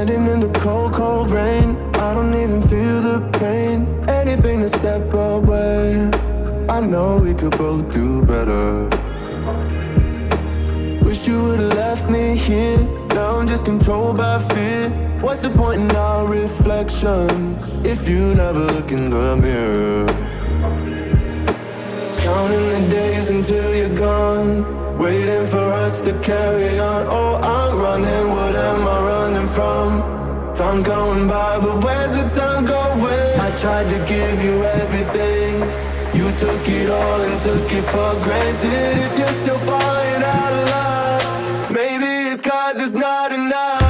Standing in the cold, cold rain, I don't even feel the pain. Anything to step away, I know we could both do better. Wish you would've left me here. Now I'm just controlled by fear. What's the point in our reflection if you never look in the mirror? Counting the days until you're gone, waiting for us to carry on. Oh, I'm running, what am I running from? Time's going by, but where's the time going? I tried to give you everything, you took it all and took it for granted. If you're still falling out of love, maybe it's 'cause it's not enough.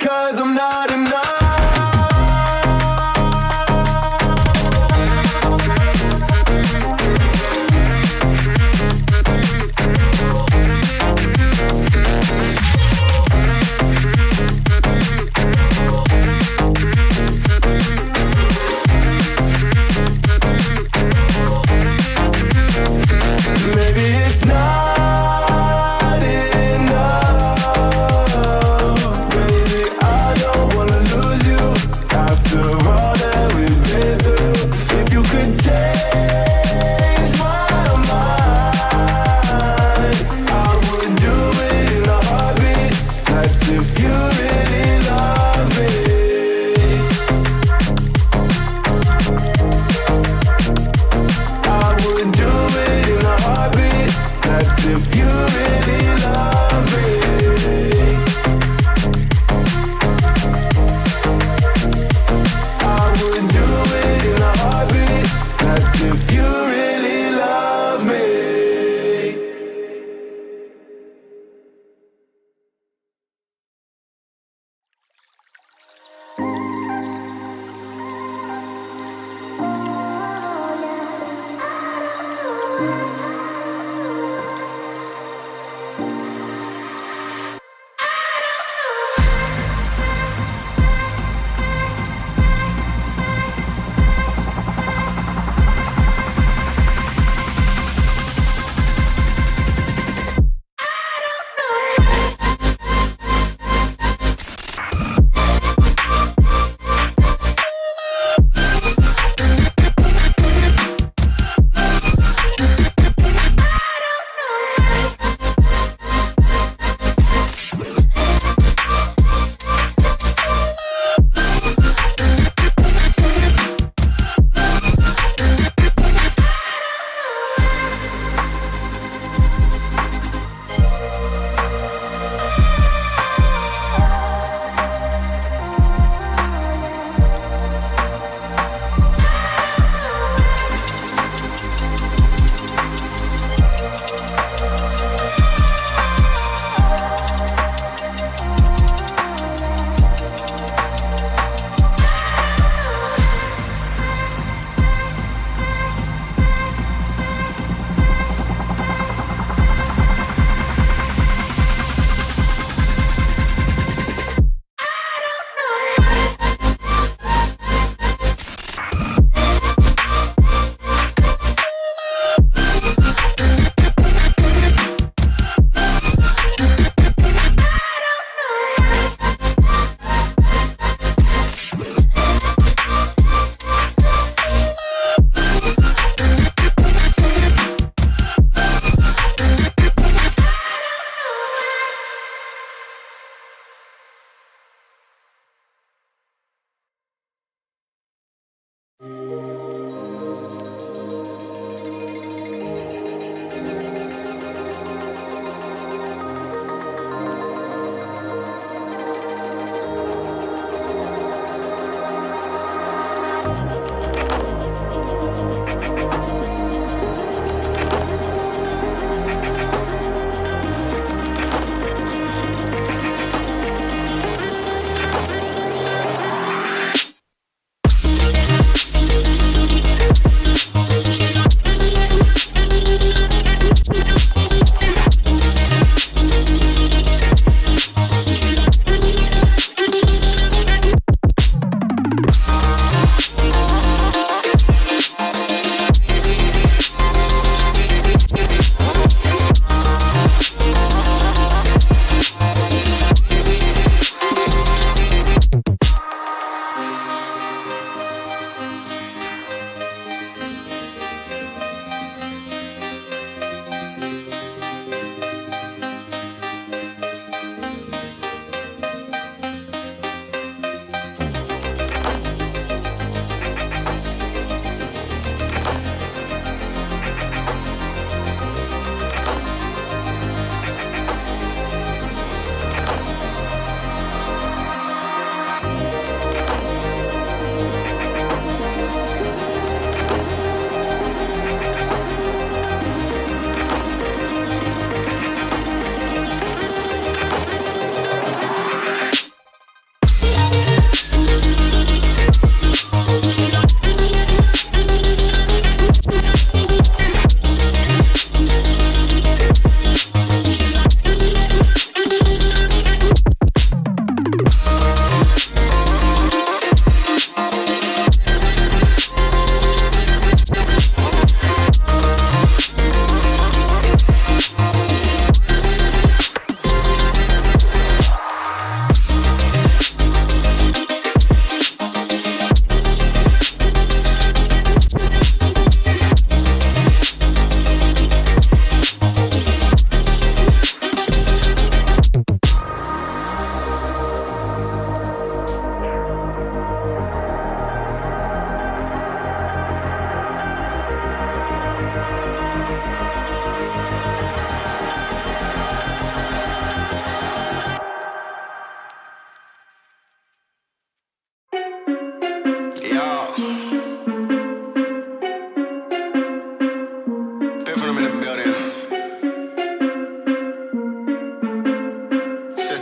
'Cause it's not enough.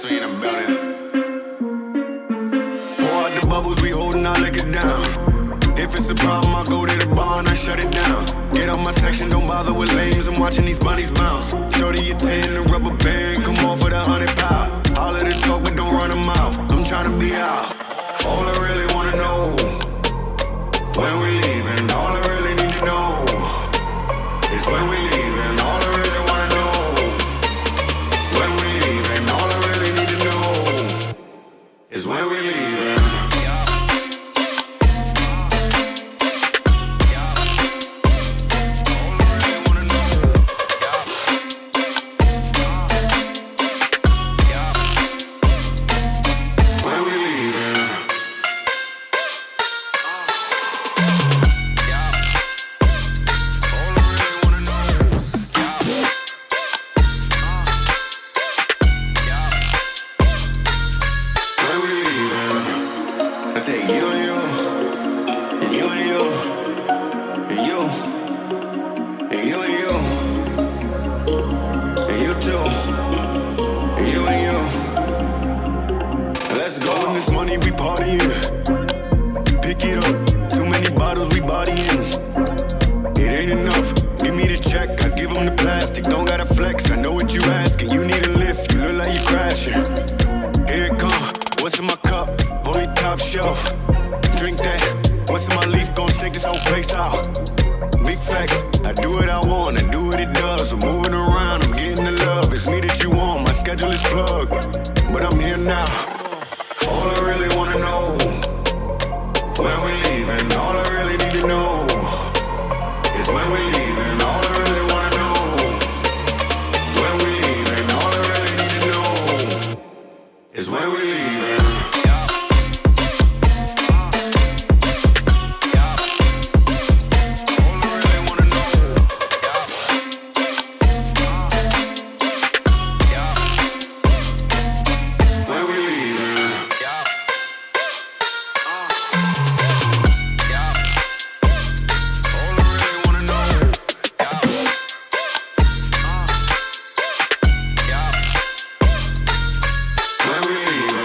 Yes, we in the building. Pour out the bubbles, we holding our liquor down. If it's a problem, I go to the bar and I shut it down. Get on my section, don't bother with lames. I'm watching these bunnies bounce. Shorty a 10, the rubber band, come on for the 100 pound. All of the talk, but don't run them out. I'm trying to be out. All I really wanna know, when we leaving. All I really need to know is when we leaving. All I really wanna know, when we leaving. All I really need to know is when we leaving. When we leaving.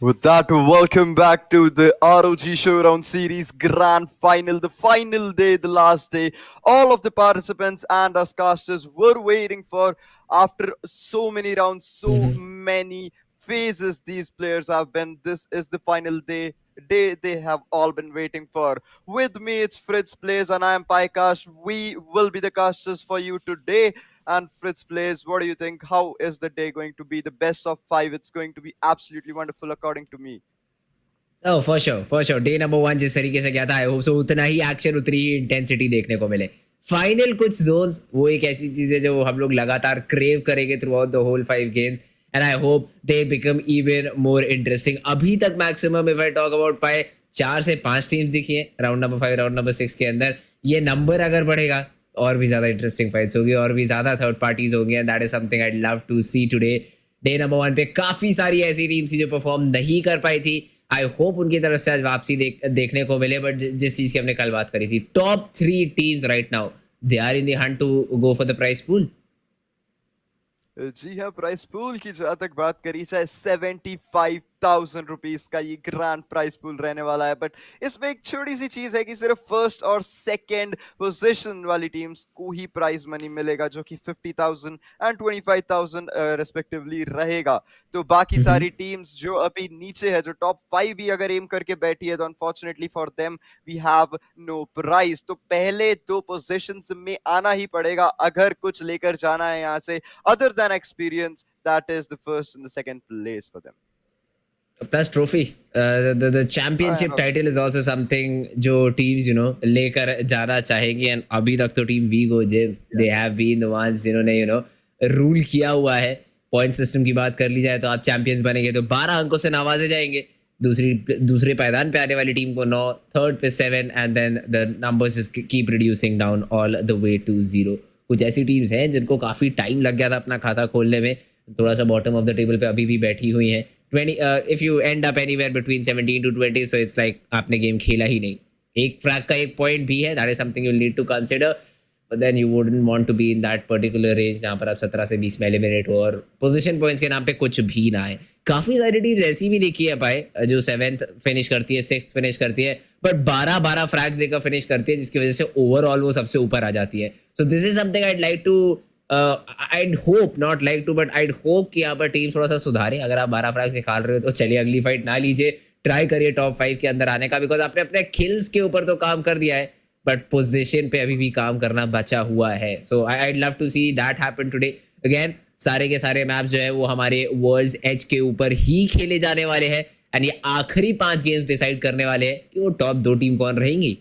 With that, welcome back to the ROG Showdown Series Grand Final, the final day, the last day. All of the participants and us casters were waiting for after so many rounds, so Mhm. many phases these players have been. This is the final day they have all been waiting for. With me, it's Fritz Plays, and I am Pycash. We will be the casters for you today. And Fritz Plays, what do you think? How is the day going to be? The best of five. It's going to be absolutely wonderful, according to me. Oh for sure day number 1 जिस तरीके से गया था I hope so उतना ही action उतनी ही intensity देखने को मिले. फाइनल कुछ जोन्स वो एक ऐसी चीज है जो हम लोग लगातार क्रेव करेंगे throughout the whole 5 games and I hope they become even more interesting. अभी तक maximum if I talk about पाए 4 से 5 टीम्स दिखी है राउंड नंबर 5 राउंड नंबर 6 के अंदर. ये नंबर अगर बढ़ेगा और भी ज्यादा इंटरेस्टिंग फाइट्स होगी और भी ज्यादा थर्ड पार्टीज होंगी and that is something I love to see today. Day number 1 पे काफी सारी ऐसी टीम्स थी जो परफॉर्म नहीं कर पाई थी. आई होप उनकी तरफ से आज वापसी देखने को मिले. बट जिस चीज की हमने कल बात करी थी, top 3 teams right now they are in the hunt to go for the prize pool. जी हाँ, प्राइस पूल की जहाँ तक बात करी जाए 75,000 रुपीज का ये ग्रैंड प्राइस पूल रहने वाला है. बट इसमें एक छोटी सी चीज है कि सिर्फ फर्स्ट और सेकंड पोजीशन वाली टीम्स को ही प्राइज मनी मिलेगा, जो कि 50,000 एंड 25,000 रिस्पेक्टिवली रहेगा. तो बाकी सारी टीम्स जो अभी नीचे है, जो टॉप 5 भी अगर एम करके बैठी है, तो unfortunately for them we have no prize. तो पहले 2 पोजीशंस में आना ही पड़ेगा अगर कुछ लेकर जाना है यहाँ से. Other than experience, that is the first and the second place for them. Plus trophy, the championship title is also something जो teams लेकर जाना चाहेंगी. एंड अभी तक तो team Vigo gym they have been the ones जिन्होंने rule किया हुआ है. पॉइंट सिस्टम की बात कर ली जाए तो आप चैंपियंस बनेंगे तो 12 अंकों से नवाजे जाएंगे. दूसरे पायदान पे आने वाली टीम को 9, थर्ड पे 7 and then the numbers just keep reducing down all the way to 0. कुछ ऐसी टीम्स हैं जिनको काफ़ी टाइम लग गया था अपना खाता खोलने में, थोड़ा सा बॉटम ऑफ द टेबल पे अभी भी बैठी हुई हैं. 20 if you and up anywhere between 17 to 20 so it's like आपने गेम खेला ही नहीं. एक फ्रैग का एक पॉइंट भी है, that is something you need to consider. But then you wouldn't want to be in that particular range जहाँ पर आप 17 से 20 में एलिमिनेट हो और पोजीशन पॉइंट्स के नाम पे कुछ भी ना है. काफ़ी सारी टीम्स ऐसी भी देखी है पाए जो 7th फिनिश करती है, 6th फिनिश करती है, बट 12 फ्रैग्स देकर फिनिश करती है, जिसकी वजह से ओवरऑल वो सबसे ऊपर आ जाती है. So this is something I'd like to I'd hope not like to but I'd hope कि यहाँ पर टीम थोड़ा सा सुधारे. अगर आप 12 फ्रैग्स निकाल रहे हो तो चलिए अगली फाइट ना लीजिए, ट्राई करिए टॉप 5 के अंदर आने का, बिकॉज आपने अपने किल्स के ऊपर तो काम कर दिया है बट पोजीशन पे अभी भी काम करना बचा हुआ है. So I love to see that happen today. Again सारे के सारे मैप्स जो है वो हमारे वर्ल्ड्स एज के ऊपर ही खेले जाने वाले हैं एंड ये आखिरी 5 गेम्स डिसाइड करने वाले हैं कि वो टॉप 2 टीम कौन रहेंगी.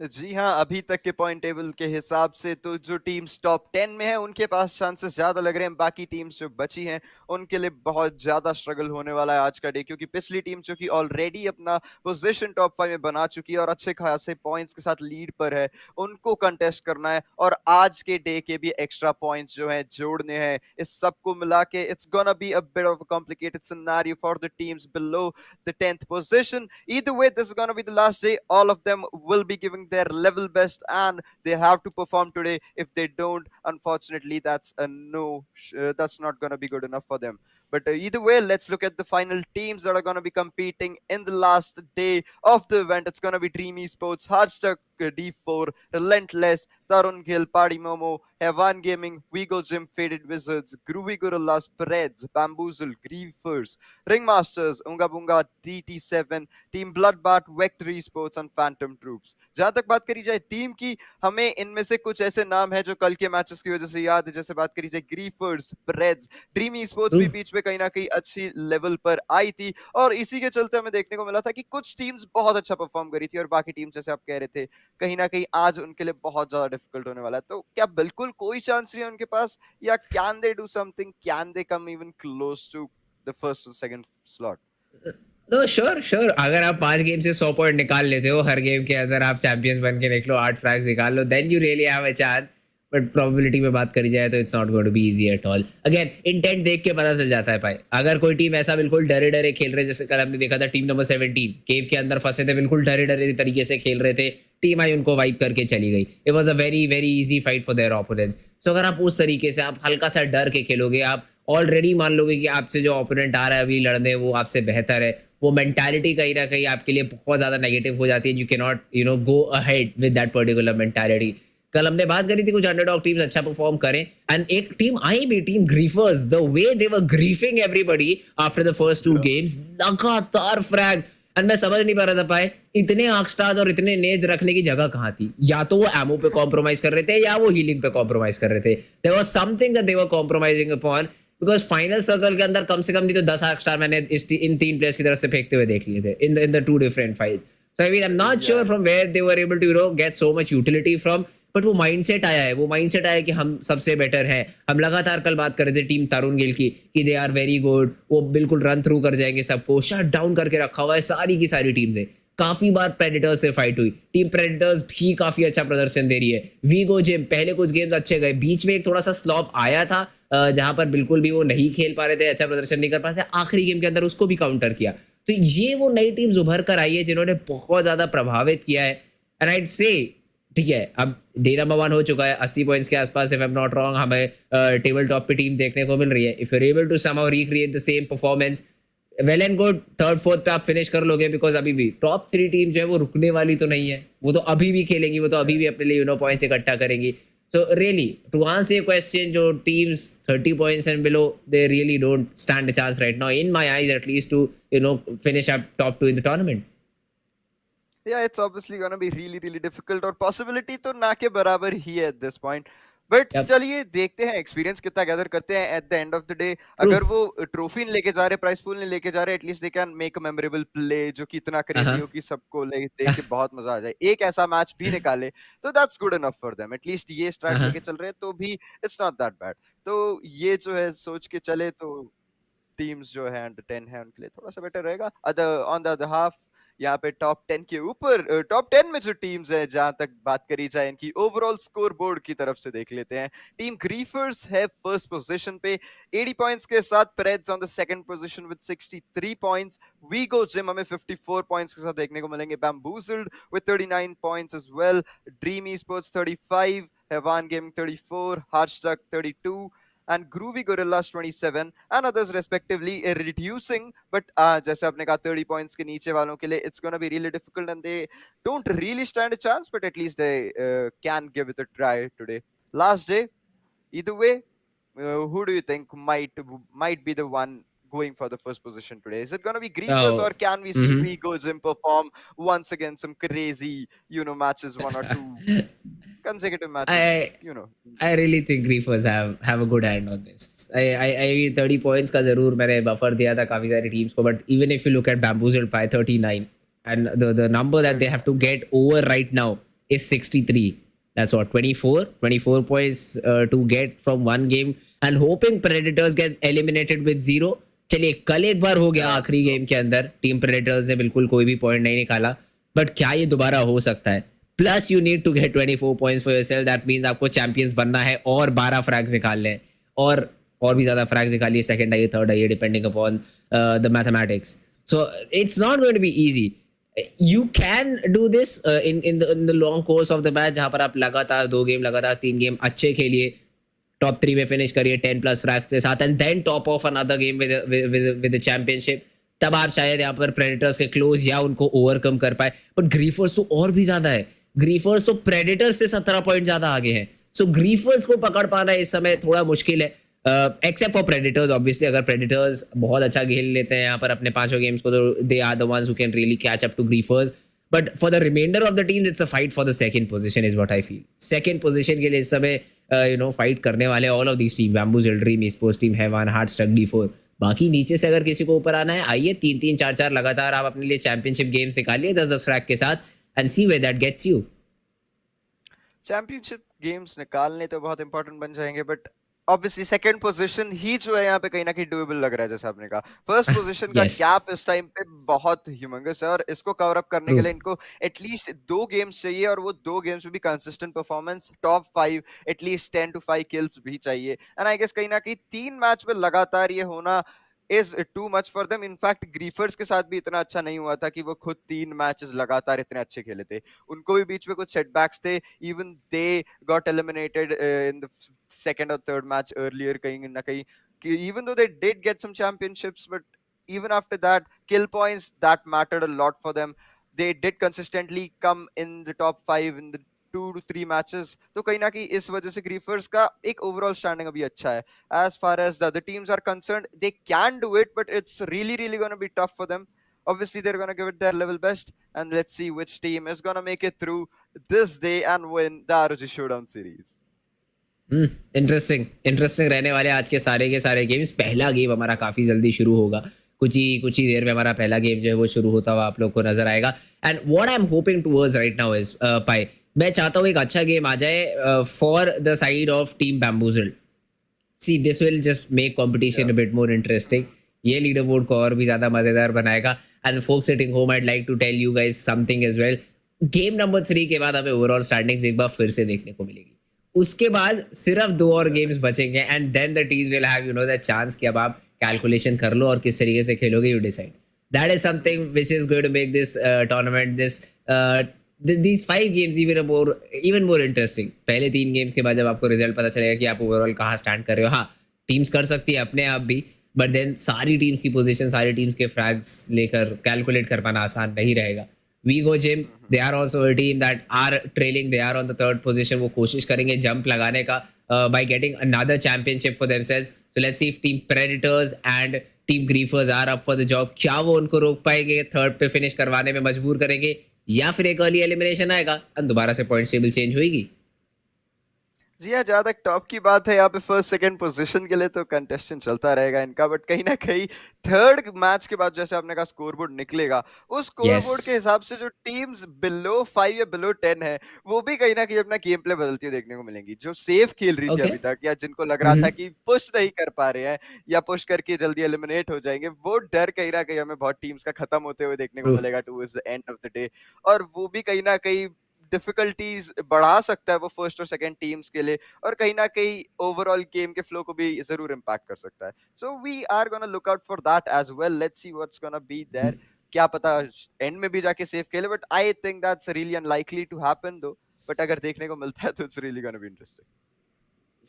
जी हाँ, अभी तक के पॉइंट टेबल के हिसाब से तो जो टीम्स टॉप 10 में है उनके पास चांसेस ज्यादा लग रहे हैं. बाकी टीम्स जो बची हैं उनके लिए बहुत ज्यादा स्ट्रगल होने वाला है आज का डे, क्योंकि पिछली टीम जो कि ऑलरेडी अपना पोजीशन टॉप 5 में बना चुकी है और अच्छे खासे पॉइंट्स के साथ लीड पर है, उनको कंटेस्ट करना है और आज के डे के भी एक्स्ट्रा पॉइंट्स जो हैं जोड़ने हैं. इस सबको मिला के it's gonna B a bit of a complicated scenario for the teams below the 10th position. Either way, this is going to be the last day. All of them will be giving their level best and they have to perform today. If they don't, unfortunately that's a no, that's not going to be good enough for them. But either way, let's look at the final teams that are going to be competing in the last day of the event. It's going to be Dream Esports, Hardstuck D4, Relentless, Tarun Gill, Party Momo, Hevan Gaming, Vigo Gym, Faded Wizards, Groovy Gorillas, Preds, Bamboozle, Griefers, Ringmasters, Unga Bunga, DT7, Team Bloodbath, Vector Esports and Phantom Troops. जहां तक बात करी जाए team की, हमें इनमें से कुछ ऐसे नाम है जो कल के मैचेस की वजह से याद है. जैसे बात करी जाए ग्रीफर्स, प्रेड्स, ड्रीम स्पोर्ट्स भी बीच में कहीं ना कहीं अच्छी लेवल पर आई थी और इसी के चलते हमें देखने को मिला था कि कुछ टीम्स बहुत अच्छा परफॉर्म करी थी और बाकी टीम जैसे आप कह रहे थे कहीं ना कहीं आज उनके लिए बहुत ज्यादा डिफिकल्ट होने वाला है. तो क्या बिल्कुल कोई चांस नहीं है उनके पास, या can they do something, can they come even close to the first और सेकंड स्लॉट? नो श्योर अगर आप 5 गेम से 100 पॉइंट निकाल लेते हो, हर गेम के अंदर आप चैंपियंस बन के निकलो, 8 फ्रैग्स निकाल लो, then you really have a chance. But probability में बात करी जाए तो it's not going to be easy at all. Again intent देख के पता चल जाता है भाई. अगर कोई टीम ऐसा बिल्कुल डरे डरे खेल रहे, जैसे कल हमने देखा था टीम नंबर 17 केव के अंदर फंसे थे, बिल्कुल डरे डरे तरीके से खेल रहे थे, टीम आई उनको वाइप करके चली गई. It was a very very easy fight for their opponents. So अगर आप उस तरीके से आप हल्का सा डर के खेलोगे, आप ऑलरेडी मान लोगे कि आपसे जो ओपोनेंट आ रहा है अभी लड़ने वो आपसे बेहतर है, वो मेंटालिटी कहीं ना कहीं आपके लिए बहुत ज्यादा नेगेटिव हो जाती है. You can not go ahead with that particular mentality. कल हमने बात करी थी कुछ अंडरडॉग टीम्स अच्छा परफॉर्म करें एंड एक टीम आई भी, team Griefers, the way they were griefing everybody after the first 2 games, लगातार फ्रैग्स. एंड मैं समझ नहीं पा रहा था पाए इतने आर्क स्टार्स और इतने नेज रखने की जगह कहाँ थी. या तो वो एमओ पे कॉम्प्रोमाइज कर रहे थे या वो हीलिंग पे कॉम्प्रोमाइज कर रहे थे. There was something that they were compromising upon, because final circle के अंदर कम से कम नहीं तो 10 आर्क स्टार मैंने इन 3 प्लेयर्स की तरफ से फेंकते हुए देख लिए थे in the 2 different fights. So I mean, I'm not sure from where they were able to get so much utility from. But वो माइंडसेट आया है, वो माइंडसेट आया है कि हम सबसे बेटर है. हम लगातार कल बात कर रहे थे टीम तरुण गिल की कि दे आर वेरी गुड, वो बिल्कुल रन थ्रू कर जाएंगे, सबको शट डाउन करके रखा हुआ है सारी की सारी टीम से. काफी बार प्रेडेटर्स से फाइट हुई, टीम प्रेडेटर्स भी काफी अच्छा प्रदर्शन दे रही है. वीगो जिम पहले कुछ गेम्स अच्छे गए, बीच में एक थोड़ा सा स्लॉप आया था जहां पर बिल्कुल भी वो नहीं खेल पा रहे थे, अच्छा प्रदर्शन नहीं कर पा रहे थे. आखिरी गेम के अंदर उसको भी काउंटर किया. तो ये वो नई टीम्स उभर कर आई है जिन्होंने बहुत ज्यादा प्रभावित किया है. एंड आईड से ठीक है, अब डे नंबर 1 हो चुका है, 80 पॉइंट्स के आसपास, if I am not wrong, हमें टेबल टॉप पे टीम देखने को मिल रही है. If you are able to somehow recreate the same performance, well and good, 3rd 4th पे आप फिनिश कर लोगे. बिकॉज अभी भी टॉप 3 टीम जो है वो रुकने वाली तो नहीं है, वो तो अभी भी खेलेंगी, वो तो अभी भी अपने लिए पॉइंट्स इकट्ठा करेंगी. So really, to answer your question, जो teams 30 points and below, they really don't stand a chance right now, in my eyes at least, to finish up top 2 in the tournament. Yeah, it's obviously gonna be really really difficult, और possibility तो ना के बराबर ही है at this point. But Yep. चलिए देखते हैं experience कितना गैदर करते हैं at the end of the day. अगर वो ट्रॉफी लेके जा रहे, प्राइस पूल नहीं लेके जा रहे, at least they can make a memorable play जो कि इतना क्रेजी हो कि सबको देख के बहुत मजा आ जाए. एक ऐसा मैच भी निकाले तो that's good enough for them. At least ये स्टार्ट लेके चल रहे हैं तो भी इट्स नॉट दैट बैड. तो ये जो है सोच के चले तो टीम्स जो है अंडर 10 है उनके लिए थोड़ा सा बेटर रहेगा. ऑन द अदर हाफ यहाँ पे टॉप 10 के ऊपर, टॉप 10 में जो टीम्स है जहां तक बात करी जाए इनकी ओवरऑल स्कोर बोर्ड की तरफ से देख लेते हैं. टीम ग्रीफर्स है फर्स्ट पोजीशन पे 80 पॉइंट्स के साथ. Preds on the second position with 63 points. वीगो जिम हमें 54 पॉइंट्स के साथ देखने को मिलेंगे. Bamboozled with 39 points as well. Dream esports 35, Haven gaming 34, Hardstuck 32 and Groovy Gorillas 27 and others respectively, reducing. But जैसे आपने कहा 30 points के नीचे वालों के लिए it's gonna be really difficult and they don't really stand a chance, but at least they can give it a try today. Last day, either way, who do you think might be the one going for the first position today? Is it gonna be Griefers, or can we see Vigo Zim perform once again some crazy, matches, 1 or 2 consecutive matches? I really think Griefers have a good hand on this. I 30 points का जरूर मैंने buffer दिया था काफी सारी teams को, but even if you look at Bamboozled by 39 and the number that they have to get over right now is 63. That's what, 24 points to get from one game, and hoping Predators get eliminated with 0. चलिए कल एक बार हो गया आखिरी game के अंदर, team predators ने बिल्कुल कोई भी पॉइंट नहीं निकाला, बट क्या ये दोबारा हो सकता है? Plus you need to get 24 points for yourself. That means आपको चैंपियंस बनना है और 12 फ्रैग्स निकालने हैं, और भी ज्यादा फ्रैग्स निकालिए, सेकंड आइए, थर्ड आइए, depending upon the mathematics. So it's not going to be easy. You can do this in the long course of the match, जहाँ पर आप लगातार 2 गेम, लगातार 3 गेम अच्छे खेलिए, टॉप 3 में फिनिश करिए 10+ फ्रैग्स के साथ, and then top of another game with the championship. तब आप शायद यहाँ पर प्रेडेटर्स के क्लोज या उनको ओवरकम कर पाए. बट ग्रीफर्स तो और भी ज्यादा है. ग्रीफर्स तो प्रेडेटर्स से 17 पॉइंट ज्यादा आगे हैं. सो ग्रीफर्स को पकड़ पाना इस समय थोड़ा मुश्किल है, एक्सेप्ट फॉर प्रेडेटर्स ऑब्वियसली. अगर प्रेडेटर्स बहुत अच्छा खेल लेते हैं यहाँ पर अपने 5 गेम्स को, तो they are the ones who can really catch up to Griefers. But for the reminder of the team it's a fight for the second position is what I feel. Second position के लिए इस समय fight करने वाले all of these team, Bamboozled, Dream esports team, Haven, Hardstuck, D4. बाकी नीचे से अगर किसी को ऊपर आना है, आइए 3-3, 4-4 लगातार आप अपने लिए चैंपियनशिप गेम्स निकालिए 10-10 फ्रैग के साथ, and see where that gets you. Championship games निकालने तो बहुत इंपॉर्टेंट बन जाएंगे, बट ऑब्वियसली सेकंड पोजीशन ही जो है यहाँ पे कहीं ना कहीं डूएबल लग रहा है. जैसे आपने कहा, फर्स्ट पोजीशन का गैप इस टाइम पे बहुत ह्यूमंगस है, और इसको कवर अप करने के लिए इनको एटलीस्ट 2 गेम्स चाहिए, और वो 2 गेम्स में भी consistent performance, top 5, at least 10 to 5 kills भी चाहिए. एंड आई गेस कहीं ना कहीं 3 मैच में लगातार ये होना is too much for them. In fact Griefers के साथ भी इतना अच्छा नहीं हुआ था कि वो खुद 3 मैचेस लगातार इतने अच्छे खेले थे. उनको भी बीच में कुछ सेटबैक्स थे. Even they got eliminated in the second और थर्ड मैच अर्लियर कहीं ना कहीं. Even though they did get some championships, but even after that, kill points that mattered a lot for them. They did consistently come in the top 5 in the 2 to 3 matches. तो कहीं ना कहीं इस वजह से ग्रीफर्स का एक ओवरऑल स्टैंडिंग अभी अच्छा है. As far as the other teams are concerned, they can do it, but it's really going to be tough for them. Obviously, they're going to give it their level best, and let's see which team is going to make it through this day and win the ROG Showdown series. Interesting रहने वाले आज के सारे games. पहला game हमारा काफी जल्दी शुरू होगा. कुछ ही देर में हमारा पहला गेम जो है वो शुरू होता हुआ आप लोग को नजर आएगा. And what I am hoping towards right now is पाई, मैं चाहता हूँ एक अच्छा गेम आ जाए for the side of team Bamboozle. See this will just make competition a bit more interesting. ये लीडर बोर्ड को और भी ज्यादा मजेदार बनाएगा. And folk sitting home, I like to tell you guys something as well. Game number 3 के बाद हमें ओवरऑल स्टैंडिंग्स एक बार फिर से देखने को मिलेगी. उसके बाद सिर्फ 2 और गेम्स बचेंगे and then the teams will have that chance कि अब आप कैलकुलेशन कर लो और किस तरीके से खेलोगे, you decide. That is something which is going to make this tournament, these 5 games even more interesting. पहले 3 गेम्स के बाद जब आपको रिजल्ट पता चलेगा कि आप ओवरऑल कहाँ स्टैंड कर रहे हो. हाँ, टीम्स कर सकती है अपने आप भी, बट देन सारी टीम्स की पोजीशन, सारी टीम्स के फ्रैग्स लेकर कैलकुलेट कर पाना आसान नहीं रहेगा. We Go Gym, they are also a team that are trailing, they are on the 3rd position. वो कोशिश करेंगे जंप लगाने का by getting another championship for themselves. So let's see if team Predators and team Griefers are up for the job. क्या वो उनको रोक पाएंगे, 3rd पे फिनिश करवाने में मजबूर करेंगे, या फिर एक अर्ली एलिमिनेशन आएगा और दोबारा से पॉइंट टेबल चेंज होगी. जी हाँ, जहाँ तक टॉप की बात है यहाँ पे फर्स्ट सेकंड पोजीशन के लिए तो कंटेस्टेंट चलता रहेगा इनका. बट कहीं ना कहीं 3rd मैच के बाद जैसे आपने कहा स्कोरबोर्ड निकलेगा, उस स्कोरबोर्ड के हिसाब से जो टीम्स बिलो 5 या बिलो 10 है वो भी कहीं ना कहीं अपना गेम प्ले बदलती हुई देखने को मिलेंगी. जो सेफ खेल रही थी अभी तक, या जिनको लग रहा था कि पुश नहीं कर पा रहे हैं या पुश करके जल्दी एलिमिनेट हो जाएंगे, वो डर कहीं ना कहीं हमें बहुत टीम्स का खत्म होते हुए देखने को मिलेगा towards the end of the day. और वो भी कहीं ना कहीं डिफिकल्टीज बढ़ा सकता है वो फर्स्ट और सेकंड टीम्स के लिए, और कहीं ना कहीं ओवरऑल गेम के फ्लो को भी जरूर इंपैक्ट कर सकता है. So we are gonna look out for that as well. Let's see what's gonna be there. क्या पता एंड में भी जाके सेफ खेले, but I think that's really unlikely to happen though. But अगर देखने को मिलता है तो it's really gonna be interesting.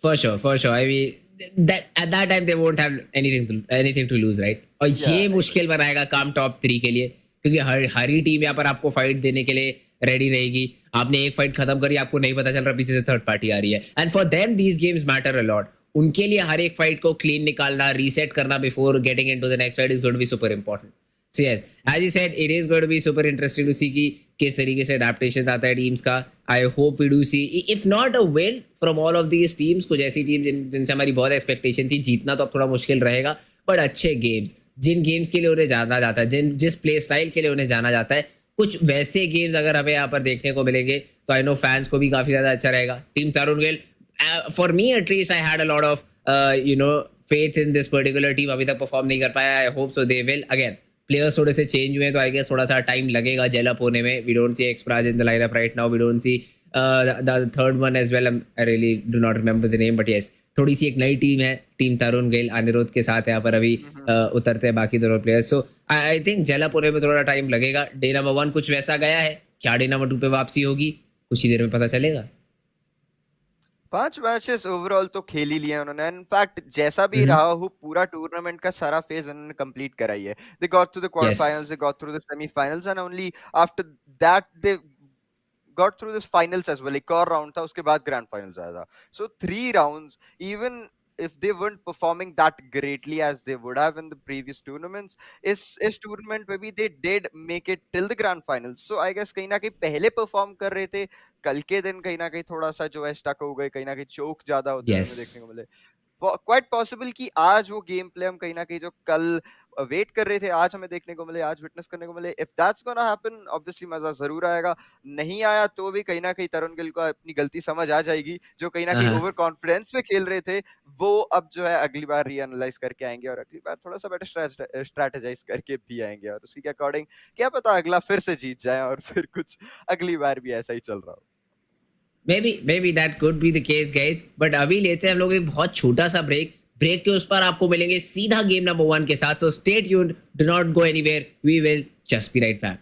For sure. I mean, that at that time they won't have anything to lose, right? और ये मुश्किल बनाएगा काम टॉप 3 के लिए, क्योंकि हर ही टीम यहाँ पर आपको फाइट देने के लिए रेडी रहेगी. आपने एक फाइट खत्म करी, आपको नहीं पता चल रहा पीछे से 3rd पार्टी आ रही है. And for them these games matter a lot. उनके लिए हर एक फाइट को क्लीन निकालना, रीसेट करना before getting into the next fight is going to be super important. So yes, as you said, it is going to be super interesting to see कि किस तरीके से adaptations आता है टीम्स का. I hope we do see, if not a win from all of these teams, कुछ ऐसी team जिनसे हमारी बहुत एक्सपेक्टेशन थी, जीतना तो अब थोड़ा मुश्किल रहेगा, बट अच्छे गेम्स, जिन गेम्स के लिए उन्हें जाना जाता है, जिस प्ले स्टाइल के लिए उन्हें जाना जाता है, कुछ वैसे गेम्स अगर हमें यहाँ पर देखने को मिलेंगे तो आई नो फैंस को भी काफ़ी ज़्यादा अच्छा रहेगा. Team Tarun Gill, for me at least I had a lot of faith in this particular team. अभी तक परफॉर्म नहीं कर पाया. I hope so they will. Again players थोड़े से चेंज हुए हैं तो आई गेस थोड़ा सा टाइम लगेगा जेल अप होने में. We don't see Xpraj in the lineup right now. We don't see the third one as well. I really do not remember the name, but yes, थोड़ी सी एक नई team है. टीम तरुण गेल अनिरुद्ध के साथ यहाँ पर अभी उतरते हैं बाकी दोनों players. So I think jail up होने में थोड़ा टाइम लगेगा. डे नंबर 1 कुछ वैसा गया है, क्या डे नंबर 2 पे वापसी होगी कुछ ही देर में पता चलेगा. 5 मैचेस ओवरऑल तो खेल ही लिए उन्होंने. इनफैक्ट जैसा भी रहा हो, पूरा टूर्नामेंट का सारा फेज उन्होंने कंप्लीट कराई है. They got through the quarter finals, they got through the semifinals, and only after that they got through this finals as well. एक और राउंड था, उसके बाद ग्रैंड फाइनल्स आया था. So 3 rounds, even if they weren't performing that greatly as they would have in the previous tournaments, इस tournament में भी they did make it till the grand finals. So I guess कहीं ना कहीं पहले perform कर रहे थे, कल के दिन कहीं ना कहीं थोड़ा सा जो है स्टक हो गए, कहीं ना कहीं चोक ज्यादा होते हैं हमें देखने को मिले. क्वाइट पॉसिबल कि आज वो गेम प्ले हम कहीं ना कहीं जो कल वेट कर रहे थे आज हमें देखने को मिले, आज विटनेस करने को मिले. If that's gonna happen, obviously मजा जरूर आएगा. नहीं आया तो भी कहीं ना कहीं तरुण गिल को अपनी गलती समझ आ जाएगी. जो कहीं ना कहीं ओवर कॉन्फिडेंस में खेल रहे थे, वो अब जो है अगली बार रीएनालाइज करके आएंगे और अगली बार थोड़ा सा बेटर स्ट्रेटेजाइज करके भी आएंगे, और उसी के अकॉर्डिंग क्या पता अगला फिर से जीत जाए और फिर कुछ अगली बार भी ऐसा ही चल रहा हो. Maybe that could be the case, guys. But अभी लेते हैं हम लोग एक बहुत छोटा सा ब्रेक. ब्रेक के उस पर आपको मिलेंगे सीधा गेम नंबर 1 के साथ. So stay tuned, do not go anywhere, we will just be right back.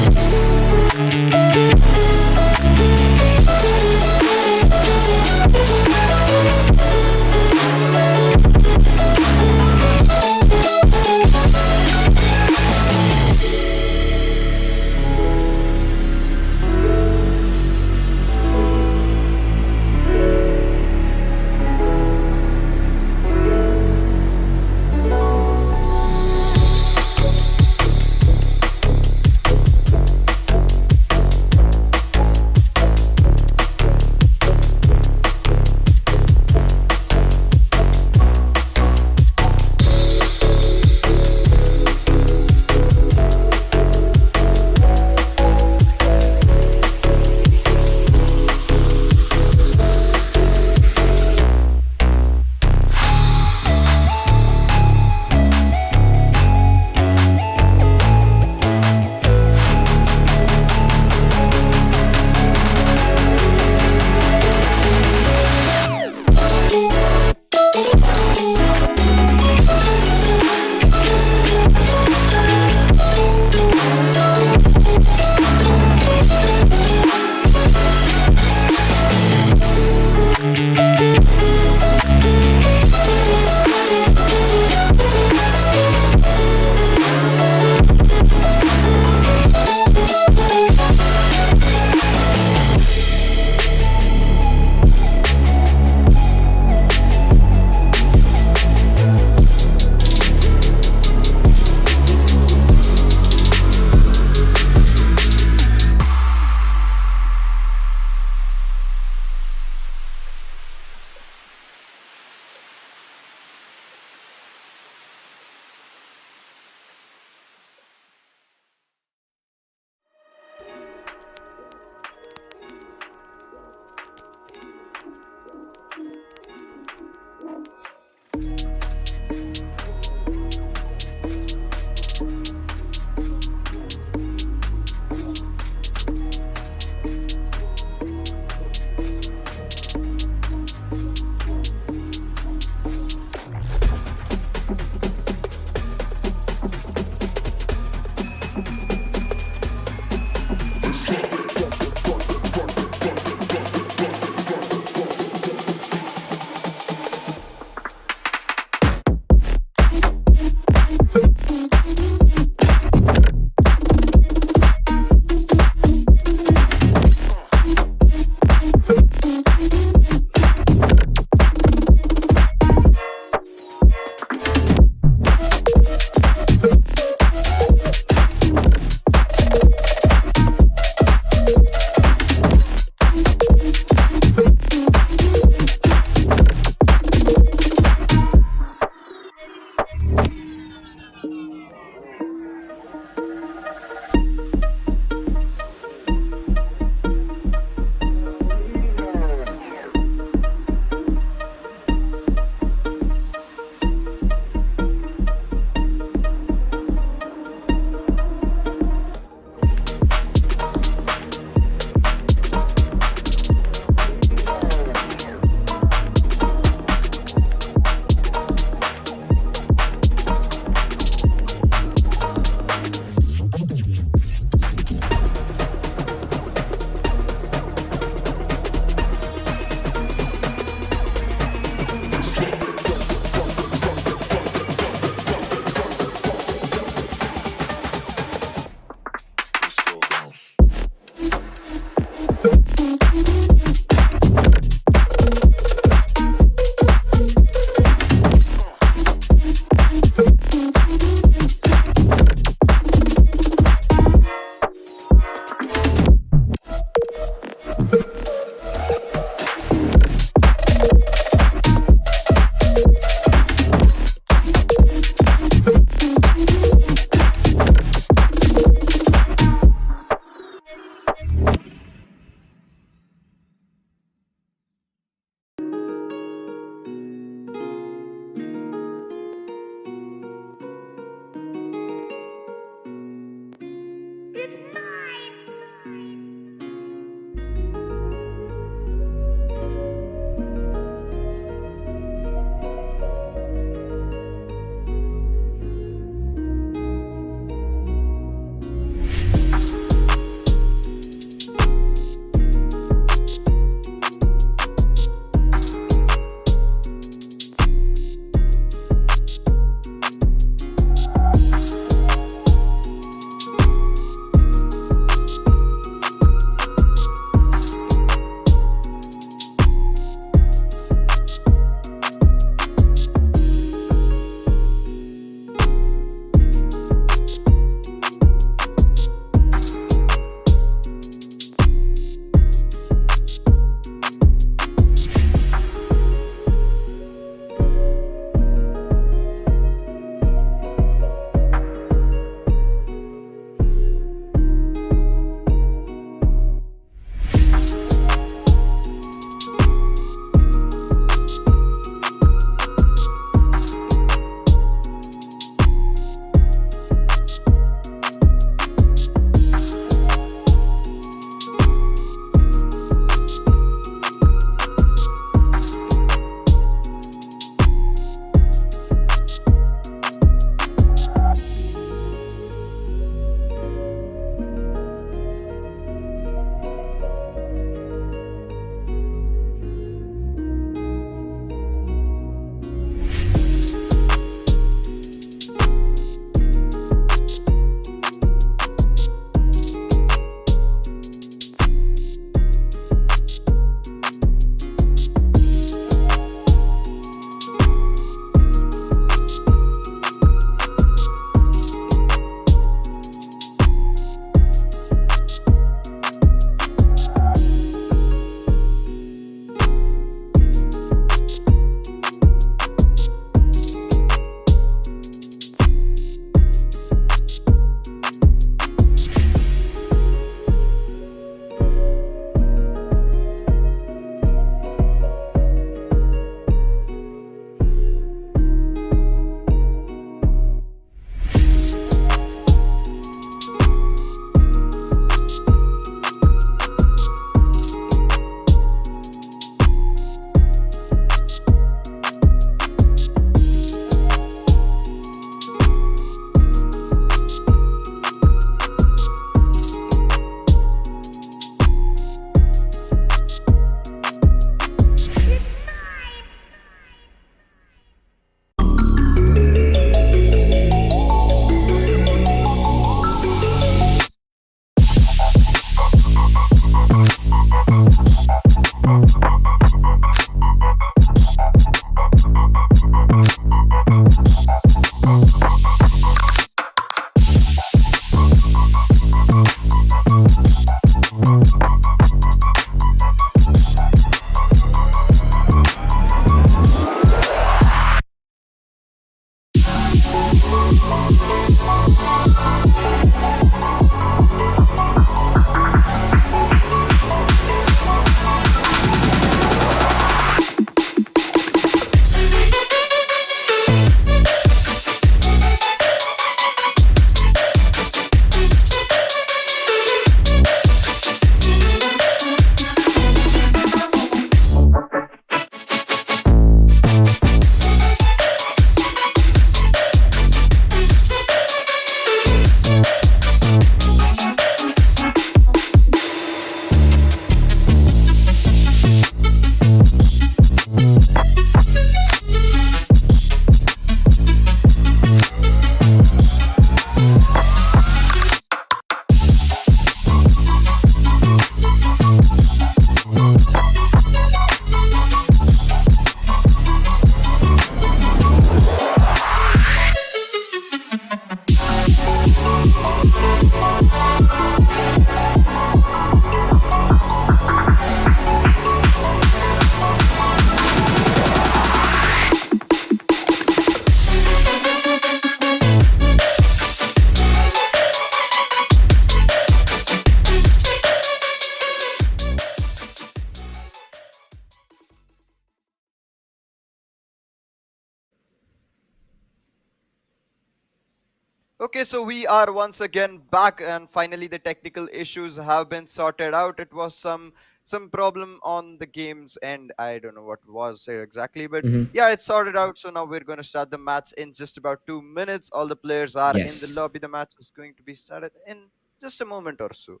Okay, so we are once again back, and finally the technical issues have been sorted out. It was some problem on the game's end. I don't know what was it exactly, but Mhm. yeah, it's sorted out. So now we're going to start the match in just about 2 minutes. All the players are in the Yes. lobby. The match is going to be started in just a moment or so.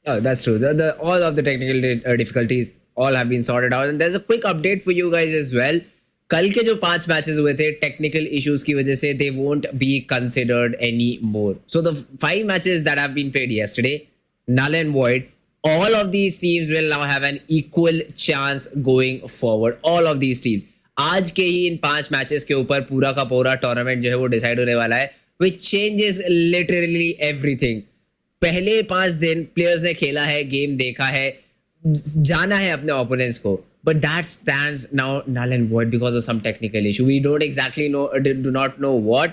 Oh, that's true. The all of the technical difficulties all have been sorted out, and there's a quick update for you guys as well. कल के जो 5 matches हुए थे technical issues की वजह से they won't be considered any more so the 5 matches that have been played yesterday null and void. All of these teams will now have an equal chance going forward. All of these teams आज के ही इन 5 matches के ऊपर पूरा का पूरा tournament जो है वो डिसाइड होने वाला है, which changes literally everything. पहले 5 दिन प्लेयर्स ने खेला है, गेम देखा है, जाना है अपने ओपोनेंट्स को, but that stands now null and void because of some technical issue. We don't exactly know, do not know what,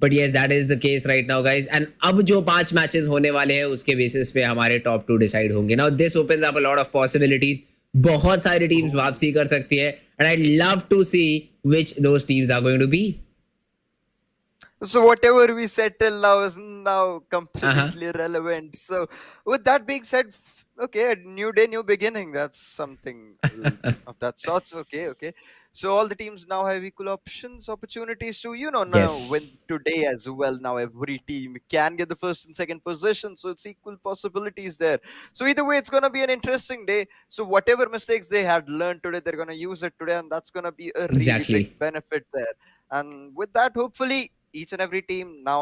but yes, that is the case right now, guys. And अब जो 5 matches होने वाले हैं उसके basis पे हमारे top 2 decide होंगे. Now this opens up a lot of possibilities. बहुत सारी टीम्स वापसी कर सकती है, and I'd love to see which those teams are going to be. So whatever we said till now is now completely irrelevant. So with that being said, okay, a new day, new beginning. That's something of that sorts. Okay. So all the teams now have equal opportunities to, now Yes. win today as well. Now every team can get the first and second position, so it's equal possibilities there. So either way, it's gonna be an interesting day. So whatever mistakes they had learned today, they're gonna use it today, and that's gonna be a really Exactly. big benefit there. And with that, hopefully, each and every team now,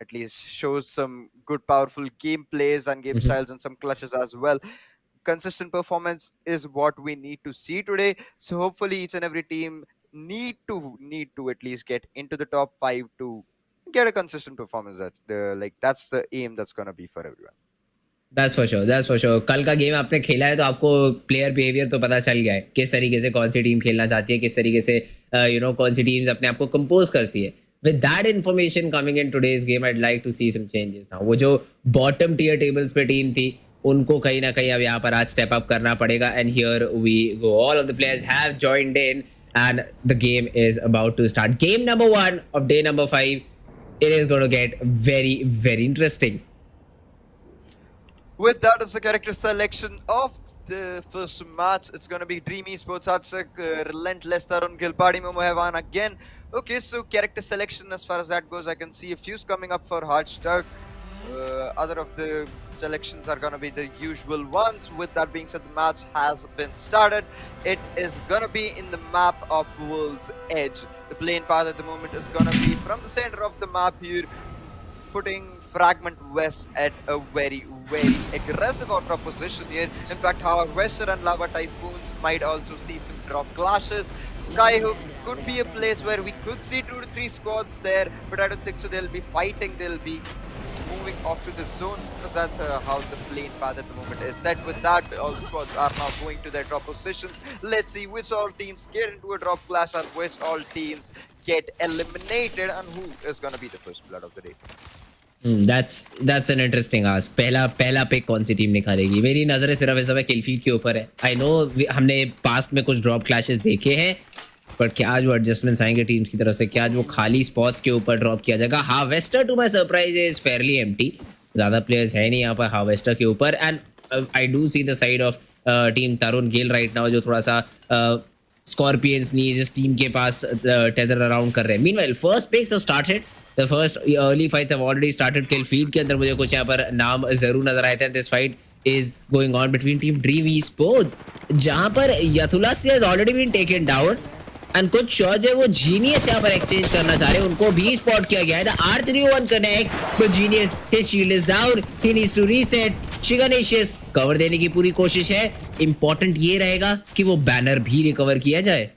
at least shows some good, powerful gameplays and game styles and some clutches as well. Consistent performance is what we need to see today. So hopefully, each and every team need to at least get into the top 5 to get a consistent performance. That's the aim that's gonna be for everyone. That's for sure. That's for sure. कल का game आपने खेला है तो आपको player behaviour तो पता चल गया है, किस तरीके से कौन सी टीम खेलना चाहती है, किस तरीके से कौन सी टीम्स अपने आप को कंपोज करती है. With that information coming in today's game, I'd like to see some changes now. वो जो bottom tier tables पे टीम थी उनको कहीं ना कहीं अब यहाँ पर आज step up करना पड़ेगा. And here we go. All of the players have joined in and the game is about to start. Game number 1 of day number 5. It is going to get very, very interesting. With that as the character selection of the first match, it's going to be Dream Esports Atsak, Relentless Tarun Gilpadi Momohevan again. Okay, so character selection as far as that goes, I can see a few coming up for Hardstuck. Other of the selections are going to be the usual ones. With that being said, the match has been started. It is going to be in the map of World's Edge. The playing path at the moment is going to be from the center of the map here, putting Fragment West at a very, very aggressive out-drop position here. In fact, Harvester and Lava Typhoons might also see some drop clashes. Skyhook could be a place where we could see 2 to 3 squads there, but I don't think so. They'll be fighting, they'll be moving off to the zone, because that's how the plane path at the moment is set. With that, all the squads are now going to their drop positions. Let's see which all teams get into a drop clash and which all teams get eliminated, and who is going to be the first blood of the day. That's an interesting ask. पहला pick कौन सी team निकालेगी? मेरी नजरें सिर्फ इस समय किलफील्ड के ऊपर है. आई नो हमने पास्ट में कुछ ड्रॉप क्लैशेस देखे हैं, पर क्या जो एडजस्टमेंट्स आएंगे टीम्स की तरफ से, क्या जो खाली स्पॉट्स के ऊपर ड्रॉप किया जाएगा. Harvester to my surprise is fairly empty. ज़्यादा प्लेयर्स है नहीं यहाँ पर हार्वेस्टर के ऊपर. And I do see the side of team Tarun Gill right now, जो थोड़ा सा स्कॉर्पियंस नीज इस टीम के पास टेदर अराउंड कर रहे हैं. Meanwhile first picks have started. The first early fights have already started. Kill feed के अंदर मुझे कुछ यहाँ पर नाम जरूर नजर आए थे. This fight is going on between team Dream Esports, जहाँ पर Yathulas has already been taken down and कुछ शॉट जो है वो जीनियस यहाँ पर एक्सचेंज करना चाह रहे हैं, उनको भी स्पॉट किया गया है. The R31 connects, but Genius, his shield is down. He needs to reset. Chiganicious cover देने की पूरी कोशिश है. Important ये रहेगा कि वो बैनर भी रिकवर किया जाए.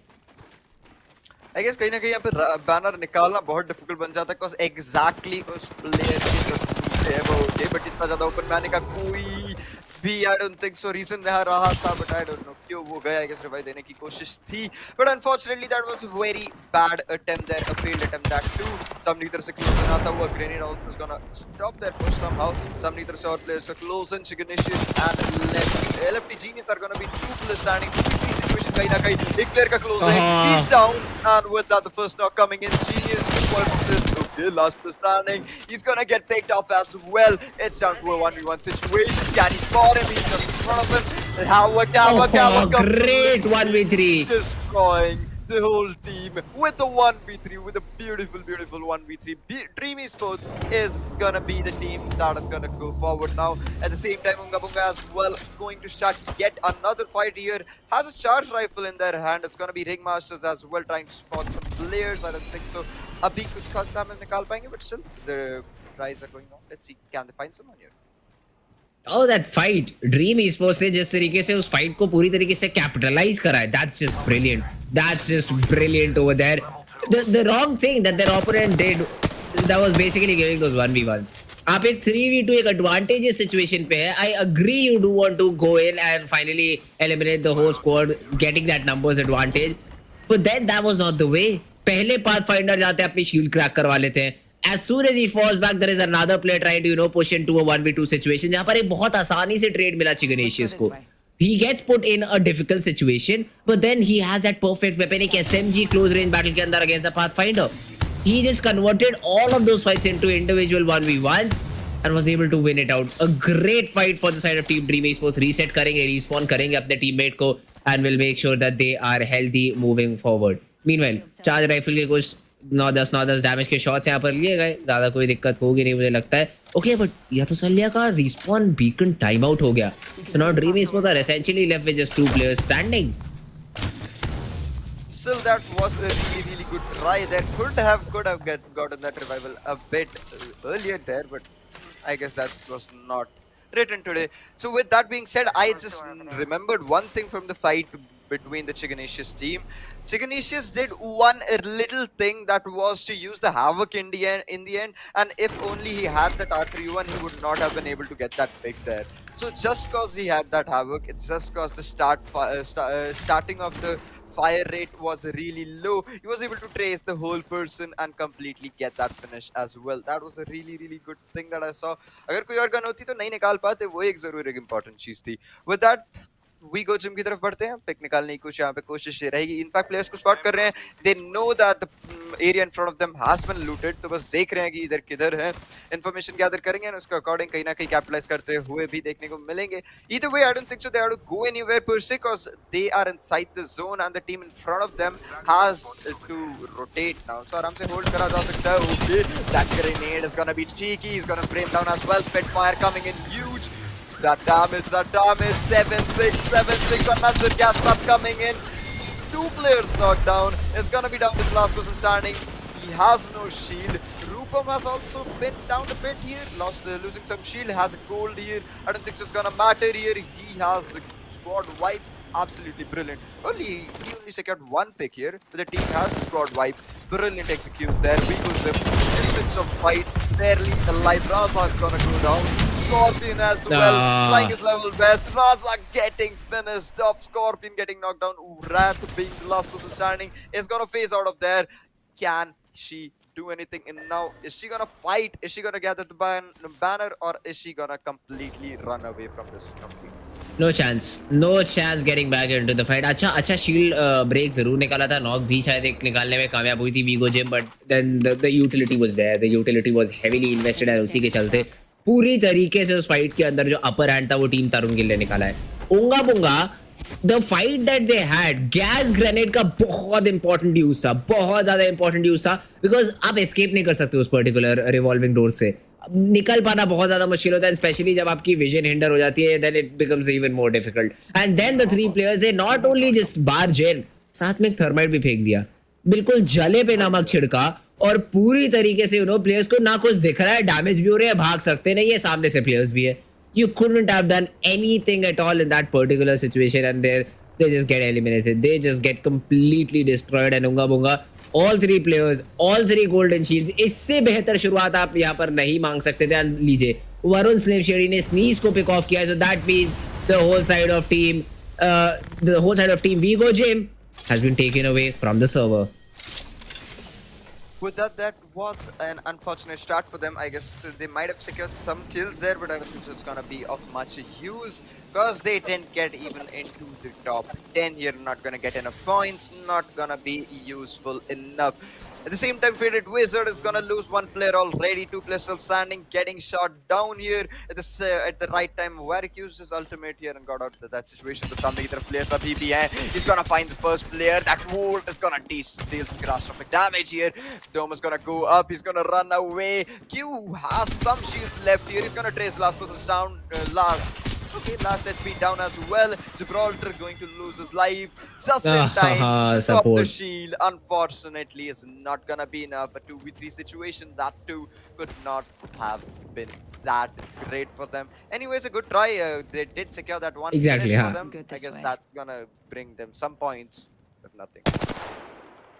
I guess कहीं ना कहीं यहाँ पे बैनर निकालना बहुत डिफिकल्ट बन जाता है, because exactly उस प्लेयर की जो स्पीड है वो होती है, बट इतना ज्यादा ओपन में आने का कोई भी I don't think so reason यहाँ रहा था, but I don't know क्यों वो गया. I guess रिवाइव देने की कोशिश थी, but unfortunately that was a very bad attempt there, a failed attempt that too. सामने की तरफ से क्लोज इन आता हुआ grenade also is gonna stop that push somehow. सामने की तरफ से और प्लेयर्स का close in, Chiganicious and LFT Genius are gonna be toothless standing. Situation कहीं ना कहीं एक प्लेयर का क्लोज है, he's down, and with that the first knock coming in. Genius versus Okay, last man standing. He's gonna get picked off as well. It's down to a 1v1 situation. Can he spot him? He's just in front of him. Havoc Oh, great 1v3. destroying the whole team with the 1v3, with a beautiful, beautiful 1v3. Dream Esports is gonna be the team that is gonna go forward now. At the same time, Unga Bunga as well going to start yet another fight here. Has a charge rifle in their hand. It's gonna be Ringmasters as well trying to spot some players. I don't think so. Abhi kuch khas damage nikal payenge, but still the tries are going on. Let's see, can they find someone here? Oh, that fight. Dream Esports ने जिस तरीके से उस fight को पूरी तरीके से capitalise करा है, that's just brilliant. That's just brilliant over there. The wrong thing that their opponent did, that was basically giving those 1v1s. आप एक 3v2 एक advantageous situation पे है. I agree you do want to go in and finally eliminate the whole squad, getting that numbers advantage. But then that was not the way. पहले Pathfinder जाते अपनी shield crack करवा लेते हैं. As soon as he falls back, there is another player trying to, push into a 1v2 situation. जहाँ पर एक बहुत आसानी से trade मिला Chiganatius को. He gets put in a difficult situation, but then he has that perfect weapon, एक SMG close range battle के अंदर against a Pathfinder. He just converted all of those fights into individual 1v1s and was able to win it out. A great fight for the side of Team Dream Esports. Reset करेंगे, respawn करेंगे अपने teammate को and will make sure that they are healthy moving forward. Meanwhile, charge rifle के कुछ 9-10 damage के shots यहाँ पर लिए गए. ज्यादा कोई दिक्कत होगी नहीं मुझे लगता है. ओके बट या तो सल्या का रिस्पॉन बीकन टाइम आउट हो गया. So now Dream Esports are essentially left with just 2 players standing. Still, that was a really, really good try. There could have gotten that revival a bit earlier there, but I guess that was not written today. So with that being said, I just remembered one thing from the fight between the Chiganatius team. Chiganatius did one little thing, that was to use the Havoc in the end, and if only he had that R31, he would not have been able to get that pick there. So just cause he had that Havoc, it's just cause the starting of the fire rate was really low, he was able to trace the whole person and completely get that finish as well. That was a really, really good thing that I saw. अगर कोई और gun होती तो नहीं निकाल पाते, वो एक जरूर एक important चीज थी. With that, we go gym की तरफ बढ़ते हैं. पिक निकालने की कुछ यहाँ पे कोशिश ये रहेगी. इनफैक्ट प्लेयर्स को स्पॉट कर रहे हैं. They know that the area in front of them has been looted, तो बस देख रहे हैं कि इधर किधर है. इन्फॉर्मेशन गैदर करेंगे और उसके अकॉर्डिंग कहीं ना कहीं कैपिटलाइज करते हुए भी देखने को मिलेंगे. Either way, I don't think so they have to go anywhere per se, because they are inside the zone and the team in front of them has to rotate now. So आराम से hold करा जा सकता है. Okay, that grenade is gonna be cheeky. He's gonna spray him down as well. Spitfire coming in huge. That damage, 7-6, another gas trap coming in. 2 players knocked down. It's gonna be down to the last person standing. He has no shield. Rupam has also been down a bit here, losing some shield, has a gold here. I don't think so it's gonna matter here. He has the squad wipe. Absolutely brilliant. He only secured 1 pick here, but the team has the squad wipe. Brilliant execute there. We go zip in the midst of fight, barely alive. Raza is gonna go down. Scorpion as well, flying his level best. Raza getting finished off. Scorpion getting knocked down. Wrath being the last person standing is gonna phase out of there. Can she do anything? And now, is she gonna fight? Is she gonna gather the banner, or is she gonna completely run away from this completely? No chance getting back into the fight. अच्छा shield break जरूर निकाला था. Knock भी शायद एक निकालने में कामयाब हुई थी Vigo gym, but then the utility was there. The utility was heavily invested and उसी के चलते पूरी तरीके से उस फाइट के अंदर जो अपर हैंड था वो टीम तरुण गिल ने निकाला है. Unga Punga, the fight that they had, gas grenade का बहुत इंपॉर्टेंट यूज था, बहुत ज्यादा इंपॉर्टेंट यूज था, बिकॉज आप एस्केप नहीं कर सकते उस पर्टिकुलर रिवॉल्विंग डोर से. निकल पाना बहुत ज्यादा मुश्किल होता है, स्पेशली जब आपकी विजन हिंडर हो जाती है. Then it becomes even more difficult. And then the 3 players they not only just बार जेन, साथ में एक थर्माइट भी फेंक दिया, बिल्कुल जले पे नमक छिड़का, और पूरी तरीके से प्लेयर्स को ना कुछ दिख रहा है, डैमेज भी हो रहे हैं, भाग सकते नहीं है, सामने से प्लेयर्स भी है. You couldn't have done anything at all in that particular situation, and they just get eliminated. They just get completely destroyed. And Unga Bunga, all 3 players, all 3 golden shields. इससे बेहतर शुरुआत आप यहाँ पर नहीं मांग सकते थे. लीजिए, वरुण स्लिम शेडी ने स्नीज को पिक ऑफ किया. So that means the whole side of team Vigo Gym has been taken away from the server. With that was an unfortunate start for them. I guess they might have secured some kills there, but I don't think it's gonna be of much use, because they didn't get even into the top 10 here. Not gonna get enough points, not gonna be useful enough. At the same time, Faded Wizard is gonna lose one player already. Two players still standing, getting shot down here at the right time. Warwick used his ultimate here and got out of that situation. But सामने की तरफ players अभी भी हैं. He's gonna find the first player. That ward is gonna deal some catastrophic damage here. Dome is gonna go up. He's gonna run away. Q has some shields left here. He's gonna trace last person down. Okay, last HP down as well. Gibraltar going to lose his life just in time. Stop the shield. Unfortunately, is not gonna be enough. A 2v3 situation, that too could not have been that great for them. Anyways, a good try. They did secure that one Exactly, finish yeah. for them. I guess that's gonna bring them some points, if nothing.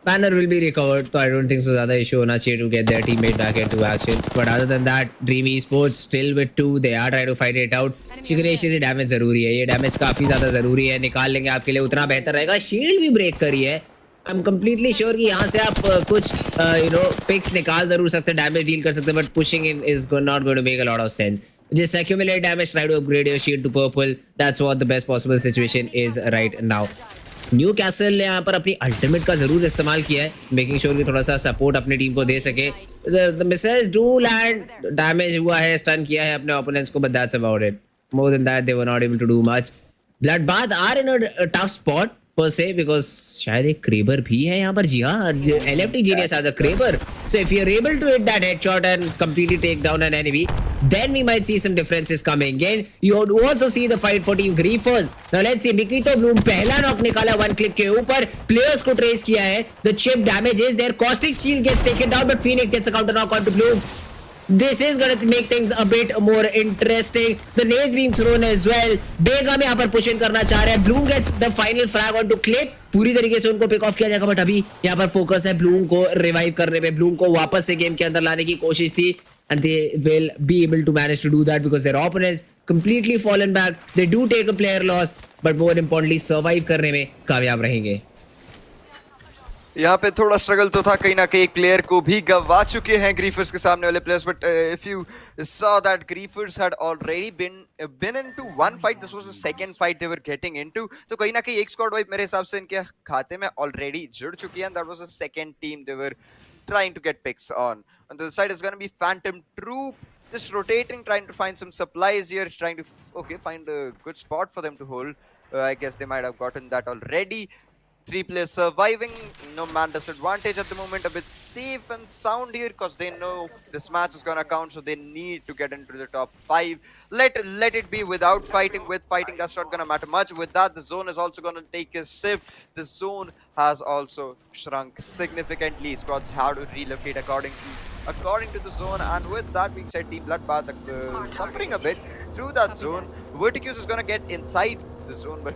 Banner will be recovered, so I don't think so ज़्यादा issue होना चाहिए to get their teammate back into action. But other than that, Dream Esports still with 2. They are trying to fight it out. Signature से damage ज़रूरी है. ये damage काफी ज़्यादा ज़रूरी है. निकाल लेंगे आपके लिए उतना बेहतर रहेगा. Shield भी break करी है. I'm completely sure कि यहाँ से आप कुछ picks निकाल ज़रूर सकते हैं, damage deal कर सकते हैं, but pushing in is not going to make a lot of sense. Just accumulate damage, try to upgrade your shield to purple. That's what the best possible situation is right now. New castle ने यहाँ पर अपनी ultimate का जरूर इस्तेमाल किया है, making sure कि थोड़ा सा सपोर्ट अपनी टीम को दे सके. The missiles do land, damage हुआ है, स्टन किया है अपने ओपोनेंट्स को, but that's about it. More than that they were not able to do much. Bloodbath are in a tough spot per se because शायद एक क्रेबर भी है यहाँ पर. जी हाँ, LFT Genius has a Kraber. So if you're able to hit that headshot and completely take down an enemy, then we might see some differences coming in. You do also see the fight for Team Griefers. Now let's see, Nikito Bloom पहला knock निकाला one clip के ऊपर, players को trace किया है. The chip damages their caustic shield gets taken down, but Phoenix gets a counter knock onto Bloom. This is going to make things a bit more interesting. The nades being thrown as well. Begum यहाँ पर push in करना चाह रहे हैं. Bloom gets the final frag onto Clip. पूरी तरीके से उनको पिक ऑफ किया जाएगा, बट अभी यहाँ पर फोकस है Bloom को रिवाइव करने पे. Bloom को वापस से गेम के अंदर लाने की कोशिश थी, and they will be able to manage to do that because their opponents completely fallen back. They do take a player loss, but more importantly survive करने में कामयाब रहेंगे. यहाँ पे थोड़ा स्ट्रगल तो था, कहीं ना कहीं एक प्लेयर को भी गवा चुके हैं ग्रीफर्स के सामने वाले players. But if you saw that Griefers had already been into one fight. This was the second fight they were getting into. तो कहीं ना कहीं एक स्क्वाड वाइप मेरे हिसाब से इनके खाते में ऑलरेडी जुड़ चुकी है. That was the second team they were trying to get picks on. On the other side is going to be Phantom Troop, just rotating, trying to find some supplies here, trying to find a good spot for them to hold. I guess they might have gotten that already. 3 players surviving, no man disadvantage at the moment, a bit safe and sound here because they know this match is gonna count, so they need to get into the top 5. Let it be without fighting. With fighting, that's not gonna matter much. With that, the zone is also gonna take a shift. The zone has also shrunk significantly. Squads have to relocate according to the zone, and with that being said, Team Bloodbath suffering a bit through that zone. Verticus is gonna get inside the zone,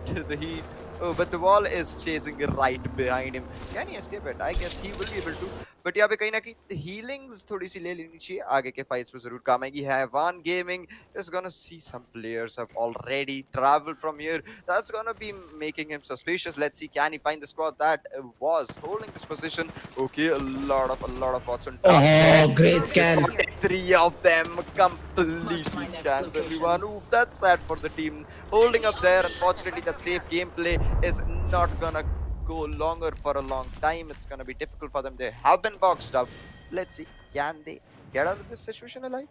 but the wall is chasing right behind him. Can he escape it? I guess he will be able to. But यहाँ पे कहीं ना कहीं healings थोड़ी सी ले लेनी चाहिए, आगे के fights में जरूर काम आएगी. Havan Gaming is gonna see some players have already traveled from here. That's gonna be making him suspicious. Let's see, can he find the squad that was holding this position? Okay, a lot of bots on top. Oh, great scan. 3 of them completely scans everyone. Oof, that's sad for the team holding up there. Unfortunately, that safe gameplay is not gonna go longer for a long time. It's gonna be difficult for them. They have been boxed up. Let's see, can they get out of this situation alive?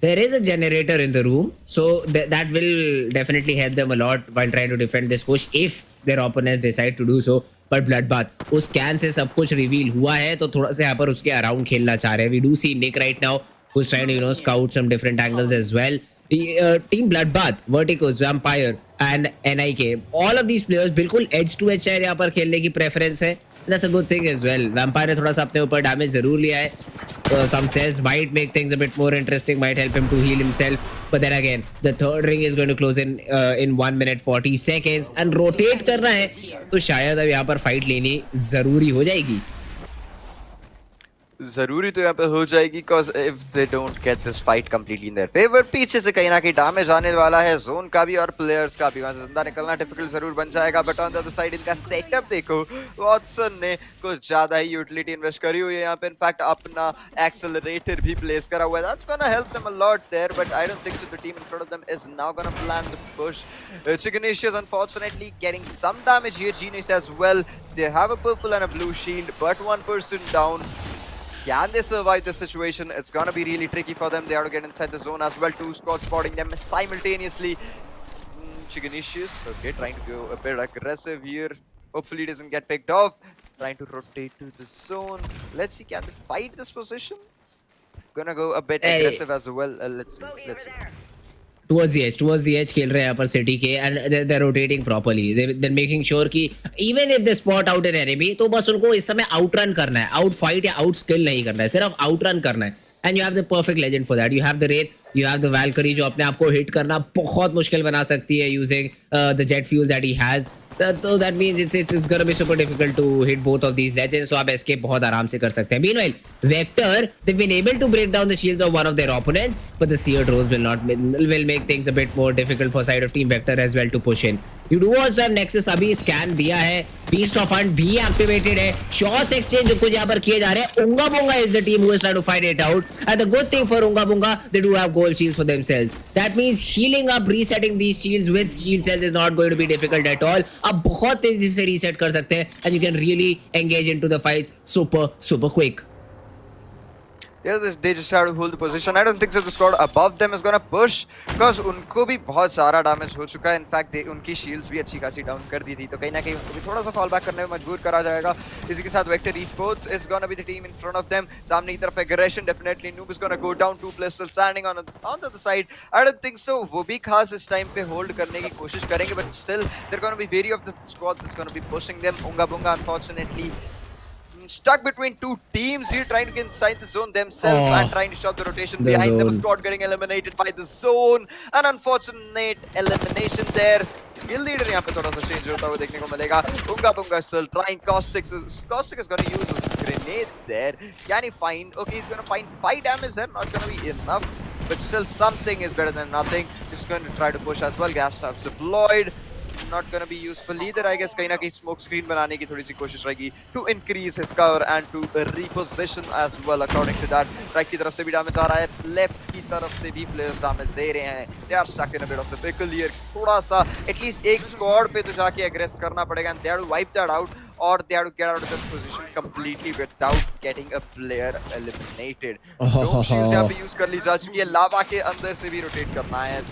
There is a generator in the room, so that will definitely help them a lot while trying to defend this push if their opponents decide to do so. But Bloodbath उस scan से सब कुछ reveal हुआ है, तो थोड़ा सा यहाँ पर उसके around खेलना चाह रहे हैं. We do see Nick right now who's trying to scout some different angles as well. Team Bloodbath, Verticus, Vampire and NIK, all of these players बिल्कुल edge to edge यहाँ पर खेलने की preference है. That's a good thing as well. Vampire ने थोड़ा सा अपने ऊपर damage जरूर लिया है. Some says might make things a bit more interesting, might help him to heal himself. But then again, the third ring is going to close in 1 minute 40 seconds and rotate करना है, तो शायद अब यहाँ पर fight लेनी जरूरी हो जाएगी. जरूरी तो यहाँ पे हो जाएगी cause if they don't get this fight completely in their favor, पीछे से कहीं ना कहीं डैमेज आने वाला है जोन का भी और प्लेयर्स का भी, वहां से जिंदा निकलना डिफिकल्ट जरूर बन जाएगा। But on the other side इनका सेटअप देखो, वॉटसन ने कुछ ज्यादा ही यूटिलिटी इन्वेस्ट करी हुई है यहाँ पे, इनफैक्ट अपना एक्सेलरेटर भी प्लेस करा हुआ है। That's gonna help them a lot there, but I don't think so the team in front of them is now gonna plan the push. Chiganicious unfortunately getting some damage here, Genius as well. They have a purple and a blue shield, but one person down. Can they survive this situation? It's gonna be really tricky for them. They have to get inside the zone as well. Two squads spotting them simultaneously. Chiganicious, okay, trying to go a bit aggressive here. Hopefully it doesn't get picked off. Trying to rotate to the zone. Let's see, can they fight this position? Gonna go a bit aggressive as well. Let's see. Towards the edge खेल रहे हैं यहाँ पर city के, and they're rotating properly. They're making sure कि even if they spot out an enemy, तो बस उनको इस समय outrun करना है, outfight या outskill नहीं करना है, सिर्फ outrun करना है. And you have the perfect legend for that. You have the Wraith, you have the Valkyrie जो अपने आप को hit करना बहुत मुश्किल बना सकती है using the jet fuels that he has. So that means it's gonna be super difficult to hit both of these legends. So आप escape बहुत आराम से कर सकते हैं. Meanwhile, Vector, they've been able to break down the shields of one of their opponents, but the seer drones will make things a bit more difficult for side of Team Vector as well to push in. You do also have Nexus अभी scan दिया है, Beast of Hunt भी activated है, Shots exchange जो कुछ यहाँ पर किए जा रहे हैं. Unga Bunga is the team who is trying to fight it out, and the good thing for Unga Bunga, they do have gold shields for themselves. That means healing up, resetting these shields with shield cells is not going to be difficult at all. आप बहुत तेजी से reset कर सकते हैं, and you can really engage into the fights super quick. Yeah, they just have to hold the position. I don't think so the squad above them is gonna push, because उनको भी बहुत सारा damage हो चुका है. In fact उनकी shields भी अच्छी खासी डाउन कर दी थी, तो कहीं ना कहीं उनको भी थोड़ा सा फॉल बैक करने में मजबूर करा जाएगा. इसी के साथ vector esports is gonna be the team in front of them. सामने की तरफ aggression definitely. Noob is gonna go down. Two players still standing on the other side. I don't think so वो भी खास इस टाइम पे hold करने की कोशिश करेंगे, but still they're gonna be wary of the squad that's gonna be pushing them. Unga Bunga unfortunately stuck between two teams here, trying to get inside the zone themselves and trying to shove the rotation behind them. Squad getting eliminated by the zone. An unfortunate elimination there. Skill leader यहाँ पे थोड़ा सा change होता हुआ देखने को मिलेगा. Unga Bunga still trying. Caustic is going to use his grenade there. Can he find? Okay, he's going to find 5 damage there. Not going to be enough, but still something is better than nothing. He's going to try to push as well. Gas traps deployed. Not gonna be useful either, I guess. कहीं ना कहीं smoke screen बनाने की थोड़ी सी कोशिश रहेगी to increase his cover and to reposition as well. According to that, right की तरफ से भी damage आ रहा है, left की तरफ से भी players damage दे रहे हैं. They are stuck in a bit of the pickle here. थोड़ा सा at least एक squad पे तो जाके aggress करना पड़ेगा, and they have to wipe that out, or they have to get out of this position completely without getting a player eliminated. Dome shields यहाँ पे use कर ली जा चुकी है, लावा के अंदर से भी rotate करना है.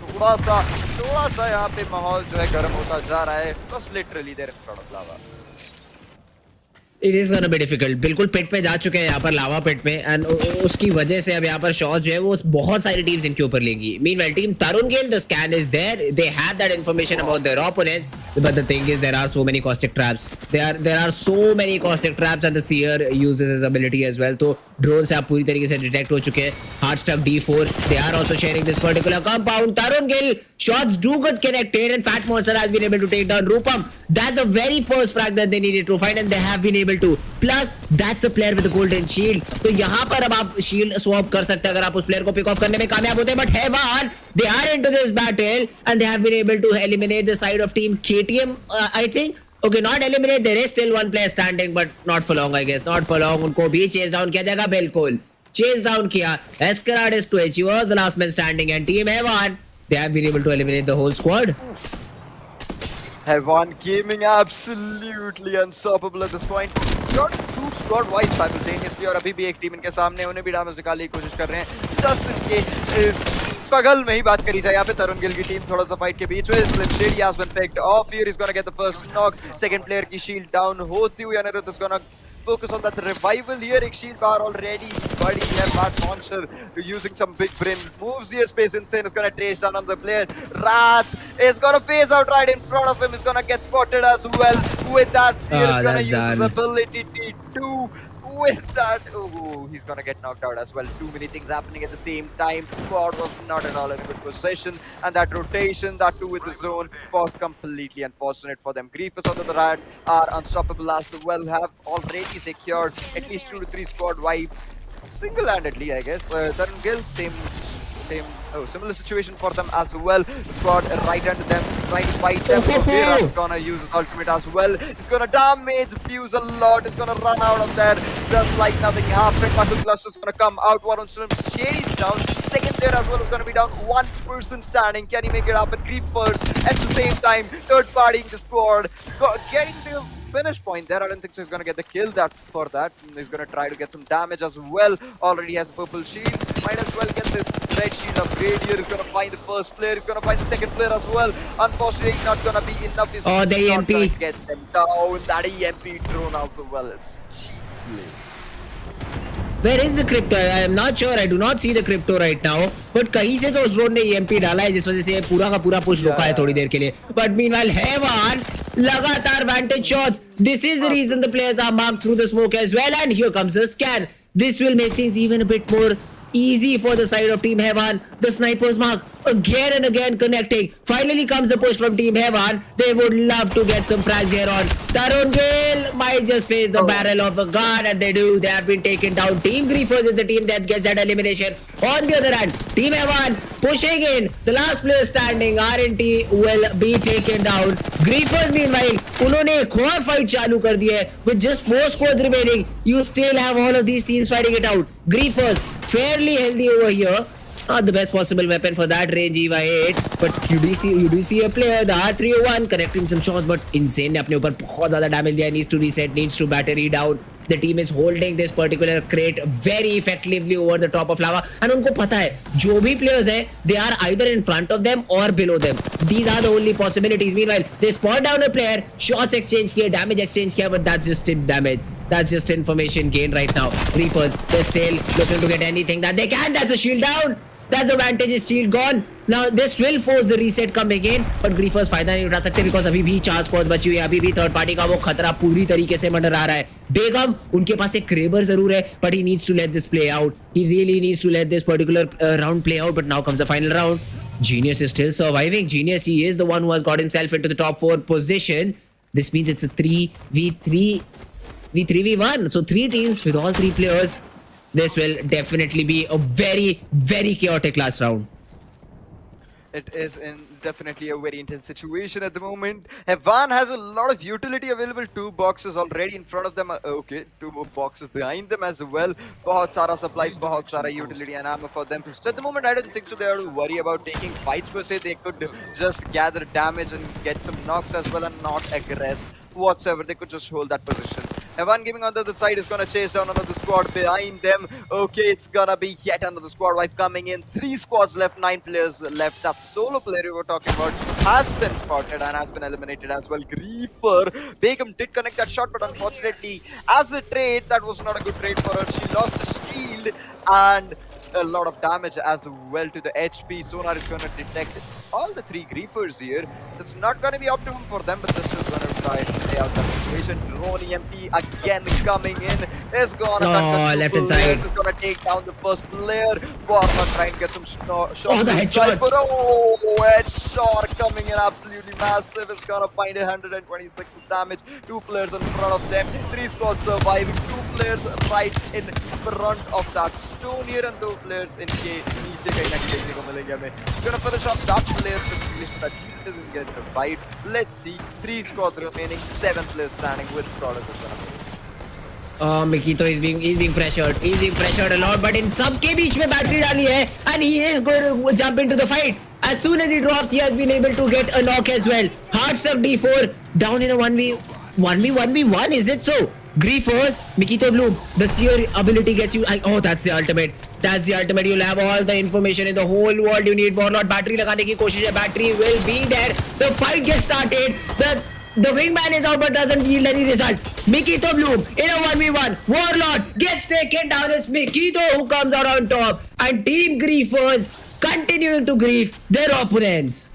थोड़ा सा यहाँ पे माहौल जो है गर्म होता जा रहा है. Just literally there in front of lava. It is gonna be difficult. बिल्कुल पिट पे जा चुके हैं यहाँ पर, लावा पिट में, एंड उसकी वजह से अब यहाँ पर शॉट जो है वो बहुत सारी टीम्स इनके ऊपर लेंगी. Meanwhile, team Tarungale, the scan is there. They have that information about their opponents, but the thing is there are so many caustic traps. There are so many caustic traps, and the seer uses his ability as well. तो drone से आप पूरी तरीके से detect हो चुके हैं. Heartstruck D4. They are also sharing this particular compound. Tarungale, shots do get connected, and Fat Monster has been able to take down Rupam. That's the very first frag that they needed to find, and they have been able to. Plus, that's the player with the golden shield. तो यहाँ पर अब आप shield swap कर सकते हैं अगर आप उस player को pick off करने में कामयाब होते हैं. But Heaven, they are into this battle, and they have been able to eliminate the side of team KTM. I think. Okay, not eliminate. There is still one player standing, but not for long, I guess. Not for long. उनको भी chase down किया जाएगा. बिल्कुल chase down किया. Escarad is Twitch. He was the last man standing, and team Heaven, they have been able to eliminate the whole squad. Heaven Gaming absolutely unstoppable at this point. Got two squad wipes simultaneously, और अभी भी एक team इनके सामने, उन्हें भी damage निकालने की कोशिश कर रहे हैं. Just इनके बगल में ही बात करी जाए यहाँ पे Tarungale की टीम थोड़ा सा फाइट के बीच में. Slim Shady has been picked off here. He's gonna get the first knock. Second player की shield down होती हुई, Anirudh is gonna focus on that revival here. एक shield bar already buddy here. Fat Monster using some big brain moves here. Space Insane is gonna trace down on the player. Wrath is gonna phase out right in front of him. He's gonna get spotted as well. With that, Seer is gonna use his ability to with that. Oh, he's gonna get knocked out as well. Too many things happening at the same time. The squad was not at all in a good position, and that rotation, that too with the zone, was completely unfortunate for them. Grievous on the other hand are unstoppable as well. Have already secured at least 2 to 3 squad wipes. single-handedly, I guess. Tarun Gill, similar situation for them as well. The squad right under them, trying to fight them. Vera is gonna use his ultimate as well. He's gonna damage Fuse a lot. He's gonna run out of there just like nothing happened. Muscle Cluster is gonna come out. One on Shady's down. Second player as well is gonna be down. One person standing. Can he make it happen? Grief first. At the same time, third partying the squad. Getting the finish point there. I don't think so he's gonna get the kill for that. He's gonna try to get some damage as well. Already has a purple shield. Might as well get this red shield upgrade here. He's gonna find the first player. He's gonna find the second player as well. Unfortunately, not gonna be enough. He's the not EMP. gonna get them down. That EMP drone as well is cheap plays. Where is the crypto? I am not sure. I do not see the crypto right now. But कहीं से तो उस drone ने EMP डाला है जिस वजह से पूरा का पूरा पुश रुका है थोड़ी देर के लिए. But meanwhile, Heaven लगातार vantage shots. This is the reason the players are marked through the smoke as well. And here comes the scan. This will make things even a bit more easy for the side of Team Heaven. The snipers mark again and again connecting. Finally comes the push from Team Heaven. They would love to get some frags here on. Tarun Gill might just face the barrel of a gun, and they do. They have been taken down. Team Griefers is the team that gets that elimination. On the other hand, Team Heaven pushing in. The last player standing, RNT, will be taken down. Griefers meanwhile, उन्होंने एक और fight चालू कर दी है. With just 4 squads remaining, you still have all of these teams fighting it out. Griefers fairly healthy over here. Not the best possible weapon for that range EVA 8, but you do see a player, the R301 connecting some shots, but insane ने अपने ऊपर बहुत ज़्यादा damage दिया. Needs to reset, needs to battery down. The team is holding this particular crate very effectively over the top of lava, and उनको पता है जो भी players हैं, they are either in front of them or below them. These are the only possibilities. Meanwhile, they spot down a player, shots exchange किया, damage exchange किया, but that's just damage. That's just information gain right now. Reefers, they're still looking to get anything that they can. That's the shield down. That's the advantage is shield gone. Now this will force the reset coming in, but Griefers फायदा नहीं उठा सकते because अभी भी 4 squads बची हुई है. अभी भी थर्ड पार्टी का वो खतरा पूरी तरीके से मंडरा आ रहा है. बेगम उनके पास एक क्रेबर जरूर है, but he needs to let this play out. He really needs to let this particular round play out. But now comes the final round. Genius is still surviving. Genius, he is the one who has got himself into the top 4 position. This means it's a 3v3, v3v1. So 3 teams with all 3 players. This will definitely be a very, very chaotic last round. It is definitely a very intense situation at the moment. Heaven has a lot of utility available. 2 boxes already in front of them. Okay, 2 more boxes behind them as well. बहुत सारा supplies, बहुत सारा utility and ammo for them. So at the moment, I don't think so they have to worry about taking fights per se. They could just gather damage and get some knocks as well and not aggress whatsoever. They could just hold that position. Heaven giving on the other side is gonna chase down another squad behind them. Okay, it's gonna be yet another squad wipe coming in. 3 squads left, 9 players left. That solo player we were talking about has been spotted and has been eliminated as well. Griefer. Begum did connect that shot, but unfortunately, as a trade, that was not a good trade for her. She lost the shield and a lot of damage as well to the HP. Sonar is going to detect all the 3 Griefers here. It's not going to be optimum for them, but this is going to try to play out that situation. Drone EMP again coming in. Is going to left inside. Is going to take down the first player. Warner trying to get some shots. Oh, the headshot. Oh, headshot coming in absolutely massive. It's going to find 126 damage. 2 players in front of them. 3 squads surviving. 2 players right in front of that stone here, and 2 players इनके नीचे कहीं ना कहीं देखने को मिलेंगे हमें. He's gonna finish off that player specifically so that he doesn't get revived. Let's see. 3 squads remaining, 7 players standing with Stoddard is gonna be. Mikito is being pressured. He's being pressured a lot, but in सबके बीच में battery डाली है, and he is going to jump into the fight. As soon as he drops, he has been able to get a knock as well. Hard stuck D4 down in a 1v1. Is it so? Griefers, Mikito Bloom, the Seer ability gets you. Oh, that's the ultimate. That's the ultimate. You'll have all the information in the whole world you need. Warlord battery लगाने की कोशिश है. Battery will be there. The fight gets started. The wingman is out but doesn't yield any result. Mikito Bloom in a 1v1. Warlord gets taken down. It's Mikito who comes out on top. And Team Griefers continuing to grief their opponents.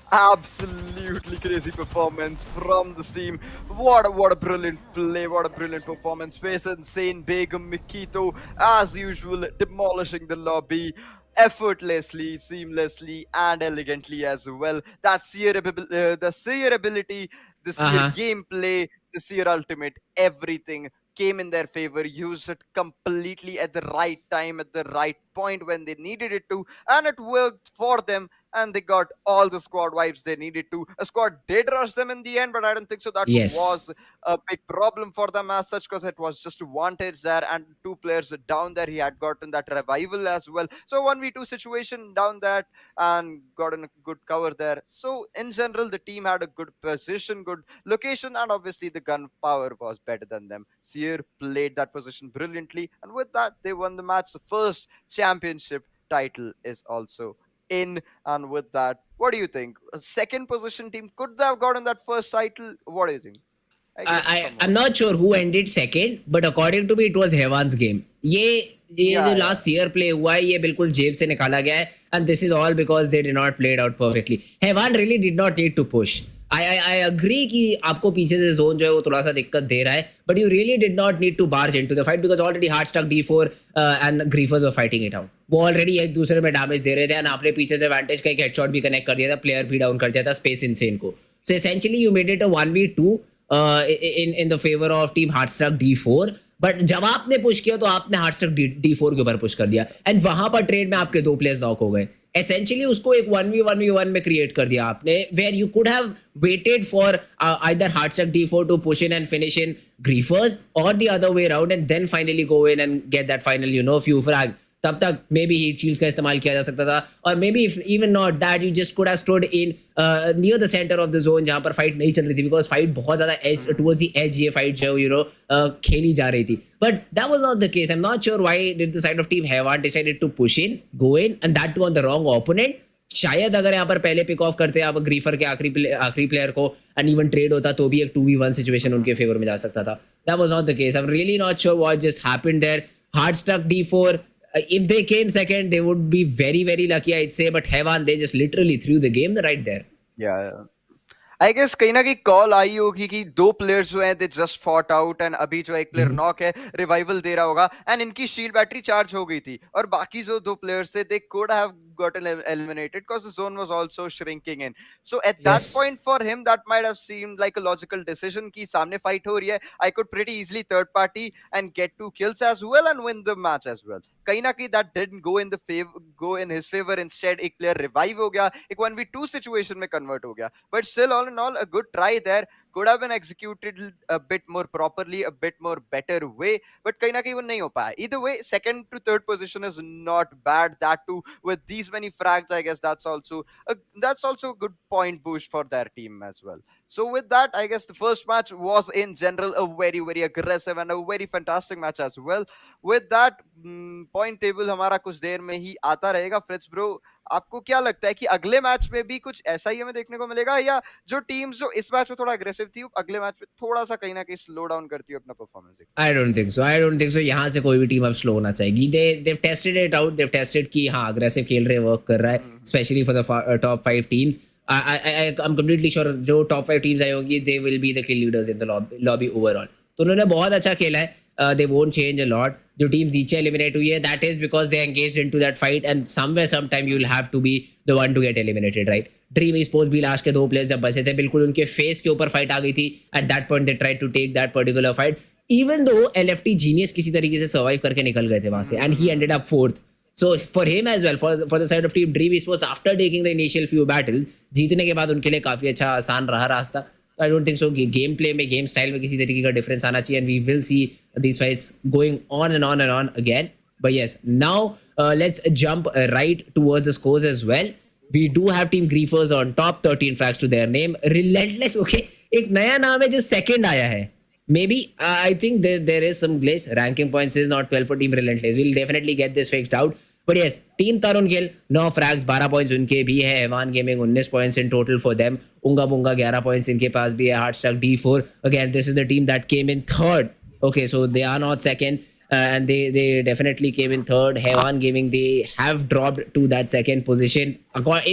Absolutely crazy performance from this team. What a brilliant play, what a brilliant performance. Space insane. Begum, Mikito, as usual, demolishing the lobby effortlessly, seamlessly, and elegantly as well. That the Seer ability, the Seer gameplay, the Seer ultimate, everything came in their favor, used it completely at the right time, at the right point when they needed it to, and it worked for them. And they got all the squad wipes they needed to. A squad did rush them in the end, but I don't think so that Yes. was a big problem for them as such, because it was just advantage there and two players down there. He had gotten that revival as well. So 1v2 situation down that and gotten a good cover there. So in general, the team had a good position, good location, and obviously the gun power was better than them. Seer played that position brilliantly, and with that, they won the match. The first championship title is also in, and with that, what do you think? A second position team could they have gotten that first title? What do you think? I guess I'm somewhat. not sure who ended second, but according to me, it was Hevan's game. ये जो Yeah, yeah. last year play हुआ है ये बिल्कुल जेब से निकाला गया है, and this is all because they did not play it out perfectly. Hevan really did not need to push. I agree कि आपको पीछे से जोन जो है वो थोड़ा सा दिक्कत दे रहा है, but you really did not need to barge into the fight because already hard stuck D4 and Griefers were fighting it out. वो ऑलरेडी एक दूसरे में डैमेज दे रहे थे and आपने पीछे से Vantage का एक हेडशॉट भी कनेक्ट कर दिया था, प्लेयर भी डाउन कर दिया था स्पेस इनसेन को. So essentially you made it a 1v2 in the favor of team Heartstruck D4. But जब आपने पुश किया तो आपने हार्डस्ट्रक D4 के ऊपर पुश कर दिया एंड वहां पर ट्रेड में आपके दो प्लेयर्स नॉक हो गए. एसेंशियली उसको एक 1v1v1 में क्रिएट कर दिया आपने, where you could have waited for either Hardstuck D4 to push in and finish in Griefers और the other way around and then finally go in and get that final few frags. तब तक may be heat shields का इस्तेमाल किया जा सकता था, और may be even not that you just could have stood in near the centre of the zone जहां पर फाइट नहीं चल रही थी, बिकॉज फाइट बहुत ज्यादा एज टुवर्ड्स द एज ये फाइट जो खेली जा रही थी. But that was not the case. I am not sure why did the side of team Haven decided to push in, go in and that too on the wrong opponent. शायद अगर यहाँ पर पहले पिक ऑफ करते आप ग्रीफर के आखिरी player को एंड इवन ट्रेड होता तो भी एक 2v1 सिचुएशन उनके फेवर में जा सकता था. That was not the case. I am really not sure what just happened there. Heartstruck D4, if they came second, they would be very, very lucky, I'd say. But Hevan, they just literally threw the game right there. Yeah. I guess कहीं ना कहीं call आई होगी कि दो players जो हैं they just fought out and अभी जो एक प्लेयर नॉक है रिवाइवल दे रहा होगा एंड इनकी शील्ड बैटरी चार्ज हो गई थी और बाकी जो दो प्लेयर्स थे they could have gotten eliminated because the zone was also shrinking in. So at that Yes. point for him that might have seemed like a logical decision कि सामने fight हो रही है, I could pretty easily third party and get 2 kills as well and win the match as well. कहीं ना कहीं that didn't go in his favor. Instead एक player revive हो गया, एक 1v2 situation में convert हो गया. But still all in all a good try there. Could have been executed a bit more properly, a bit more better way, but kahin na kahin wo nahi ho paya. Either way, second to third position is not bad. That too with these many frags, I guess that's also a good point boost for their team as well. So with that, I guess the first match was in general a very very aggressive and a very fantastic match as well. With that, point table हमारा कुछ देर में ही आता रहेगा. Fritz bro, आपको क्या लगता है कि अगले मैच में भी कुछ ऐसा ही हमें देखने को मिलेगा या जो टीम्स जो इस मैच में थोड़ा अग्रेसिव थी अगले मैच में थोड़ा सा कहीं ना कहीं स्लो डाउन करती है अपना performance? I don't think so. I don't think so. यहाँ से कोई भी टीम अब स्लो होना चाहेगी. They've tested it out. They've tested कि हाँ अग्रेसिव खेल रहे वर्क कर रहा है, especially for the top 5 teams. I'm completely sure जो top 5 teams आई होंगी they will be the kill leaders in the lobby overall. तो उन्होंने बहुत अच्छा खेला है. They won't change a lot. जो टीम नीचे एलिमिनेट हुई है that is because they engaged into that fight and somewhere sometime you will have to be the one to get eliminated, right? Dream esports भी last के 2 players जब बचे थे बिल्कुल उनके फेस के ऊपर फाइट आ गई थी. At that point they tried to take that particular fight even though LFT Genius किसी तरीके से सर्वाइव करके निकल गए थे वहां से and he ended up 4th. So for him as well, for the side of team Dream esports, after taking the initial few battles, जीतने के बाद उनके लिए काफी अच्छा आसान रहा रास्ता. I don't think so. Game play में गेम स्टाइल में किसी तरीके का डिफरेंस आना चाहिए and we will see these fights going on and on and on again. But yes, now let's jump right towards the scores as well. We do have Team Griefers on top, 13 frags to their name. Relentless, okay. एक नया नाम है जो second आया है. Maybe I think there is some glitch. Ranking points is not 12 for Team Relentless. We'll definitely get this fixed out. But yes, Team Tarun Gill, 9 frags, 12 points उनके भी है. Hevan Gaming 19 points in total for them. Unga Bunga 11 points इनके पास भी है. Heartstruck D4. Again, this is the team that came in third. Okay, so they are not second. And they definitely came in third. Hevan Gaming, they have dropped to that second position.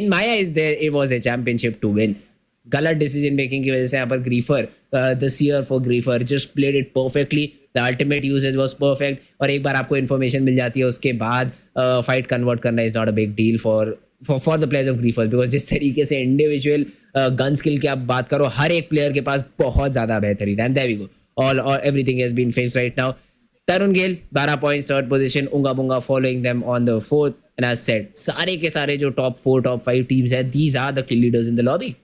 In my eyes, it was a championship to win. गलत decision making की वजह से यहाँ पर Griefer this year for Griefer just played it perfectly. The ultimate usages was perfect और एक बार आपको information मिल जाती है उसके बाद फाइट कन्वर्ट करना is not a big deal for the players of Griefer. Because जिस तरीके से इंडिविजुअल गन स्किल की आप बात करो हर एक प्लेयर के पास बहुत ज़्यादा बेहतरीन. And there we go. all everything has been faced right now. Tarun Gill 12 points, third position. Unga Bunga following them on the fourth. And as said, सारे के सारे जो top 4, top 5 teams हैं, these are the kill leaders in the lobby.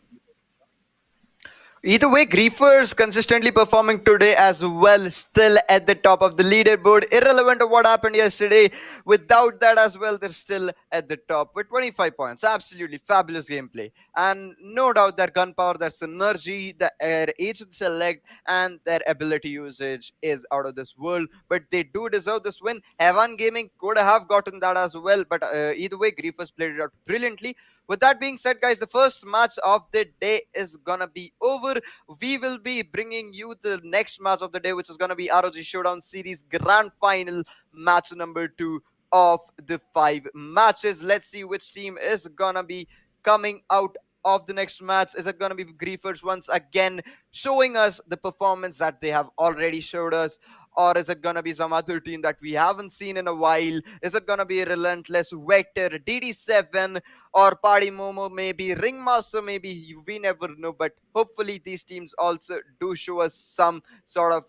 Either way, Griefers consistently performing today as well, still at the top of the leaderboard. Irrelevant of what happened yesterday, without that as well, they're still at the top with 25 points. Absolutely fabulous gameplay. And no doubt their gunpowder, their synergy, their agent select, and their ability usage is out of this world. But they do deserve this win. Heaven Gaming could have gotten that as well. But either way, Griefers played it out brilliantly. With that being said, guys, the first match of the day is gonna be over. We will be bringing you the next match of the day, which is gonna be ROG Showdown Series Grand Final match number 2 of the 5 matches. Let's see which team is gonna be coming out of the next match. Is it gonna be Griefers once again showing us the performance that they have already showed us? Or is it gonna be some other team that we haven't seen in a while? Is it gonna be Relentless, Vector, DD7, or Party Momo, maybe Ringmaster, maybe? We never know. But hopefully these teams also do show us some sort of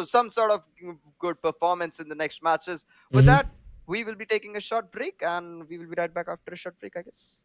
some sort of good performance in the next matches. With that, we will be taking a short break, and we will be right back after a short break, I guess.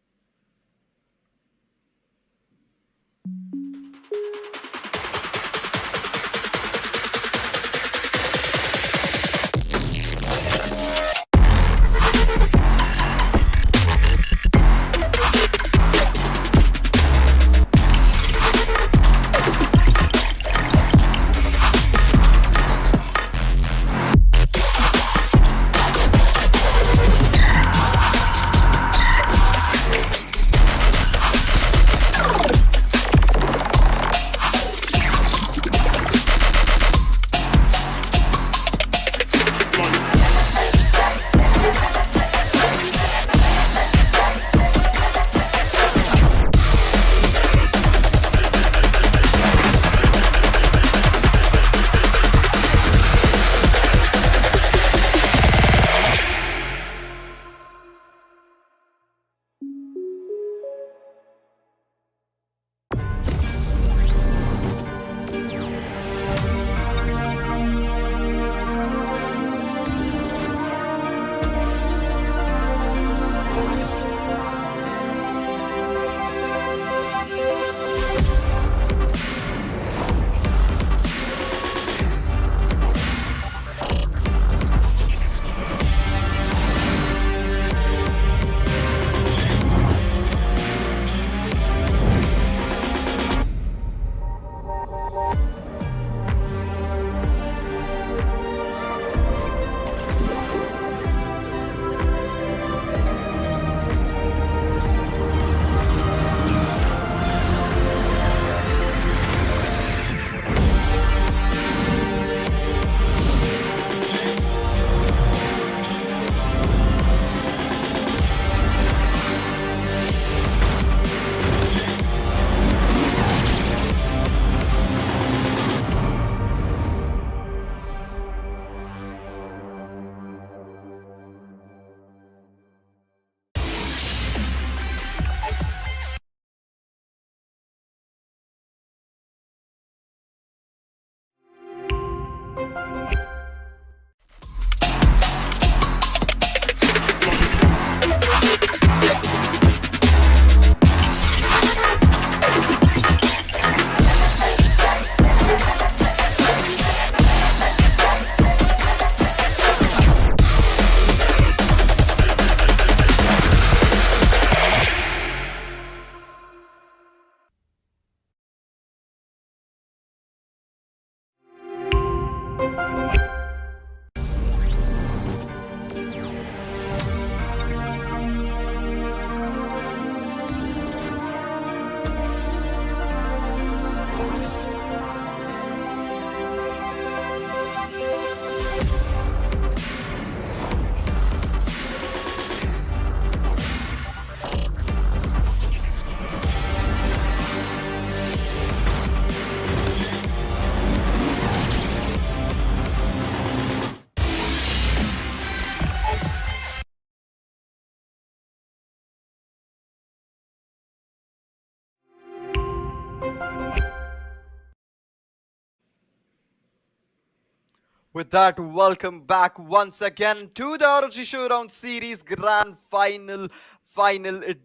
With that, welcome back once again to the ROG Showdown Series Grand Final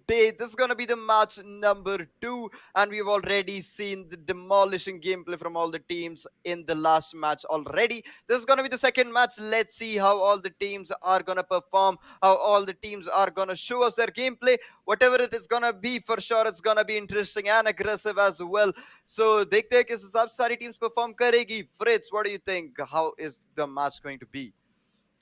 day. This is gonna be the match number 2, and we've already seen the demolishing gameplay from all the teams in the last match already. This is gonna be the second match. Let's see how all the teams are gonna perform, how all the teams are gonna show us their gameplay. Whatever it is gonna be, for sure it's gonna be interesting and aggressive as well. So देखते हैं किस हिसाब से सारी teams perform करेगी. Fritz, what do you think? How is the match going to be?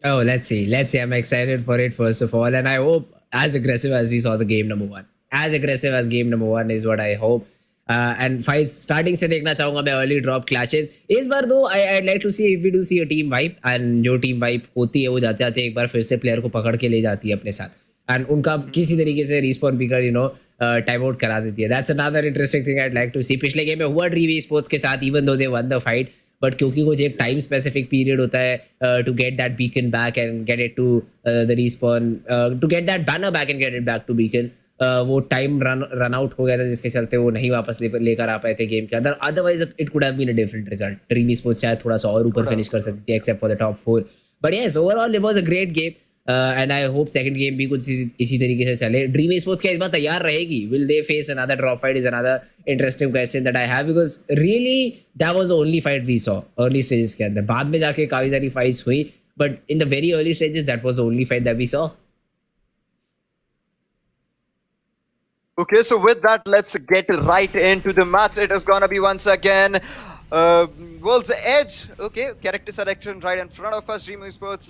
Oh, let's see. Let's see. I'm excited for it, first of all. And I hope as aggressive as we saw the game number one. As aggressive as game number one is what I hope. And fights starting से देखना चाहूंगा मैं early drop clashes. इस बार दो I'd like to see if we do see a team wipe, and जो team wipe होती है वो जाते जाते एक बार फिर से player को पकड़ के ले जाती है अपने साथ. And उनका किसी तरीके से respawn picker time out करा देती है. That's another interesting thing I'd like to see. पिछले game में हुआ Dream Esports के साथ, even though they won the fight, but क्योंकि कुछ एक टाइम स्पेसिफिक पीरियड होता है to get that beacon back and get it to the respawn, to get that banner back and get it back to beacon, वो time run out हो गया था जिसके चलते वो नहीं वापस लेकर आ पाए थे गेम के अंदर. Otherwise it could have been a different result. Dream sports शायद थोड़ा सा और ऊपर फिनिश कर सकती थी except for the top 4. But yes, overall it was a great game. And I hope second game भी कुछ इसी तरीके से चले. ड्रीम स्पोर्ट्स क्या इस बार तैयार रहेगी? Will they face another drop fight? Is another interesting question that I have, because really that was the only fight we saw early stages के अंदर. बाद में जाके काफी सारी फाइट्स हुई, but in the very early stages that was the only fight that we saw. Okay, so with that, let's get right into the match. It is gonna be once again World's Edge. Okay, character selection right in front of us, Dream Esports.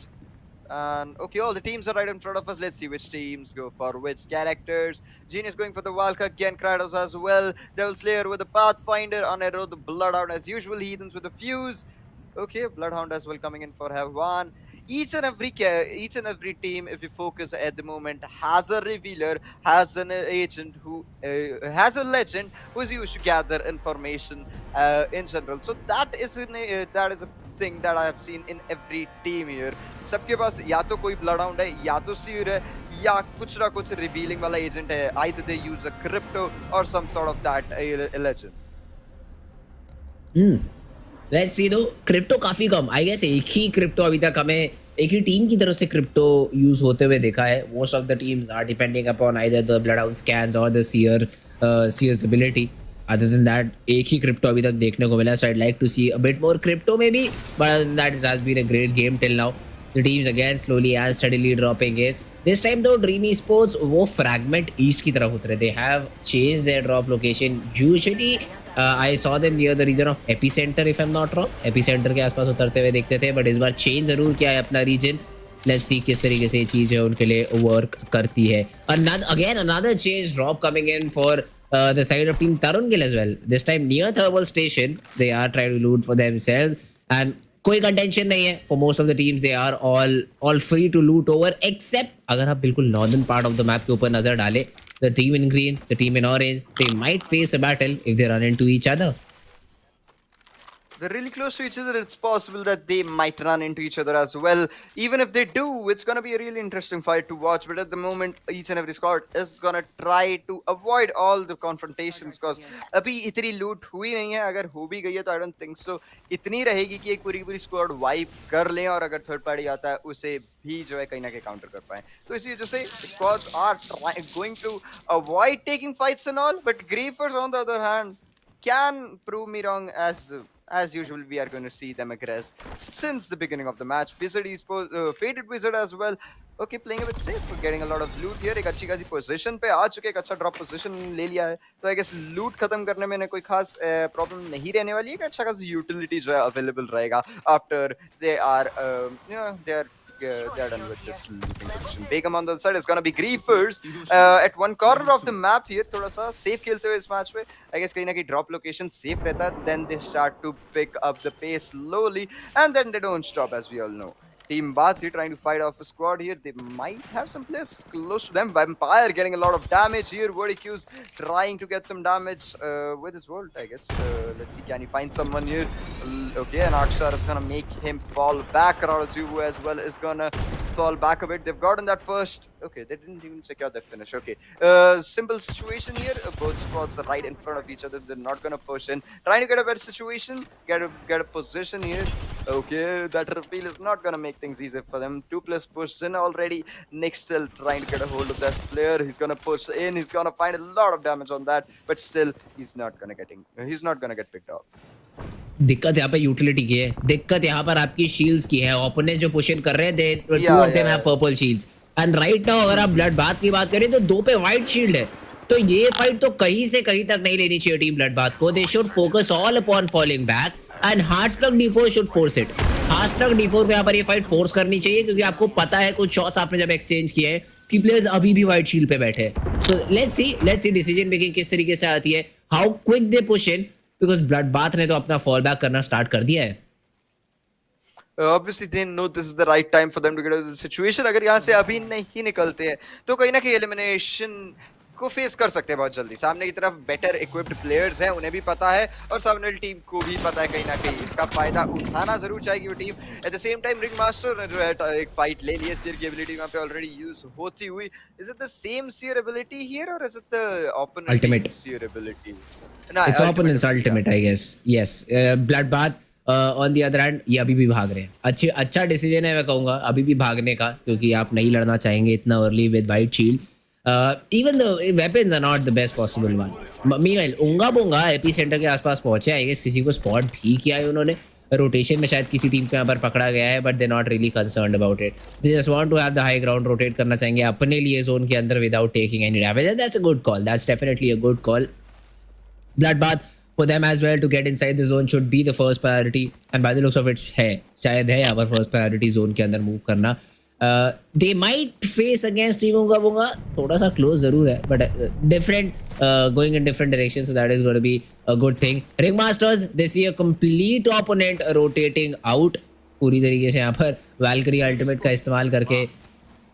And okay, all the teams are right in front of us. Let's see which teams go for which characters. Genius going for the Valka, again Kratos as well. Devil Slayer with the Pathfinder. On Arrow, the Bloodhound as usual. Heathens with the Fuse. Okay, Bloodhound as well coming in for Have1. Each and every team, if you focus at the moment, has a revealer, has an agent who has a legend who is used to gather information in general. So that is a thing that I have seen in every team here. सबके पास या तो कोई bloodhound है, या तो seer है, या कुछ ना कुछ revealing वाला agent है. Either they use a crypto or some sort of that legend. Let's see. दो क्रिप्टो काफी कम, आई गेस एक ही क्रिप्टो अभी तक हमें एक ही टीम की तरफ से क्रिप्टो यूज होते हुए देखा है. Most of the teams are depending upon either the Bloodhound scans और the Seer's ability. Other than that एक ही क्रिप्टो अभी तक देखने को मिला. So I like to see a bit more Crypto maybe, but other than that it has been a great game till now. The teams again slowly and steadily dropping in. This time though Dream esports वो fragment east की तरफ उतरे. They have changed there drop location. Usually I saw them near the region of epicenter, if I'm not wrong. epicenter के आसपास उतरते हुए देखते थे, बट इस बार चेंज जरूर किया है अपना रीजन. लेट्स सी किस तरीके से ये चीज है उनके लिए वर्क करती है. Another change drop coming in for the side of team Tarun as well. This time near thermal station they are trying to loot for themselves, and कोई कंटेंशन नहीं है for most of the teams. They are all free to loot over, except अगर आप बिल्कुल northern part of the map के ऊपर नजर डालें, the team in green, the team in orange, they might face a battle if they run into each other. They're really close to each other. It's possible that they might run into each other as well. Even if they do, it's going to be a really interesting fight to watch. But at the moment, each and every squad is going to try to avoid all the confrontations, because अभी इतनी loot हुई नहीं है. अगर हो भी गई है तो I don't think so इतनी रहेगी कि एक पूरी squad wipe कर लें, और अगर third party आता है उसे भी जो है कहीं ना कहीं counter कर पाएं. तो इसी वजह से squads are going to avoid taking fights and all. But Griefers on the other hand can prove me wrong. As usual, we are going to see them aggress since the beginning of the match. Wizard is Faded Wizard as well. Okay, playing a bit safe, getting a lot of loot here. एक अच्छी खासी position पे आ चुके, एक अच्छा drop position ले लिया है. तो आई गेस लूट खत्म करने में कोई खास प्रॉब्लम नहीं रहने वाली है. एक अच्छा खासा यूटिलिटी जो है अवेलेबल रहेगा after they are done with this looting position. Begum on the other side is gonna be Griefers at one corner of the map here. थोड़ा सा safe खेलते हुए इस मैच में I guess कहीं ना कहीं drop location safe रहता है. Then they start to pick up the pace slowly, and then they don't stop, as we all know. Team Bathri trying to fight off a squad here. They might have some players close to them. Vampire getting a lot of damage here. Verticus trying to get some damage with his world, I guess. Let's see, can he find someone here? Okay, and Akshar is gonna make him fall back. Rarazu as well is gonna fall back a bit. They've gotten that first. Okay, they didn't even secure that finish. Okay, simple situation here. Both squads are right in front of each other. They're not gonna push in. Trying to get a better situation, get a position here. Okay, that reveal is not gonna make things easy for them. 2+ pushed in already. Nick still trying to get a hold of that player. He's gonna push in. He's gonna find a lot of damage on that, but still, he's not gonna get picked off. दिक्कत यहाँ पे utility की है, दिक्कत यहाँ पर आपकी shields की है. ओपोनेंट जो पुश इन कर रहे हैं, they two of them have purple shields and right now अगर आप ब्लड बाथ की बात करें तो 2 पे वाइट शील्ड है. तो ये फाइट तो कहीं से कहीं तक नहीं लेनी चाहिए टीम ब्लड बाथ को. They should focus all upon falling back and Hardstuck D4 should force it. Hardstuck D4 को यहाँ पर ये फाइट फोर्स करनी चाहिए, क्योंकि आपको पता है कुछ शॉट्स आपने जब एक्सचेंज किए हैं कि प्लेयर्स अभी भी वाइट शील्ड पे बैठे हैं. तो लेट्स सी डिसीजन मेकिंग किस तरीके से आती है, how quick they push in, because blood bath ने तो अपना फॉल बैक करना स्टार्ट कर दिया है. Obviously they know this is the right time for them to get out of the situation. अगर यहाँ से अभी नहीं निकलते हैं तो कहीं ना कहीं एलिमिनेशन को फेस कर सकते हैं बहुत जल्दी. सामने की तरफ बेटर इक्विप्ड प्लेयर्स हैं, उन्हें भी पता है और सामने वाली टीम को भी पता है कहीं ना कहीं. इसका फायदा उठाना जरूर चाहेगी वो team. Eight the same time ring master ने जो है एक फाइट ले ली है. सियर की एबिलिटी वहाँ पे ऑलरेडी यूज होती हुई. Is it the same Seer ability here और is it the opponent Seer ability? It's opponent's ultimate, I guess. Yes. Bloodbath on the other hand, ये अभी भी भाग रहे हैं. अच्छा डिसीजन है मैं कहूँगा अभी भी भागने का, क्योंकि आप नहीं लड़ना चाहेंगे इतना early with white shield. Even the weapons are not the best possible one. Meanwhile, Unga Bunga AP centre के आसपास पहुंचे. आई गेस किसी को स्पॉट भी किया है उन्होंने. रोटेशन में शायद किसी टीम को यहाँ पर पकड़ा गया है, but they not really concerned about it. They just want to have the high ground. Rotate करना चाहेंगे अपने लिए जोन के अंदर without taking any damage. That's a good call. That's definitely a good call. Bloodbath for them as well to get inside the zone should be the first priority, and by the looks of it है शायद है यहाँ पर first priority zone के अंदर move करना. They might face against team उंगा Bunga, थोड़ा सा close जरूर है, but different going in different directions, so that is going to be a good thing. Ringmasters, they see a complete opponent rotating out पूरी तरीके से यहाँ पर Valkyrie ultimate का इस्तेमाल करके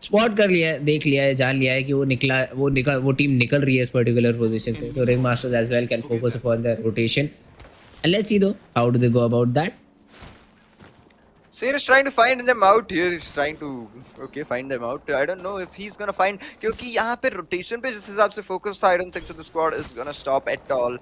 स्पॉट कर लिया है, देख लिया है, जान लिया है कि वो टीम निकल रही है इस पर्टिकुलर पोजीशन से. So ring masters as well can focus upon their rotation and let's see though how do they go about that. Seer is trying to find them out here. He's trying to find them out. I don't know if he's gonna find, क्योंकि यहाँ पे rotation पे जिस हिसाब से focus था, I don't think so the squad is gonna stop at all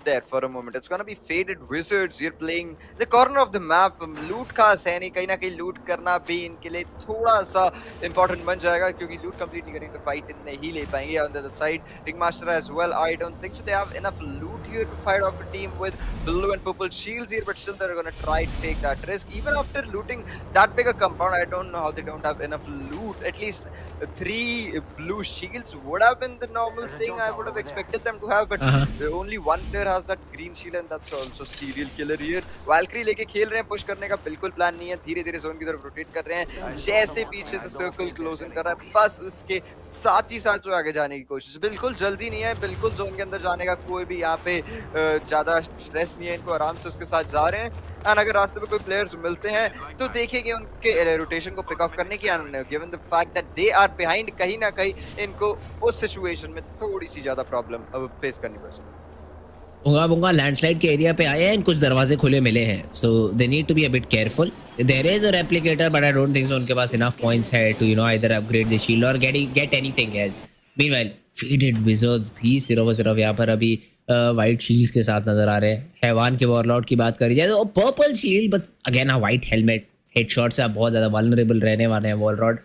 there for a moment. It's gonna be faded wizards. You're playing the corner of the map. Loot खास है नहीं, कहीं ना कहीं loot करना भी इनके लिए थोड़ा सा important बन जाएगा, क्योंकि loot complete नहीं करेंगे तो fight नहीं ले पाएंगे. On the other side, Ringmaster as well. I don't think so they have enough loot here to fight off a team with blue and purple shields here, but still they're gonna try to take that risk. Even after looting that big a compound, I don't know how they don't have enough loot. At least 3 blue shields would have been the normal thing I would have expected them to have, but only one player has that green shield, and that's also serial killer here. Valkyrie लेके खेल रहे हैं, push करने का बिल्कुल plan नहीं है. धीरे-धीरे जोन की तरफ रोटेट कर रहे हैं, जैसे पीछे से सर्कल क्लोज इन कर रहा है, बस उसके साथ ही साथ जो आगे जाने की कोशिश. बिल्कुल जल्दी नहीं है, बिल्कुल जोन के अंदर जाने का कोई भी यहाँ पे ज्यादा स्ट्रेस नहीं है. इनको आराम से उसके साथ जा रहे हैं. एंड अगर रास्ते में कोई प्लेयर्स मिलते हैं तो देखेंगे उनके रोटेशन को पिक ऑफ करने की. And given the fact that they are behind, कहीं ना कहीं इनको उस सिचुएशन में थोड़ी सी ज्यादा प्रॉब्लम फेस करनी पड़ सकती है. उंगा बुंगा लैंडस्लाइड के एरिया पे आए हैं, कुछ दरवाजे खुले मिले हैं, so they need to be a bit careful. There is a replicator, but I don't think so उनके पास इनफ पॉइंट्स है to either upgrade the shield और get anything else. Meanwhile Faded Wizards भी सिर्फ यहाँ पर अभी वाइट शील्ड्स के साथ नजर आ रहे हैं. हैवान के वॉरलॉर्ड की बात करी जाए तो purple shield, but again a white helmet. Headshot से आप बहुत ज्यादा वल्नरेबल रहने वाले हैं warlord.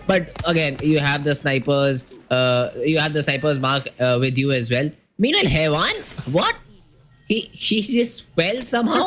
But again, you have the snipers mark with you as well. Meanwhile, Hewan, what? He just fell somehow.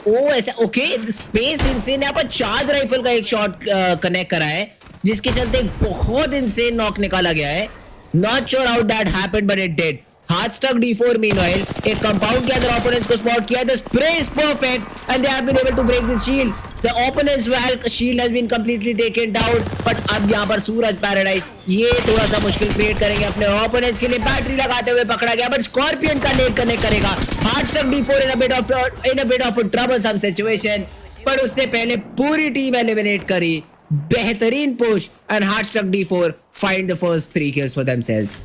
Oh, ऐसा okay. Space insane. यहाँ पर चार्ज राइफल का एक शॉट कनेक्ट करा है, जिसके चलते बहुत insane नॉक निकाला गया है. Not sure how that happened, but it did. Heartstruck D4 meanwhile एक कंपाउंड के अंदर opponents को स्पॉट किया. The spray is perfect and they have been able to break the shield. The opponent's Valk shield has been completely taken down. But अब यहाँ पर सूरज paradise ये थोड़ा सा मुश्किल क्रिएट करेंगे अपने opponents के लिए. बैटरी लगाते हुए पकड़ा गया, but Scorpion का नेट कनेक्ट करेगा. Heartstruck D4 in a bit of a troublesome situation. पर उससे पहले पूरी टीम एलिमिनेट करी. बेहतरीन push and Heartstruck D4 find the first 3 kills for themselves.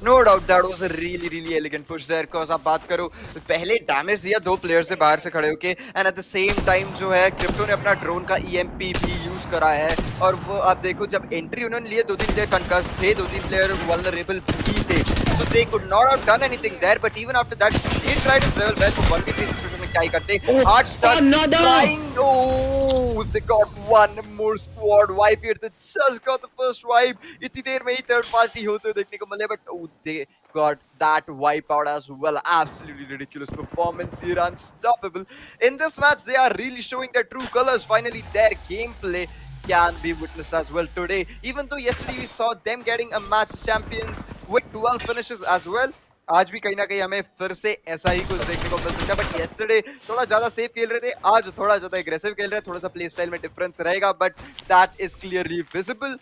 No doubt that was a really elegant push there because आप बात करो पहले डैमेज दिया दो प्लेयर से बाहर से खड़े होके and eight the same time जो है क्रिप्टो ने अपना ड्रोन का ईएमपी भी यूज करा है और वो आप देखो जब एंट्री उन्होंने लिए 2-3 प्लेयर कंकस थे 2-3 प्लेयर वल्नरेबल भी थे so they could not have done anything there but even after that they tried his level best for 1v3 situation में क्या ही करते hard start trying oh they got one more squad wipe here they just got the first wipe इतनी देर में ही third party होते देखने को मिले but oh they got that wipeout as well. Absolutely ridiculous performance here, unstoppable. In this match, they are really showing their true colors. Finally, their gameplay can be witnessed as well today. Even though yesterday we saw them getting a match champions with 12 finishes as well. आज भी कहीं ना कहीं हमें फिर से ऐसा ही कुछ देखने को मिल सकता है बट येस्टरडे थोड़ा ज्यादा सेफ खेल रहे थे आज थोड़ा ज्यादा एग्रेसिव खेल रहे हैं थोड़ा सा प्ले स्टाइल में डिफरेंस रहेगा but that is clearly visible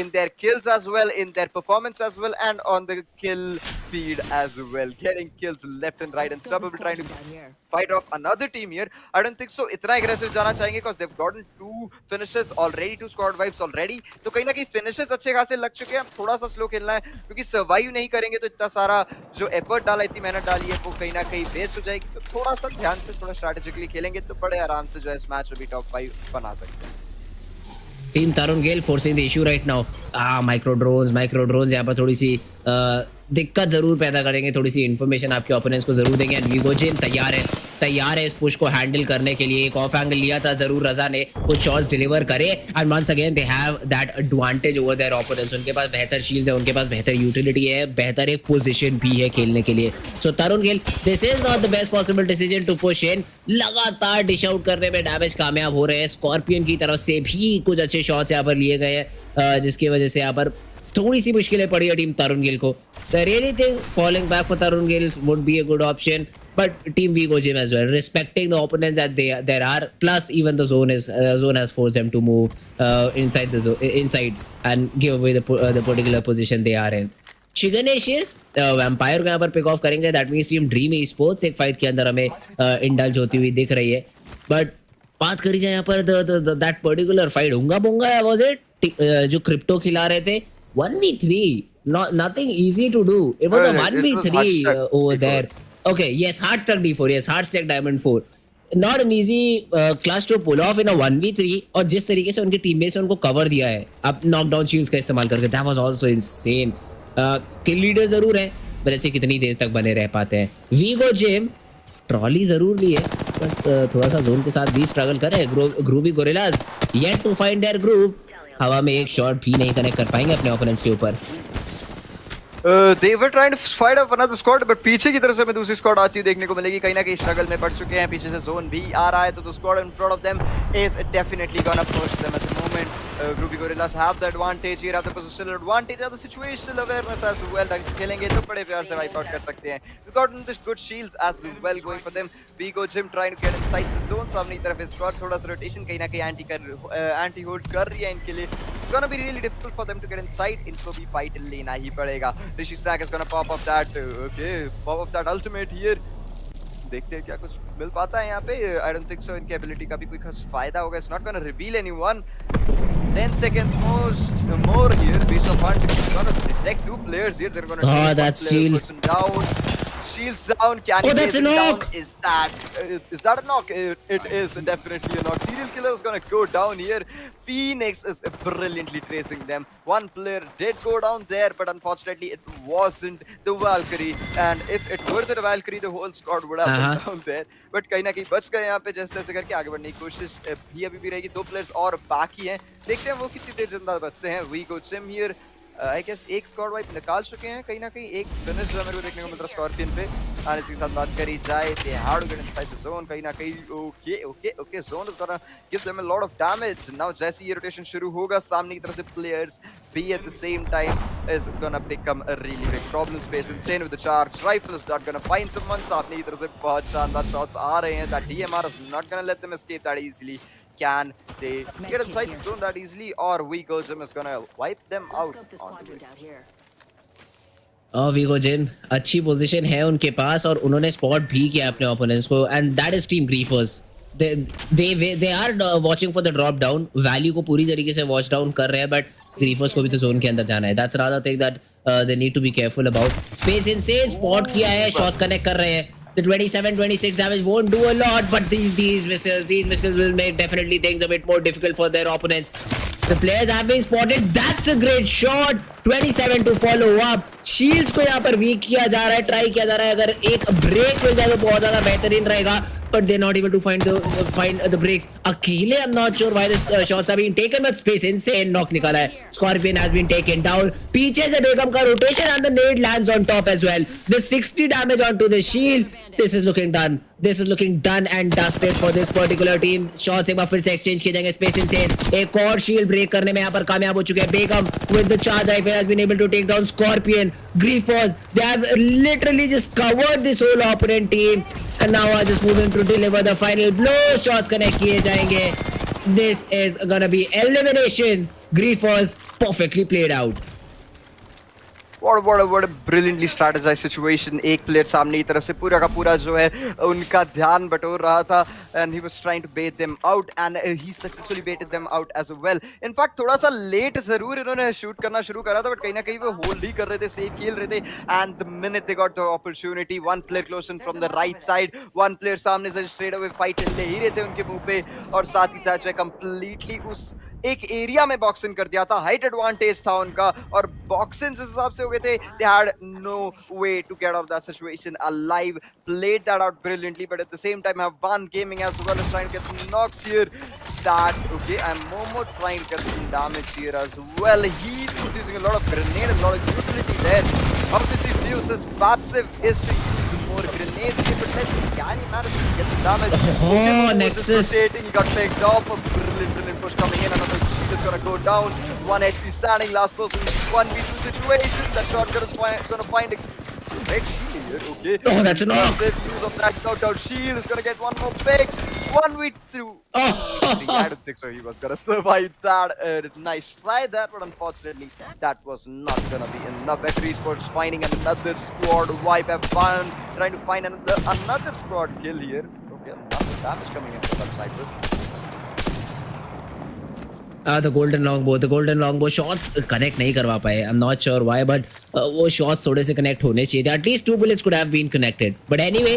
in their kills as well in their performance as well and on the kill feed as well getting kills left and right and Stubble trying to fight off another team here. I don't think so इतना aggressive जाना चाहेंगे because they've gotten 2 finishes already 2 squad wipes already तो कहीं ना कहीं finishes अच्छे खासे लग चुके हैं थोड़ा सा स्लो खेलना है क्योंकि सर्वाइव नहीं करेंगे तो इतना सारा जो एफर्ट डाला इतनी मेहनत डाली है वो कहीं ना कहीं वेस्ट हो जाएगी तो थोड़ा सा ध्यान से थोड़ा स्ट्रेटेजिकली खेलेंगे तो बड़े आराम से जो है इस मैच में भी टॉप 5 बना सकते हैं team Tarun Gill forcing the issue right now micro drones यहाँ पर थोड़ी सी दिक्कत जरूर पैदा करेंगे थोड़ी सी इन्फॉर्मेशन आपके ओपोनेंट्स को जरूर देंगे एंड वीगो जिम तैयार है इस पुश को हैंडल करने के लिए एक ऑफ एंगल लिया था जरूर रजा ने कुछ शॉट्स डिलीवर करे and once again they have that advantage over their opponents उनके पास बेहतर शील्ड्स है उनके पास बेहतर यूटिलिटी है बेहतर एक पोजीशन भी है खेलने के लिए सो तरुण गेल this is not the best possible decision to push in लगातार डिश आउट करने में डैमेज कामयाब हो रहे हैं स्कॉर्पियन की तरफ से भी कुछ अच्छे शॉट्स यहाँ पर लिए गए हैं जिसकी वजह से यहाँ पर थोड़ी सी मुश्किलें पड़ी है टीम तरुण गिल को I really think falling back for Tarun Gill would be a good option but team Vigo Gym as well respecting the opponents that there are plus even the zone has forced them to move inside the zone inside and give away the particular position they are in Chiganesius vampire को यहाँ पर pick off करेंगे that means team Dream Esports एक fight के अंदर हमें indulge होती हुई दिख रही है but बात करी जाए यहाँ पर that particular fight होंगा बोंगा was it जो क्रिप्टो खिला रहे थे 1v3 nothing easy to do it was a 1v3 over there okay yes hard stuck d4 yes hard stuck diamond 4 not an easy clash to pull off in a 1v3 और जिस तरीके से उनके teammates ने उनको cover दिया है अब नॉकडाउन शील्ड्स का इस्तेमाल करके that was also insane kill leader जरूर है पर ऐसे कितनी देर तक बने रह पाते हैं वीगो जिम ट्रॉली जरूर ली है बट थोड़ा सा जोन के साथ भी स्ट्रगल कर रहे हैं Groovy Gorillas yet to find their groove हवा में एक शॉट भी नहीं कनेक्ट कर पाएंगे अपने ओपोनेंट्स के ऊपर they were trying to fight up another squad but पीछे की तरफ से हमें दूसरी स्क्वाड आती हुई देखने को मिलेगी कहीं ना कहीं स्ट्रगल में पड़ चुके हैं पीछे से जोन भी आ रहा है तो the squad in front of them is definitely gonna push them at the moment Groovy Gorillas have the advantage here have the positional advantage have the situational awareness as well ढंग से खेलेंगे तो बड़े प्यार से वाइप आउट कर सकते हैं we got this good shields as well going for them Vigo Gym trying to get inside the zone सामने की तरफ स्क्वाड थोड़ा सा रोटेशन कहीं ना कहीं एंटी होल्ड कर रही है इनके लिए it's gonna be really difficult for them to get inside इनको भी फाइट लेना ही पड़ेगा Rishi Stack is gonna pop off that ultimate here देखते हैं क्या कुछ मिल पाता है यहाँ पे I don't think so इनकी एबिलिटी का भी कोई खास फायदा होगा it's not gonna reveal anyone 10 seconds more here based on hunt it's gonna detect 2 players here they're gonna take that's player person down shields down can he that's a knock is that a knock it is definitely a knock serial killer is gonna go down here Phoenix is brilliantly tracing them one player did go down there but unfortunately it wasn't the Valkyrie and if it were the Valkyrie the whole squad would have been down there but कहीं ना कहीं बच गए यहाँ पे जैसे तैसे करके आगे बढ़ने की कोशिश भी अभी भी रहेगी 2 प्लेयर्स और बाकी हैं देखते हैं वो कितनी देर जिंदा बचते हैं Vigo Gym here I guess एक स्क्वाड वाइप निकाल चुके हैं कहीं ना कहीं एक फिनिश जो मेरे को देखने को मिल रहा है स्कॉर्पियन पे आने के साथ बात करी जाए they have to get inside the zone कहीं ना कहीं okay zone is gonna give them a lot of damage now जैसे ये रोटेशन शुरू होगा सामने की तरफ से प्लेयर्स भी eight the same time is gonna become a really big problem space insane with the charge rifle is not gonna find someone सामने की तरफ से बहुत शानदार शॉट्स आ रहे हैं that DMR is not gonna let them escape that easily can they get inside the zone that easily or Vigo Gym is gonna wipe them out Vigo Gym अच्छी position है उनके पास और उन्होंने स्पॉट भी किया अपने ओपोनेंट्स को and that is team Griefers they are watching for the drop down value को पूरी तरीके से वॉच डाउन कर रहे हैं बट ग्रीफर्स को भी तो जोन के अंदर जाना है that's another thing that they need to be careful about. Space Insane spot किया है, shots connect कर रहे हैं. The 27-26 damage won't do a lot, but these missiles will make definitely things a bit more difficult for their opponents. The players have been spotted. That's a great shot. 27 to follow up. Shields को यहाँ पर weak किया जा रहा है, try किया जा रहा है. अगर एक break मिल जाए तो बहुत ज़्यादा बेहतरीन रहेगा. But they're not able to find the breaks. Akile, I'm not sure why the shots are being taken, but Space Insane knock निकाला है. Scorpion has been taken down. पीछे से बेगम का rotation and the nade lands on top as well. The 60 damage onto the shield. This is looking done. This is looking done and dusted for this particular team. Shots एक बार फिर से exchange किए जाएंगे. Space Insane एक और shield break करने में यहाँ पर कामयाब हो चुके हैं. बेगम with the charge rifle has been able to take down Scorpion. Griffos, they have literally just covered this whole opponent team. And now are just moving to deliver the final blow. Shots connect किए जाएंगे. This is gonna be elimination. Griffos perfectly played out. What a brilliantly strategized situation. एक player सामने की तरफ से पूरा का पूरा जो है उनका ध्यान बटोर रहा था, and he was trying to bait them out, and he successfully baited them out as well. In fact थोड़ा सा late जरूर इन्होंने shoot करना शुरू करा था, but कहीं ना कहीं वो hold ही कर रहे थे, safe खेल रहे थे, and the minute they got the opportunity, one player close in from the right side, one player सामने से straight away fight ले ही रहे थे उनके मुंह पे, और साथ ही साथ जो है completely उस एक एरिया में बॉक्सिंग कर दिया था. हाइट एडवांटेज था उनका, और बॉक्सिंग इस हिसाब से हो गए थे. They had no way to get out that situation alive. Played that out brilliantly, but at the same time have one gaming as well as trying to get some knocks here. That okay, and Momo trying to get some damage here as well. He is using a lot of grenade, a lot of utility there. Obviously Fuse his passive is to use more grenades here, but let's see, can he manage to get the damage? Oh, Nexus. He got picked off. A brilliant push coming in. Another shield is gonna go down. 1 HP standing. Last person. 1v2 situation. That shot gonna find a great shield here. Okay. Oh, that's a knock. Use of that knockdown shield is gonna get one more pick. 1v2. Oh. I don't think so. He was gonna survive that. Nice try there, but unfortunately that was not gonna be enough. Esports finding another squad wipe. Trying to find another squad kill here. Okay, another damage coming in from that sniper. The golden longbow shots connect नहीं करवा पाए. I'm not sure why, but वो shots थोड़े से connect होने चाहिए थे. At least 2 bullets could have been connected. But anyway,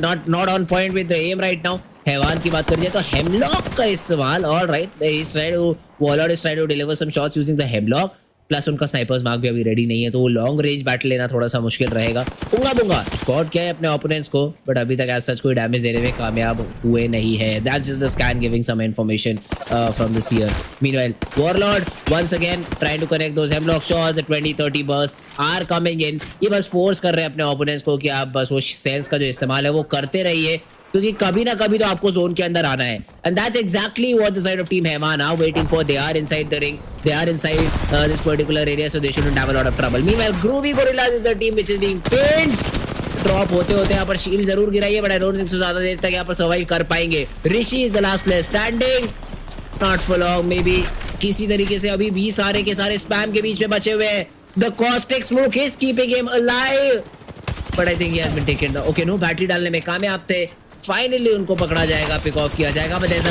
not on point with the aim right now. हैवान की बात कर जाए तो हेमलॉक का इस्तेमाल. All right, he's trying to Warlord is trying to deliver some shots using the hemlock. Plus उनका snipers mark भी अभी रेडी नहीं है, तो वो लॉन्ग रेंज बैटल लेना थोड़ा सा मुश्किल रहेगा. उंगा बुंगा स्पॉट किया है अपने ओपोनेंट्स को, बट अभी तक एज सच कोई डैमेज देने में कामयाब हुए नहीं है. That's just the scan giving some information from the Seer. Meanwhile Warlord once again trying to connect those hemlock shots. 20-30 bursts are coming in. ये बस फोर्स कर रहे हैं अपने ओपोनेंट्स को कि आप बस वो सेल्स का जो इस्तेमाल है वो करते रहिए, क्योंकि कभी ना कभी तो आपको जोन के अंदर आना है. And that's exactly what the side of team Haven are waiting for. They are inside the ring, they are inside this particular area, so they shouldn't have a lot of trouble. Meanwhile Groovy Gorillas is the team which is being pinched. Drop होते होते यहाँ पर shield जरूर गिराई है, but I don't think so ज्यादा देर तक यहाँ पर सर्वाइव कर पाएंगे. ऋषि is the last player standing, not for long. May be किसी तरीके से अभी भी सारे के सारे स्पैम के बीच में बचे हुए हैं. The Caustic smoke is keeping him alive, but I think he has been taken. Okay, no battery डालने में कामयाब थे. Finally उनको पकड़ा जाएगा, पिक ऑफ किया जाएगा. But there's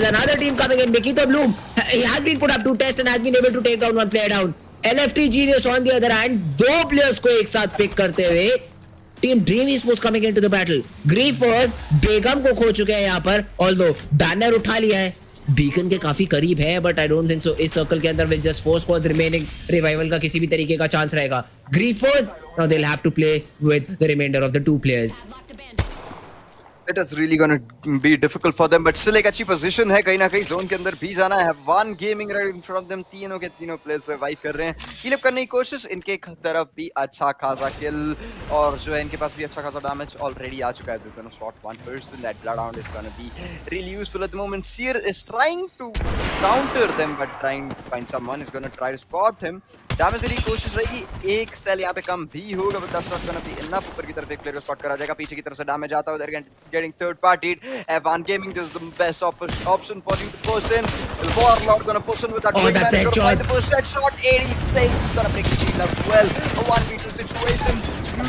another team coming in. Mikito Bloom, he has been put up to test and has been able to take down one player down. LFT Genius on the other hand, 2 players को एक साथ pick करते हुए team dream esports coming into the battle. Griffos बेगम को खो चुके हैं यहाँ पर, although बैनर उठा लिया है. बीकन के काफी करीब है, but I don't think so इस सर्कल के अंदर with just 4 squads remaining revival का किसी भी तरीके का चांस रहेगा. Griffos now they'll have to play with the remainder of the 2 players. It is really going to be difficult for them, but still एक अच्छी पोजीशन है. कहीं ना कहीं जोन के अंदर भी जाना है. One gaming right in front of them. तीनों के तीनों प्लेयर्स सर्वाइव कर रहे हैं, हील अप करने की कोशिश. इनके तरफ भी अच्छा खासा किल, और जो है इनके पास भी अच्छा खासा डैमेज ऑलरेडी आ चुका है. They're going to spot one person. That bloodhound is going to be really useful at the moment. Seer is trying to counter them, but trying to find someone is going to try to spot him. Damage देने की कोशिश रहेगी. एक cell यहाँ पे कम भी होगा, but that's not going to be enough. ऊपर की तरफ एक प्लेयर को स्पॉट करा जाएगा, पीछे की तरफ से डैमेज आता है. They're getting third partied. F1 Gaming, this is the best option for you to push in. Warlord gonna push in with that. Oh, that's a shot. The push shot 86. Gonna break the shield as well. A 1v2 situation.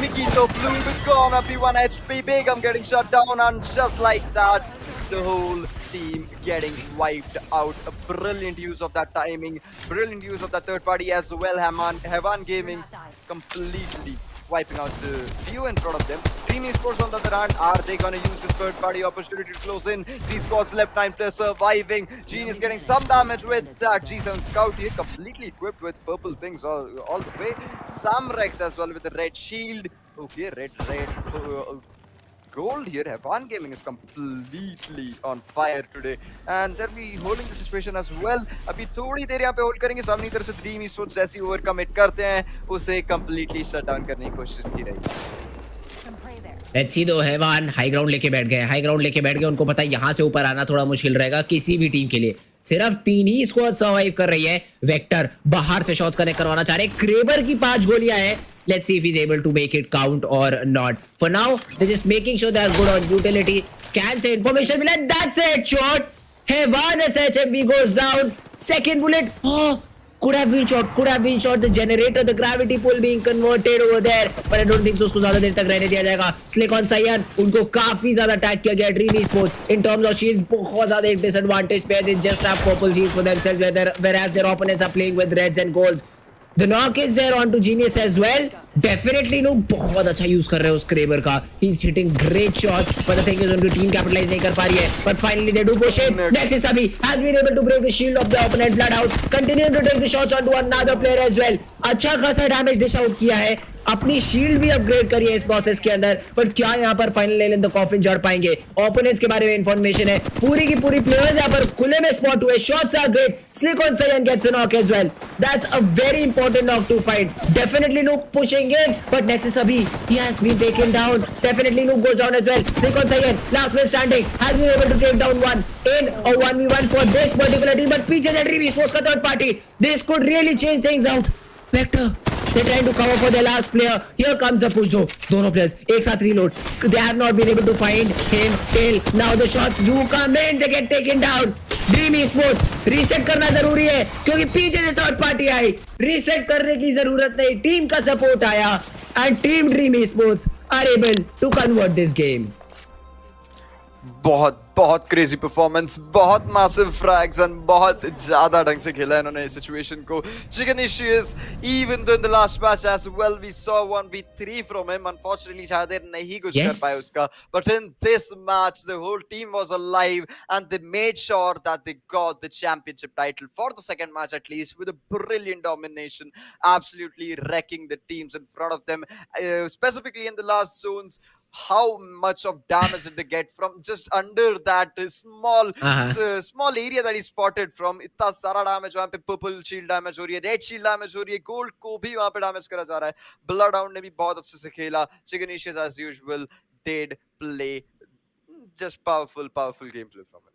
Mikito Bloom is gonna be 1 HP. Big, I'm getting shut down, and just like that, the whole team getting wiped out. A brilliant use of that timing, brilliant use of that third party as well. Hevan Gaming completely wiping out the view in front of them. Dream Esports on the other hand, are they gonna use this third party opportunity to close in? These squads left 9 players surviving. Genius getting some damage with that G7 Scout here, completely equipped with purple things all the way. Sam Rex as well with the red shield. Okay, red, gold here. Hevan Gaming is completely on fire today, and they'll be holding the situation as well. अभी थोड़ी देर यहाँ पे hold करेंगे. सामने की तरफ से dream esports जैसी ओवर कमिट करते हैं, उसे completely शट डाउन करने की कोशिश की रहेगी. लेट्स सी दो. हेवान हाई ग्राउंड लेके बैठ गए. उनको पता है यहाँ से ऊपर आना थोड़ा मुश्किल रहेगा किसी भी टीम के लिए. सिर्फ 3 ही स्क्वाड सर्वाइव कर रही है. वेक्टर बाहर से शॉट्स कनेक्ट करवाना चाह रहे हैं. क्रेबर की 5 गोलियां हैं. Let's see if he's able to make it count or not. For now, they're just making sure they're good on utility. Scan se information mila. That's it. Shot. Hevan SHMV goes down. Second bullet. Oh, could have been shot. The generator, the gravity pull being converted over there. But I don't think so. उसको ज़्यादा देर तक रहने दिया जाएगा. Slick on Cyan. उनको काफी ज़्यादा attack किया गया. Dream Esports in terms of shields बहुत ज़्यादा एक disadvantage पे. They just have purple shields for themselves, whereas their opponents are playing with reds and golds. The knock is there onto Genius as well. Definitely no, बहुत अच्छा use कर रहे हैं उस क्रेबर का. He's hitting great shots, but the thing is उनकी team capitalise नहीं कर पा रही है. But finally they do push it. Next is Sabi has been able to break the shield of the opponent. Bloodhound continuing to take the shots onto another player as well. अच्छा खासा damage dish out किया है. अपनी shield भी upgrade करी है इस process के अंदर. बट क्या यहाँ पर final nail in the coffin जड़ पाएंगे? ओपोनेंट्स के बारे में इंफॉर्मेशन है. पूरी की पूरी प्लेयर्स यहाँ पर खुले में स्पॉट हुए. Shots are great. Slick on Cyan gets a knock as well. That's a very important knock to find. Definitely Luke pushing in, but next is Abhi. He has been taken down. Definitely Luke goes down as well. Slick on Cyan, last man standing, has been able to take down one in a 1v1 for this particular team. But पीछे से Dream Esports का third party. This could really change things out. Vector. They're trying to cover for their last player. Here comes the push though. दोनों players एक साथ reload. They have not been able to find him till now. The shots do come in. They get taken down. Dream Esports reset करना जरूरी है क्योंकि पीछे से third party आई. Reset करने की जरूरत नहीं. टीम का सपोर्ट आया and Team Dream Esports are able to convert this game. बहुत क्रेजी परफॉर्मेंस, बहुत मैसिव फ्रैग्स एंड बहुत ज्यादा ढंग से खेला इन्होंने इस सिचुएशन को. Chiganicious, even though in the last match as well we saw 1v3 from him, unfortunately शायद नहीं कुछ कर पाए उसका. But in this match the whole team was alive and they made sure that they got the championship title for the second match at least with a brilliant domination, absolutely wrecking the teams in front of them, specifically in the last zones. How much of damage did they get from just under that small area that he spotted from? इतना सारा damage वहाँ पे purple shield damage हो रही है, red shield damage हो रही है, gold को भी वहाँ पे damage करा जा रहा है. Bloodhound ने भी बहुत अच्छे से खेला. Chiganicious as usual did play just powerful gameplay from him.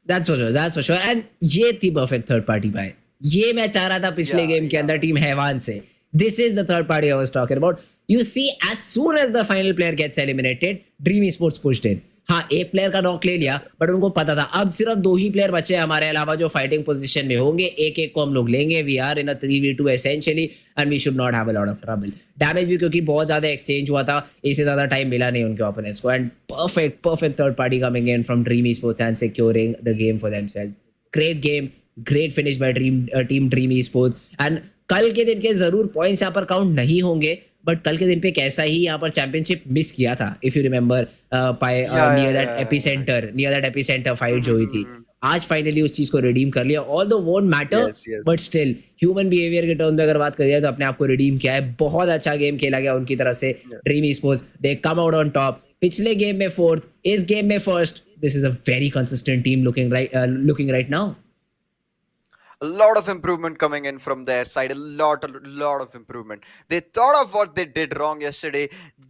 That's for sure. And ये थी perfect third party भाई. ये मैं चाह रहा था पिछले गेम के अंदर टीम हैवान से. This is the third party I was talking about. You see, as soon as the final player gets eliminated, Dream Esports pushed in. हाँ, एक प्लेयर का नॉक ले लिया, बट उनको पता था अब सिर्फ 2 ही प्लेयर बचे हमारे अलावा जो फाइटिंग पोजीशन में होंगे. एक को हम लोग लेंगे. We are in a 3v2 essentially and we should not have a lot of trouble. Damage भी क्योंकि बहुत ज्यादा एक्सचेंज हुआ था, इससे ज्यादा टाइम मिला नहीं उनके ओपोनेंट्स को. And perfect third party coming in from Dream Esports and securing the game for themselves. Great game, great finish by team Dream Esports. And कल के दिन के जरूर पॉइंट्स यहाँ पर काउंट नहीं होंगे, बट कल के दिन पे कैसा ही यहाँ पर चैंपियनशिप मिस किया था. If you remember near that epicentre fight जो हुई थी. आज फाइनली उस चीज को रिडीम कर लिया. ऑल दो won't matter, but still human behaviour के टर्म में अगर बात करिए तो अपने आप को रिडीम किया है. बहुत अच्छा गेम खेला गया उनकी तरफ से. Dream esports they come out on top. पिछले गेम में 4th, इस गेम में 1st. This is a very consistent team looking right now. A lot of improvement coming in from their side. A lot of improvement. They thought of what they did wrong yesterday.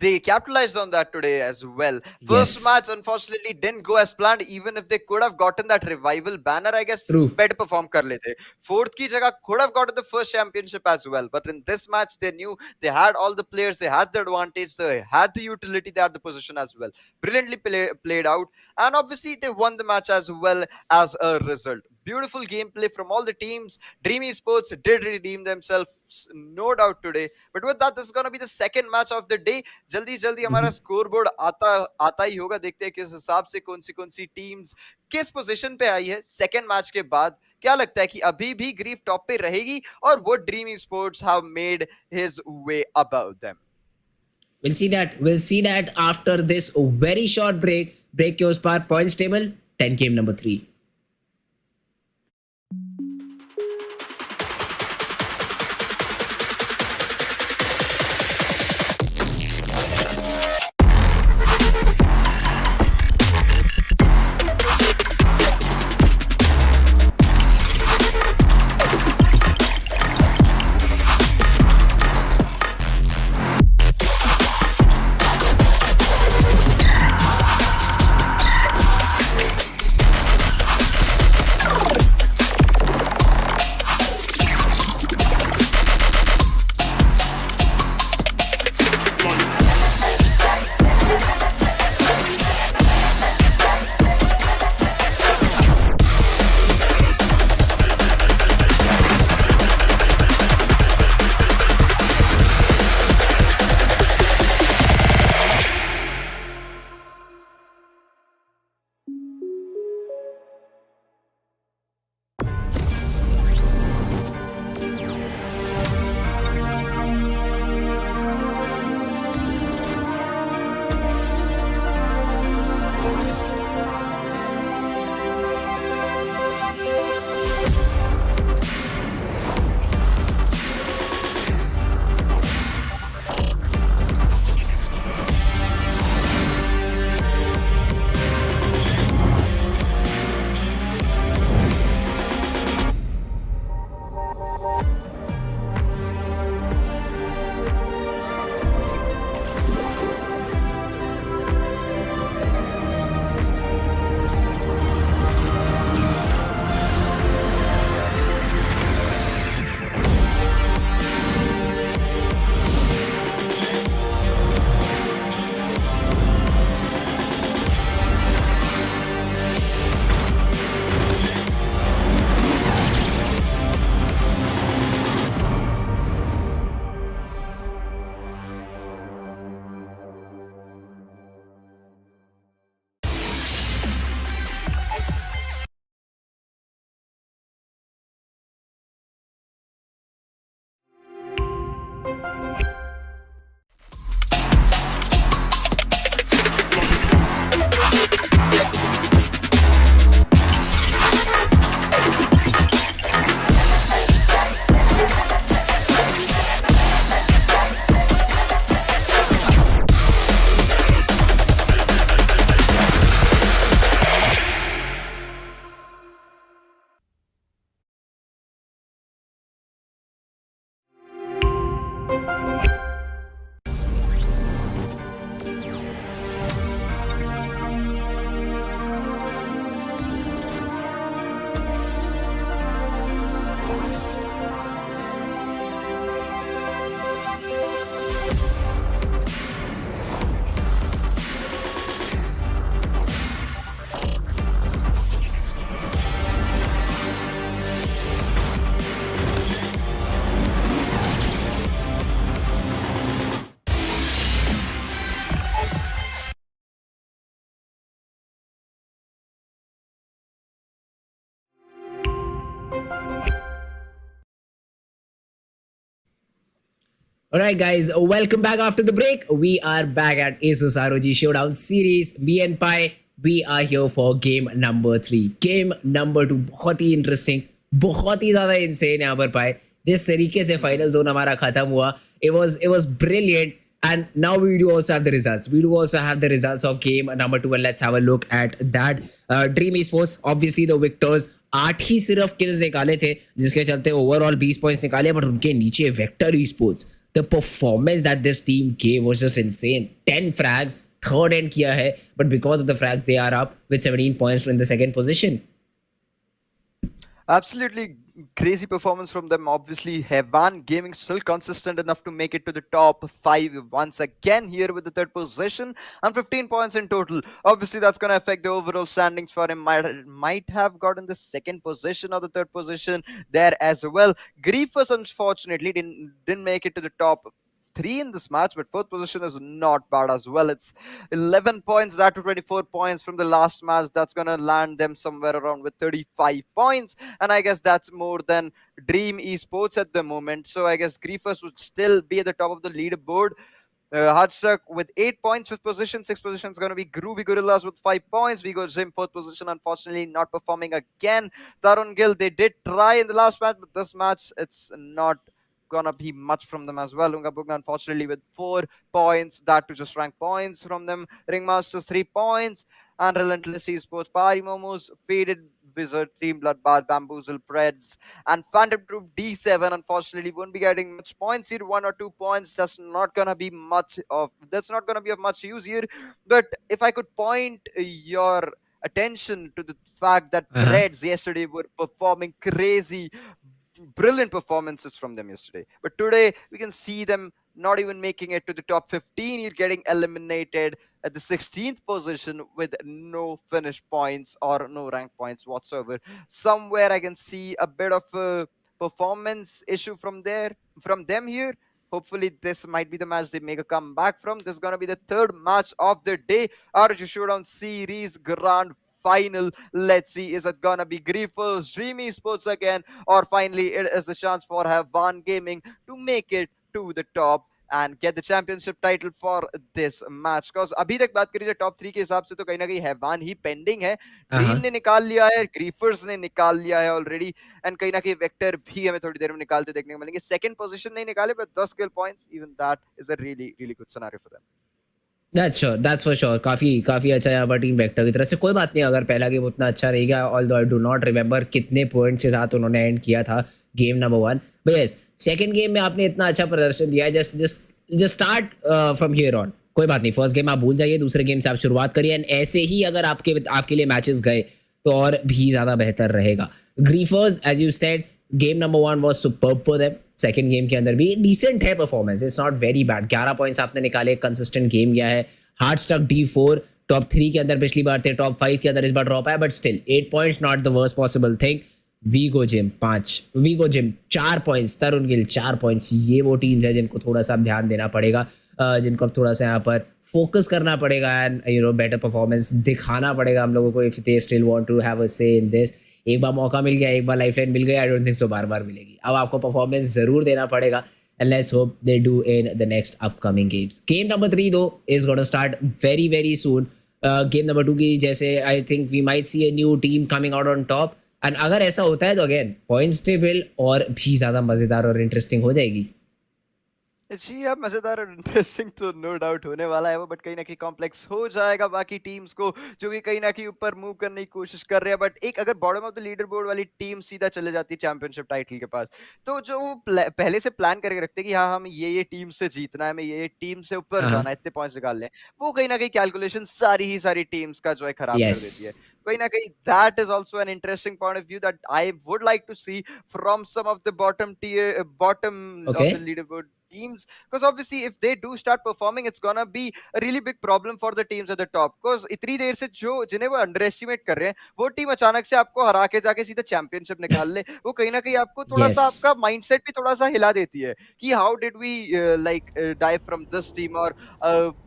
They capitalized on that today as well. First match unfortunately didn't go as planned. Even if they could have gotten that revival banner, I guess better perform kar lete. 4th की जगह could have gotten the first championship as well. But in this match they knew they had all the players, they had the advantage, they had the utility, they had the position as well. Brilliantly played out, and obviously they won the match as well as a result. Beautiful gameplay from all the teams. Dream Esports did redeem themselves, no doubt today. But with that, this is gonna be the second match of the day. जल्दी जल्दी हमारा score board आता ही होगा. देखते हैं किस हिसाब से कौन सी टीम्स किस पोजीशन पे आई है सेकंड मैच के बाद. क्या लगता है कि अभी भी ग्रीफ टॉप पे रहेगी और वो dream sports have made his way above them? We'll see that. We'll see that after this very short break. Break your spark points table. 10 game number 3. Alright guys, welcome back after the break. We are back at ASUS ROG Showdown Series. Me and Pi, we are here for game number 3. Game number 2 बहुत ही interesting, बहुत ही ज़्यादा insane यहाँ पर Pi. जिस तरीके से final zone हमारा खत्म हुआ, it was brilliant. And now we do also have the results. We do also have the results of game number 2 and let's have a look at that. Dream Esports, obviously the victors. 8 ही सिर्फ kills निकाले थे जिसके चलते overall 20 points निकाले, but उनके नीचे vector esports, the performance that this team gave was just insane. 10 frags, third end किया है, but because of the frags they are up with 17 points in the second position. Absolutely crazy performance from them. Obviously, Hevan Gaming still consistent enough to make it to the top 5 once again here with the third position and 15 points in total. Obviously, that's going to affect the overall standings for him. Might have gotten the second position or the third position there as well. Griefers unfortunately didn't make it to the top 3 in this match, but fourth position is not bad as well. It's 11 points, that to 24 points from the last match. That's gonna land them somewhere around with 35 points, and I guess that's more than Dream Esports at the moment. So I guess Griefers would still be at the top of the leaderboard. Hardstuck with 8 points, fifth position. Sixth position is going to be Groovy Gorillas with 5 points. We go Jim, fourth position, unfortunately not performing again. Tarun Gill, they did try in the last match, but this match, it's not gonna be much from them as well. Unga Bunga, unfortunately, with 4 points, that to just rank points from them. Ringmasters 3 points, and Relentless Esports, Pari Momos, Faded Wizard, Team Bloodbath, Bamboozle, Preds, and Phantom Troop D7. Unfortunately, won't be getting much points here. 1 or 2 points. That's not gonna be of much use here. But if I could point your attention to the fact that Uh-huh. Preds yesterday were performing crazy, brilliant performances from them yesterday. But today we can see them not even making it to the top 15. You're getting eliminated at the 16th position with no finish points or no rank points whatsoever. Somewhere I can see a bit of a performance issue from them here. Hopefully this might be the match they make a comeback from. This is going to be the third match of the day. ROG Showdown Series Grand Final. Let's see, is it gonna be Griefers, Dream Esports again, or finally it is a chance for Havan Gaming to make it to the top and get the championship title for this match. Because अभी तक बात करिए top 3 के हिसाब से तो कहीं ना कहीं हैवान ही पेंडिंग है. Dream Uh-huh. ने निकाल लिया है, ग्रीफर्स ने निकाल लिया है ऑलरेडी, एंड कहीं ना कहीं वेक्टर भी हमें थोड़ी देर में निकालते देखने को मिलेंगे. सेकंड पोजीशन नहीं निकाले, but 10 skill points, even that is a really really good scenario for them. That's for sure. काफी अच्छा यहाँ पर टीम वेक्टर की तरफ से. कोई बात नहीं अगर पहला गेम उतना अच्छा नहीं गया, although I do not remember कितने पॉइंट्स के साथ उन्होंने एंड किया था game number 1. But yes, second game में आपने इतना अच्छा प्रदर्शन दिया है. Just start from here on. कोई बात नहीं, फर्स्ट गेम आप भूल जाइए, दूसरे गेम से आप शुरुआत करिए, एंड ऐसे ही अगर आपके लिए मैचेस गए तो और भी ज्यादा बेहतर रहेगा. Griefers, as you said, game number 1 was superb for them. Second game के अंदर भी डिसेंट है performance, it's not very bad. 11 points आपने निकाले, कंसिस्टेंट गेम गया है. हार्ड स्टक D4 टॉप 3 के अंदर पिछली बार थे, टॉप 5 के अंदर इस बार ड्रॉप आया, but still 8 points not the worst possible thing. Vigo Gym 5, Vigo Gym 4 points, Tarun Gill 4 points. ये वो टीम्स है जिनको थोड़ा सा ध्यान देना पड़ेगा, जिनको अब थोड़ा सा यहाँ पर फोकस करना पड़ेगा एंड बेटर परफॉर्मेंस दिखाना पड़ेगा हम लोगों को if they still want to have a say in this. एक बार मौका मिल गया, एक बार लाइफलाइन मिल गई, आई डोंट थिंक सो बार बार मिलेगी. अब आपको परफॉर्मेंस जरूर देना पड़ेगा, and let's hope they do in the next upcoming games. Game number 3 though is going to start very soon. Game number 2 की जैसे I think we might see a new team coming out on top, and अगर ऐसा होता है तो again points table और भी ज़्यादा मज़ेदार और interesting हो जाएगी. जी हाँ, मजेदार और इंटरेस्टिंग तो नो डाउट होने वाला है वो, बट कहीं ना कहीं कॉम्प्लेक्स हो जाएगा बाकी टीम्स को जो कि कहीं ना कहीं ऊपर मूव करने की कोशिश कर रहे हैं. बट एक अगर bottom of the leader board वाली टीम सीधा चले जाती है चैंपियनशिप टाइटल के पास, तो जो वो पहले से प्लान करके रखते हैं कि हाँ हम ये टीम से जीतना है, हमें ये टीम से ऊपर हाँ. जाना है, इतने पॉइंट्स निकाल लें, वो कहीं ना कहीं कैलकुलेशन सारी टीम्स का जो है खराब कर देती है. Yes. कहीं ना कहीं that is also an interesting point of view that I would like to see from some of the bottom of Okay. the leaderboard teams, because obviously if they do start performing, it's gonna be a really big problem for the teams at the top, because इतनी देर से जो जिन्हें वो underestimate कर रहे हैं, वो team अचानक से आपको हरा के जाके सीधा चैंपियनशिप निकाल ले, वो कहीं ना कहीं आपको थोड़ा सा Yes. आपका माइंडसेट भी थोड़ा सा हिला देती है कि how did we like die from this team, और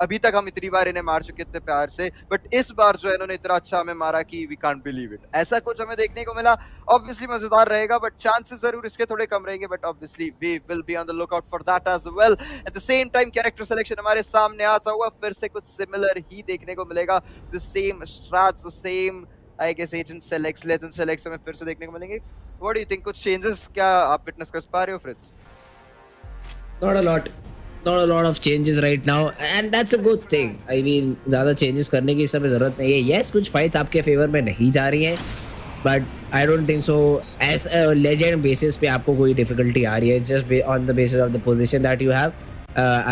अभी तक हम इतनी बार इन्हें मार चुके थे प्यार से, बट इस बार जो है इन्होंने इतना अच्छा हमें मारा कि वी कांट बिलीव इट. ऐसा कुछ हमें देखने को मिला. ऑब्वियसली मजेदार रहेगा, बट चांसेस जरूर इसके थोड़े कम रहेंगे, but obviously we will be on the look out for that as well. At the same time character selection हमारे सामने आता हुआ फिर से कुछ सिमिलर ही देखने को मिलेगा. The same strats, the same I guess agent selects, legend selects हमें फिर से देखने को मिलेंगे. व्हाट डू यू थिंक, कुछ चेंजेस क्या आप विटनेस कर पा रहे हो Fritz? Not a lot of changes right now, and that's a good thing. I mean, ज़्यादा changes करने की इस समय ज़रूरत नहीं है. Yes, कुछ fights आपके favor में नहीं जा रही हैं, but I don't think so. As a legend basis पे आपको कोई difficulty आ रही है, just on the basis of the position that you have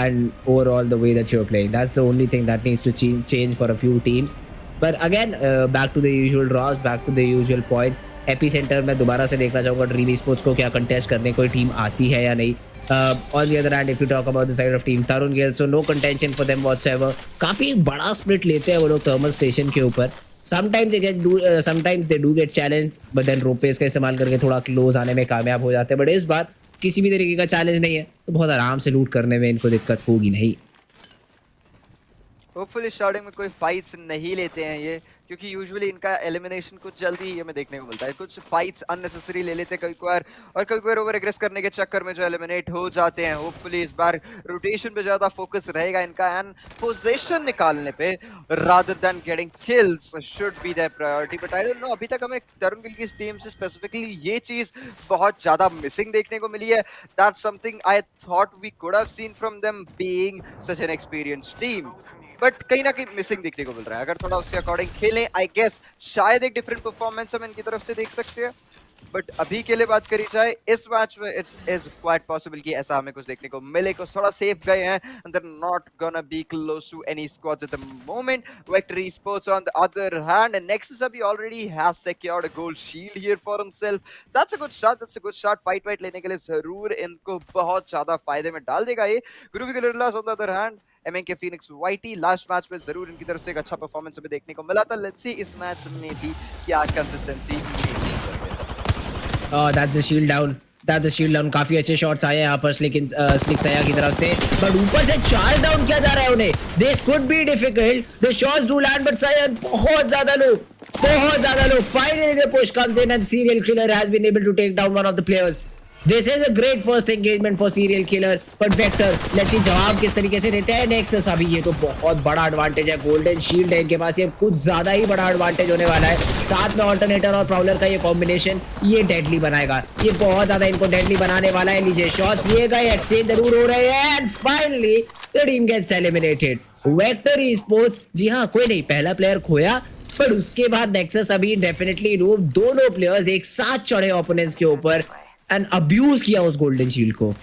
and overall the way that you're playing. That's the only thing that needs to change for a few teams. But again, back to the usual draws, back to the usual point. AP centre मैं दोबारा से देखना चाहूँगा dream sports को क्या contest करने कोई team आती है या नहीं। On the other hand if you talk about the side of team Tarun Gill, so no contention for them whatsoever. काफ़ी बड़ा स्प्लिट लेते हैं वो लोग थर्मल स्टेशन के ऊपर। Sometimes they do get challenge, but then ropeways का इस्तेमाल करके थोड़ा क्लोज आने में कामयाब हो जाते हैं। बट इस बार किसी भी तरीके का चैलेंज नहीं है, तो बहुत आराम से लूट करने में इनको दिक्कत होगी नहीं। होपफुली स्टार्टिंग में कोई फाइट्स नहीं लेते हैं ये, क्योंकि यूजुअली इनका एलिमिनेशन कुछ जल्दी ही हमें देखने को मिलता है। कुछ फाइट्स अननेसेसरी ले लेते हैं कई बार, और कई बार ओवर एग्रेस करने के चक्कर में जो एलिमिनेट हो जाते हैं। होपफुली इस बार रोटेशन पे ज्यादा फोकस रहेगा इनका एंड पोजीशन निकालने पे rather than getting kills should be there priority. But I don't know, अभी तक हमें तरुण गिल की टीम से स्पेसिफिकली ये चीज बहुत ज्यादा मिसिंग देखने को मिली है। That's something I thought we could have seen from them being such an experienced team, but कहीं ना कहीं मिसिंग देखने को मिल रहा है। अगर थोड़ा उसके अकॉर्डिंग खेलें, आई गेस शायद एक डिफरेंट परफॉर्मेंस हम इनकी तरफ से देख सकते हैं। बट अभी के लिए बात करी जाए इस मैच में, इट इज क्वाइट पॉसिबल कि ऐसा हमें कुछ देखने को मिले। कुछ थोड़ा सेफ गए हैं and they are not gonna be close to any squads at the moment. Vector sports on the other hand, Nexus अभी already has secured a gold shield here for himself. That's a good start, that's a good start. Fight वाइट लेने के लिए जरूर इनको बहुत ज्यादा फायदे में डाल देगा ये। Groovy Gorillas on the other hand, MNK Phoenix YT last match में जरूर इनकी तरफ से एक अच्छा परफॉर्मेंस हमें देखने को मिला था। लेट्स सी इस मैच में भी क्या consistency. That's the shield down, that's the shield down. काफी अच्छे शॉट्स आए यहाँ पर स्लिक सया की तरफ से, बट ऊपर से चार्ज डाउन किया जा रहा है उन्हें। This could be difficult, the shots do land but सया बहुत ज्यादा लो, बहुत ज्यादा low. Finally the push comes in and serial killer has been able to take down one of the players. This is a great first engagement for serial killer, but Vector, let's see जवाब किस तरीके से देते हैं nexus. अभी ये तो बहुत बड़ा एडवांटेज है, गोल्डन शील्ड है इनके पास, ये कुछ ज्यादा ही बड़ा एडवांटेज होने वाला है। साथ में ऑल्टरनेटर और प्राउलर का ये कॉम्बिनेशन ये डेडली बनाएगा, ये बहुत ज्यादा इनको डेडली बनाने वाला है। लीजिए शॉट्स लिए गए, एक्सचेंज जरूर हो रहे हैं and finally the team gets eliminated. Vector Sports, जी हाँ, कोई नहीं, पहला प्लेयर खोया, पर उसके बाद नेक्सस अभी डेफिनेटली दोनों प्लेयर्स एक साथ चढ़े ओपोनेंट्स के ऊपर एंड अब्यूज किया उस गोल्डन शील्ड को।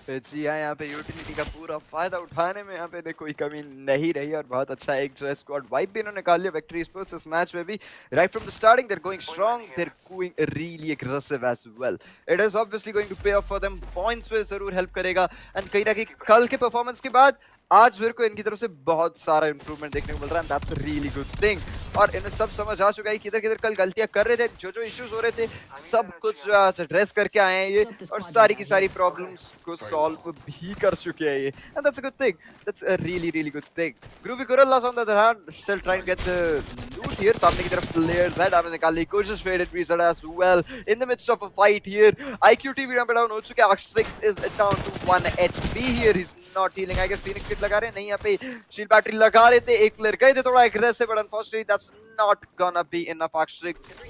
जी हाँ, यहाँ पे यूटिलिटी का पूरा फायदा उठाने में यहाँ पे कोई कमी नहीं रही, और बहुत अच्छा एक जो है स्क्वाड वाइप भी इन्होंने निकाल लिया। वेक्टर स्पोर्ट्स इस मैच में भी right from the starting they are going strong, they are going really aggressive as well. It is obviously going to pay off for them, points पे जरूर हेल्प करेगा। एंड कहीं ना कहीं कल के परफॉर्मेंस के बाद आज मेरे को इनकी तरफ से बहुत सारा इंप्रूवमेंट देखने को मिल रहा है, that's a really good thing. और इन्हें सब समझ आ चुका है किधर किधर कल गलतियां कर रहे थे, जो जो इश्यूज हो रहे थे, सब कुछ आज एड्रेस करके आए हैं ये, और सारी की सारी प्रॉब्लम्स को सॉल्व भी कर चुके हैं ये, and that's a good thing, that's a really really good thing. Groovy Gorillas on the other hand still trying to get the loot here. सामने की तरफ प्लेयर्स है, डैमेज निकालने की कोशिश, Faded Preset as well in the midst of a fight here. IQT भी down हो चुके हैं, Astrix is down to 1 HP here, he is not healing. I guess phoenix kit लगा रहे हैं, नहीं यहाँ पे शील्ड बैटरी लगा रहे थे, एक प्लेयर गए थे थोड़ा aggressive, but unfortunately that's not gonna be enough. Astrix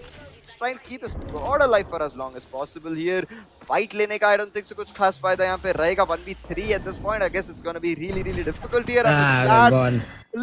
trying to keep his squad alive for as long as possible here. Fight लेने का I don't think so कुछ खास फायदा यहाँ पे रहेगा। 1v3 at this point, I guess it's gonna be really really difficult here.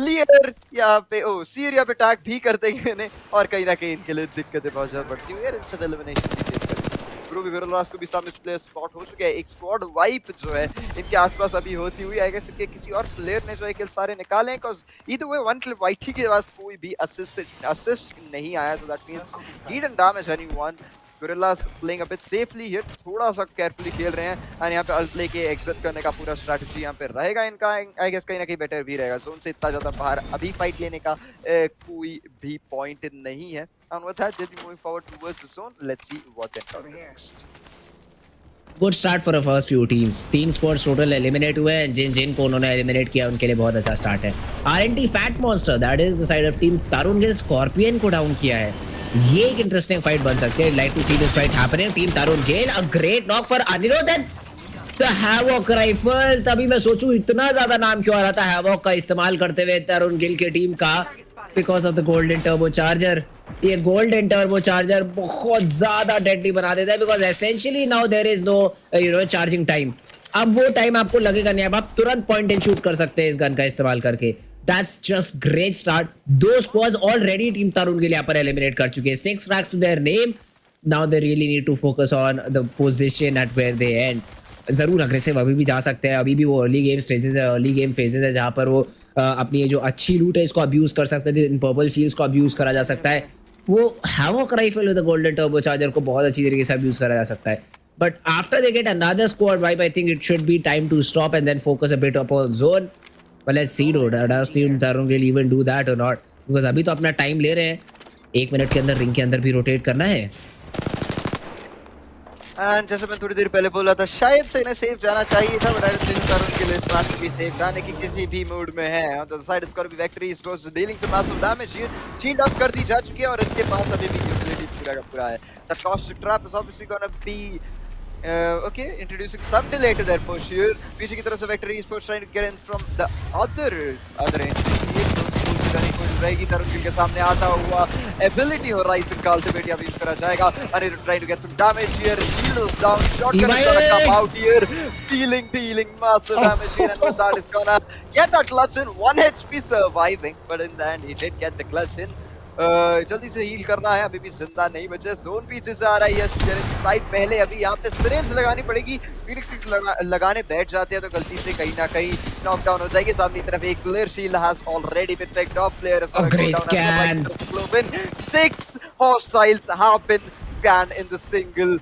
Lear यहाँ पे Seer यहाँ पे टैग भी कर देंगे इन्हें, और कहीं ना कहीं इनके लिए दिक्कतें बहुत ज्यादा बढ़ती हुई है। इंस्टेंट एलिमिनेशन भी फेस करेंगे। ग्रूवी गोरिल्लास को भी सामने प्लेयर स्पॉट हो चुके हैं, एक स्क्वाड वाइप जो है इनके आसपास अभी होती हुई, आई गेस इनके किसी और प्लेयर ने जो है किल सारे निकाले हैं, because either way one kill YT के पास कोई भी असिस्ट नहीं आया, तो that means he didn't damage anyone. Gorillas playing a bit safely here, थोड़ा सा केयरफुली खेल रहे हैं, एंड यहाँ पे अल्ट प्ले के एग्जिट करने का पूरा स्ट्रेटजी यहाँ पे रहेगा इनका। आई गेस कहीं ना कहीं बेटर भी रहेगा, जोन से इतना ज्यादा बाहर अभी फाइट लेने का कोई भी पॉइंट नहीं है। And with that, they'll be moving forward towards the zone. Let's see what they do next. Good start for the first few teams. 3 squads total eliminate हुए हैं, जिनको उन्होंने एलिमिनेट किया उनके लिए बहुत अच्छा स्टार्ट है। RNT Fat Monster, that is the side of team Tarun ने स्कॉर्पियन को डाउन किया है। ये एक इंटरेस्टिंग फाइट बन सकती है, like to see this fight happening. Team Tarun Gill a great knock for Anirudh and the havoc rifle. तभी मैं सोचूं इतना ज्यादा नाम क्यों आ रहा था हैवॉक का इस्तेमाल करते हुए तरुण गिल की टीम का, because of the golden turbo charger. ये गोल्डन टर्बो चार्जर बहुत ज्यादा डेडली बना देता है, because essentially now there is no charging time. अब वो टाइम आपको लगेगा नहीं, अब आप तुरंत पॉइंट एंड शूट कर सकते हैं इस गन का इस्तेमाल करके। That's just great start. 2 squads already team Tarun के लिए यहाँ पर एलिमिनेट कर चुके हैं, 6 tracks to their name. Now they really need to focus on the position at where they end. जरूर अग्रेसिव अभी भी जा सकते हैं, अभी भी वो अर्ली गेम स्टेजेस है, अर्ली गेम फेजेस है, जहाँ पर वो अपनी ये जो अच्छी लूट है इसको अब्यूज कर सकते हैं, इन पर्पल शील्ड्स को अब्यूज करा जा सकता है। वो havoc rifle with the golden turbo charger को बहुत अच्छी तरीके से यूज करा जा सकता है. But after they get another squad wipe, I think it should be time to stop and then focus a bit upon zone. But let's see, dude. Does Team Tarun will even do that or not? Because अभी तो अपना time ले रहे हैं. 1 minute के अंदर ring के अंदर भी रोटेट करना है. एंड जैसे मैं थोड़ी देर पहले बोला था, शायद से इन्हें सेफ जाना चाहिए था, बट आई थिंक तारुन के लिए इस मैच में सेफ जाने की किसी भी मूड में है. ऑन द साइड स्कोर भी victory is dealing some massive damage here. Shield up कर दी जा चुकी है और इनके पास अभी भी यूटिलिटी पूरा का पूरा है. The cost trap is obviously gonna be okay, introducing some delay to their push here. पीछे की तरफ से Victory Esports trying to get in from the other end. रहेगी तरुण के सामने आता हुआ एबिलिटी और राइजिंग का अल्टीमेट यहाँ यूज करा जाएगा. Anil trying to get some damage here. Shield is down. Shotgun is gonna come out here. dealing massive damage here, and with that is gonna get that clutch in. 1 HP surviving, but in the end he did get the clutch in. जल्दी से heal करना है, अभी भी जिंदा नहीं बचे. Zone पीछे से आ रहा है. साइड पहले अभी यहाँ पे सिरेंज लगानी पड़ेगी. फीनिक्स लगाने बैठ जाते हैं तो गलती से कहीं ना कहीं नॉकडाउन हो जाएगी. सामने तरफ एक player shield has already been picked up. Player is going great scan. 6 hostiles have been scanned in the single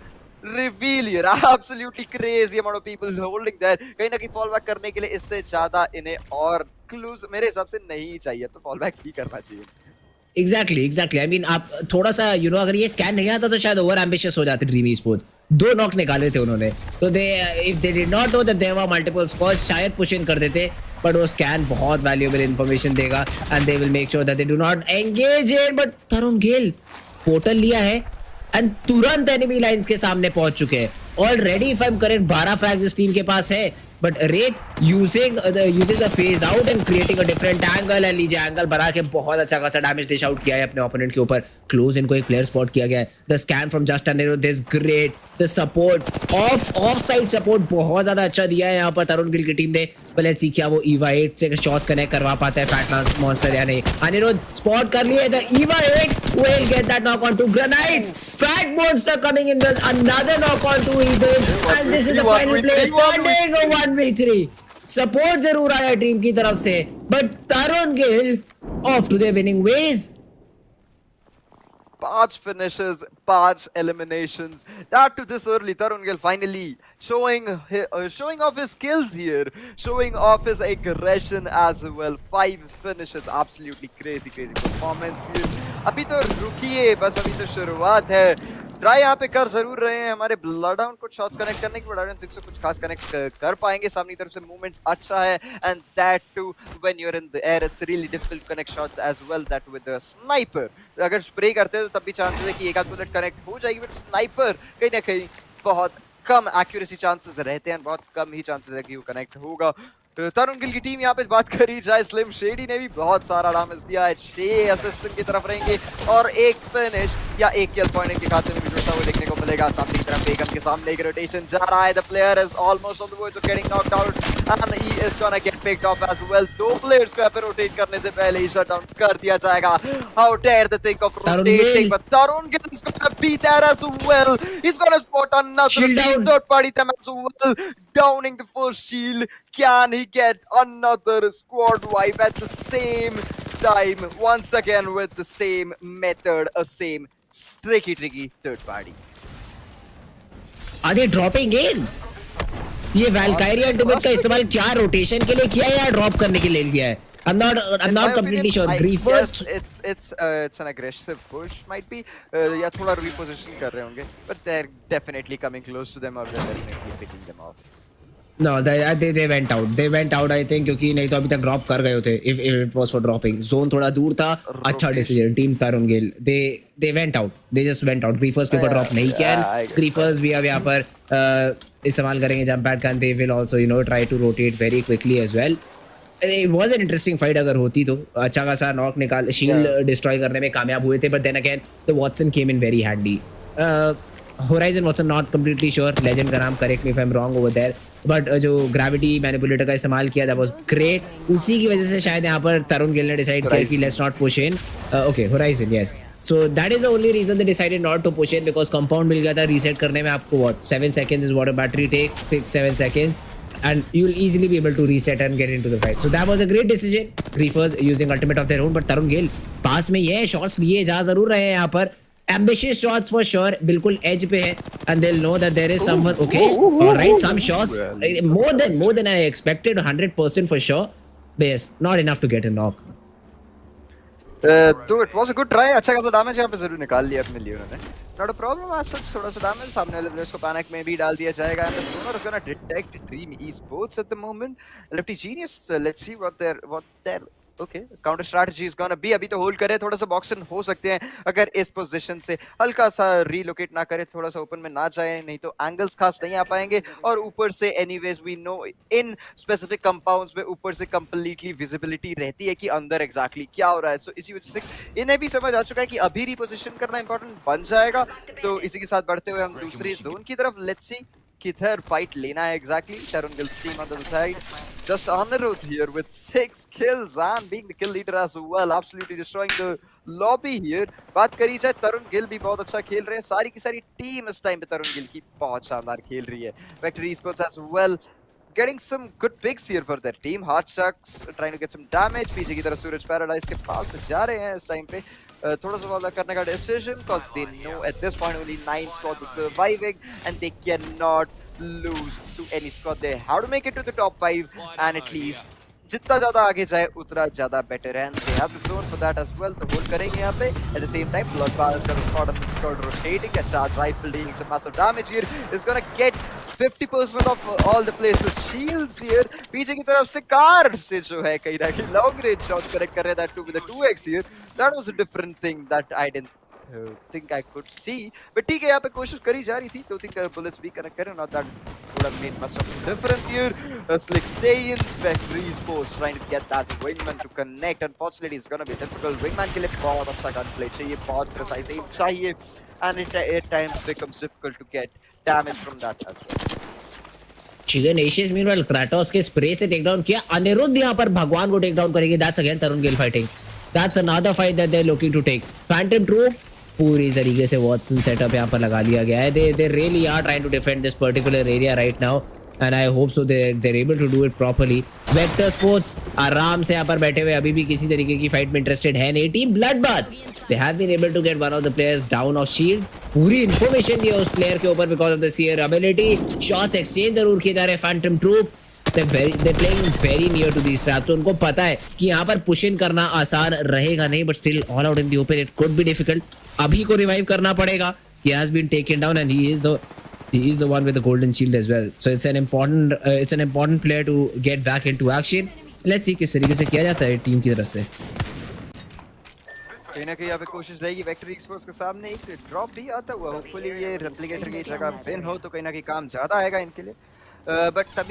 reveal here. Absolutely crazy amount of people holding there. कहीं ना कहीं फॉल बैक करने के लिए इससे ज्यादा इन्हें और क्लूज मेरे हिसाब से नहीं चाहिए, तो फॉल बैक ही करना चाहिए. Exactly. I mean, आप थोड़ा सा अगर ये स्कैन नहीं आता तो शायद ओवर एम्बिशियस हो जाते ड्रीम स्पोर्ट्स. 2 नॉक निकाले थे उन्होंने, तो if they did not know that there were multiple squads शायद पुश इन कर देते. बट वो स्कैन बहुत वैल्यूएबल इंफॉर्मेशन देगा and they will make sure that they do not engage in. But Tarun Gill portal लिया है एंड तुरंत एनिमी लाइंस के सामने पहुंच चुके हैं. Already if I M correct 12 फ्रैग्स इस टीम के पास है. But Wraith using the phase out and creating a different angle and लीजिए एंगल बना के बहुत अच्छा खासा डैमेज डिश आउट किया है अपने ओपोनेंट के ऊपर. क्लोज इनको एक प्लेयर स्पॉट किया गया है. The scan from just Anirudh is great. The support of side support बहुत ज्यादा अच्छा दिया है यहाँ पर तरुण गिल की टीम ने. लेट्स सी क्या वो ईवा 8 से शॉट्स कनेक्ट करवा पाता है फैट मॉन्स्टर या नहीं. अनिरुद्ध स्पॉट कर लिए. The Eva 8 will get that knock on to Granite. Fat Monster coming in with another knock on to Eden, and this is the final play standing. 1v3 support जरूर आया team की तरफ से, but Tarun Gill off to the winning ways. 5 finishes, 5 eliminations. That to this early, Tarun Gill finally showing off his skills here, showing off his aggression as well. 5 finishes, absolutely crazy performance here. अभी तो रुकिए, बस अभी तो शुरुआत है. Try यहाँ पे कर जरूर रहे हैं हमारे ब्लड आउट को शॉट्स कनेक्ट करने की, बट ठीक से कुछ खास कनेक्ट कर पाएंगे. सामने की तरफ से मूवमेंट अच्छा है, and that too when you are in the air it's really difficult to connect shots as well. That with the sniper अगर स्प्रे करते हो तो तब भी चांसेस है कि एक आध बुलेट कनेक्ट हो जाएगी, बट स्नाइपर कहीं ना कहीं बहुत कम एक्यूरेसी चांसेस रहते हैं, बहुत कम ही चांसेस है कि वो कनेक्ट होगा. तरुण गिल की टीम यहाँ पे बात करी जाए, स्लिम शेडी ने भी बहुत सारा डैमेज दिया है. 6 असिस्ट की तरफ रहेंगे और एक फिनिश या एक किल पॉइंट इनके खाते में भी जुड़ता हुआ देखने को मिलेगा. सामने की तरफ बेगम के सामने एक रोटेशन जा रहा है. The player is almost on the way to getting knocked out and he is gonna get picked off as well. 2 players को यहाँ पे रोटेट करने से पहले ही शट डाउन कर दिया जाएगा. How dare they think of rotating, but Tarun Gill is gonna beat that as well. He is gonna spot another third party team as well, downing the first shield. Can he get another squad wipe at the same time? Once again with the same method, a same tricky third party. Are they dropping in? ये वैल्कायरी ultimate का इस्तेमाल क्या rotation के लिए किया है या drop करने के लिए किया है? I'm not completely sure. Griefers, it's an aggressive push, might be. या थोड़ा reposition कर रहे होंगे, but they're definitely coming close to them or they're definitely picking them off. No, they went out. They went out, I think, क्योंकि नहीं तो अभी तक ड्रॉप कर गए होते. If it was for dropping, zone थोड़ा दूर था. अच्छा decision team Tarun Gill. They went out. They just went out. Griefers के ऊपर ड्रॉप नहीं किया. Griefers भी अब यहाँ पर इस्तेमाल करेंगे जंप पैड का. They will also try to rotate very quickly as well. It was an interesting fight अगर होती तो. अच्छा खासा नॉक निकाल शील्ड डिस्ट्रॉय करने में कामयाब हुए थे, but then again the Watson came in very handy. Horizon Watson not completely sure. Legend का नाम, correct me if I'm wrong over there. But जो ग्रेविटी मैनिपुलेटर का इस्तेमाल किया that was great. उसी की वजह से शायद यहाँ पर तरुण गिल ने डिसाइड किया कि let's not push in. Okay, Horizon, yes. So that is the only reason they decided not to push in, because compound मिल गया था रीसेट करने में आपको. What 7 seconds is what a battery takes, 6-7 seconds. and you'll easily be able to reset and get into the fight. So that was a great decision. Griefers using ultimate of their own, but Tarun Gill पास में ये shots लिए जा जरूर रहे हैं यहाँ पर. Ambitious shots for sure, बिल्कुल edge पे है, and they'll know that there is someone. Okay, all right, some shots more than I expected, 100% for sure. But yes, not enough to get a knock. तो it was a good try. अच्छा खासा damage यहाँ पे जरूर निकाल लिया अपने लिए उन्होंने. नॉट अ प्रॉब्लम आज सच. थोड़ा सा डैमेज सामने वाले प्लेयर्स को पैनिक में भी डाल दिया जाएगा. And sonar is gonna detect Dream esports at the moment. Lefty Genius, let's see what their okay counter strategy is gonna B. अभी तो होल्ड करे, थोड़ा सा बॉक्सन हो सकते हैं अगर इस पोजीशन से हल्का सा रीलोकेट ना करे, थोड़ा सा ओपन में ना जाए, नहीं तो एंगल्स खास नहीं आ पाएंगे. और ऊपर से anyways we know in specific compounds में ऊपर से कंप्लीटली विजिबिलिटी रहती है कि अंदर एग्जैक्टली क्या हो रहा है. सो इसी वजह से इन्हें भी समझ आ चुका है कि अभी रिपोजिशन करना इंपॉर्टेंट बन जाएगा. तो इसी के साथ बढ़ते हुए हम दूसरी जोन की तरफ. लेट्स सी किधर फाइट लेना है exactly. Tarun Gill's team on the side. Just Anirudh here with 6 kills and being the kill leader as well. Absolutely destroying the lobby here. बात करी जाए Tarun Gill भी बहुत अच्छा खेल रहे हैं. सारी की सारी टीम इस टाइम पे Tarun Gill की बहुत शानदार खेल रही है. Vector Esports as well. Getting some good picks here for their team. Hard Chucks trying to get some damage. पीछे की तरफ सूरज पैराडाइज के पास जा रहे हैं इस टाइम पे. थोड़ा सा वाला करने का decision because they know at this point only 9 squads are surviving and they cannot lose to any squad. They have to make it to the top 5 and at least जितना ज्यादा आगे जाए उतना ज्यादा बेटर है. And they have the zone for that as well. तो hold करेंगे यहाँ पे. At the same time Bloodbath has got a spot on the squad rotating. A charge rifle dealing some massive damage here is gonna get 50% of all the players' shields here. पीछे की तरफ से car से जो है कहीं ना कहीं long range shots करेक्ट कर रहे हैं. That too with the 2x here. That was a different thing that I didn't think I could see. But ठीक है, यहाँ पे कोशिश करी जा रही थी. तो think bullets भी कनेक्ट करें. Not that would have made much of a difference here. Slick Saiyan, Vector Esports trying to get that wingman to connect. Unfortunately, it's gonna be difficult. Wingman के लिए बहुत अच्छा gunplay चाहिए, बहुत precise aim चाहिए, and it at times becomes difficult to get damage from that as well. Chicken Ashes meanwhile Kratos के spray से take down किया. अनिरुद्ध यहाँ पर भगवान को टेक डाउन करेंगे. That's again Tarun Gill fighting. That's another fight that they're looking to take. Phantom Troop पूरी तरीके से वॉटसन सेटअप यहाँ पर लगा लिया गया है. They really are trying to defend this particular area right now, and I hope so they're able to do it properly. Vector Sports आराम से यहाँ पर बैठे हुए अभी भी किसी तरीके की फाइट में इंटरेस्टेड है नहीं. Team Bloodbath they have been able to get one of the players down of shields. पूरी इन्फॉर्मेशन दी है उस प्लेयर के ऊपर because of the seer ability. Shots exchange जरूर किए जा रहे हैं. Phantom Troop they're playing very near to these traps. तो उनको पता है कि यहाँ पर पुश इन करना आसान रहेगा नहीं, but still all out in the open it could be difficult. अभी को रिवाइव करना पड़ेगा. He has been taken down and he is the one with the golden shield as well. So it's an important player to get back into action. Let's see किस तरीके से किया जाता है टीम की तरफ से. कहीं ना कहीं यहाँ पे कोशिश रहेगी वेक्टर एक्सपोर्ट्स के सामने. एक ड्रॉप भी आता हुआ. होपफुली ये रेप्लिकेटर की जगह विन हो तो कहीं ना कहीं काम ज्यादा आएगा इनके लिए. बट तब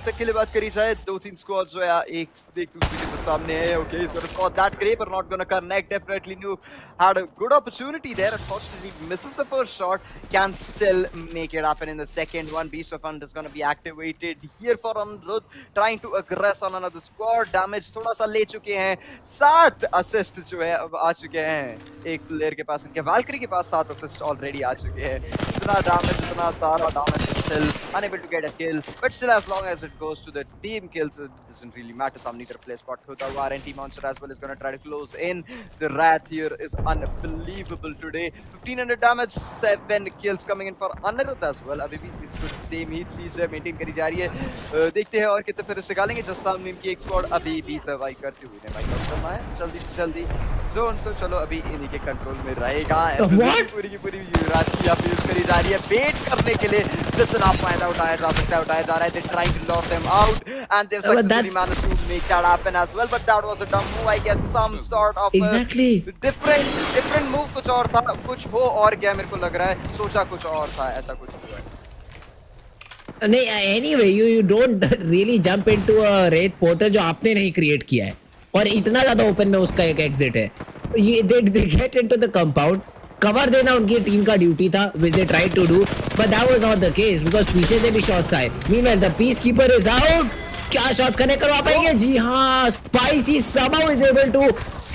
तक के लिए बात करी जाए 2-3 स्क्वाड्स जो है एक दूसरे के सामने है. Okay is gonna score that grape or not gonna connect. Definitely new had a good opportunity there. Unfortunately misses the first shot. Can still make it happen in the second one. Beast of Hunt is going to be activated here for Anirudh trying to aggress on another squad. Damage थोड़ा सा ले चुके हैं. 7 assist जो है अब आ चुके हैं एक प्लेयर के पास. इनके वाल्करी के पास 7 असिस्ट ऑलरेडी आ चुके हैं. इतना डैमेज, इतना सारा damage, still unable to get a kill. But still as long as it goes to the team kills it doesn't really matter. सामने की तरफ play spot होता हुआ RNT Monster as well is going to try to close in. The Wrath here is unbelievable today. 1500 damage, 7 kills coming in for Anirudh as well. अभी भी इसको same ही चीज maintain करी जा रही है. देखते हैं और कितने फिर निकालेंगे. जस्ट सामने इनकी एक स्क्वाड अभी भी सर्वाइव करते हुए भाई करना है जल्दी से जल्दी. जोन तो चलो अभी इन्हीं के कंट्रोल में रहेगा. पूरी की पूरी रात की आप यूज करी जा रही है बेट करने के लिए. जितना फायदा उठाया जा सकता है उठाया जा रहा है. They trying to lock them out and they've successfully managed to make that happen as well. But that was a dumb move, I guess. Some sort of exactly different move. कुछ और था, कुछ हो और क्या मेरे को लग रहा है. सोचा कुछ और था, ऐसा कुछ हुआ है. नहीं anyway you don't really jump into a wraith portal जो आपने नहीं क्रिएट किया है और इतना ज्यादा ओपन में उसका एक एग्जिट है. ये they get into the compound. Cover देना उनकी टीम का ड्यूटी था which they tried to do but that was not the case because पीछे से भी शॉट्स आए. Meanwhile the peacekeeper is out. क्या शॉट्स कनेक्ट करवा पाएंगे? जी हाँ, Spicy somehow is able to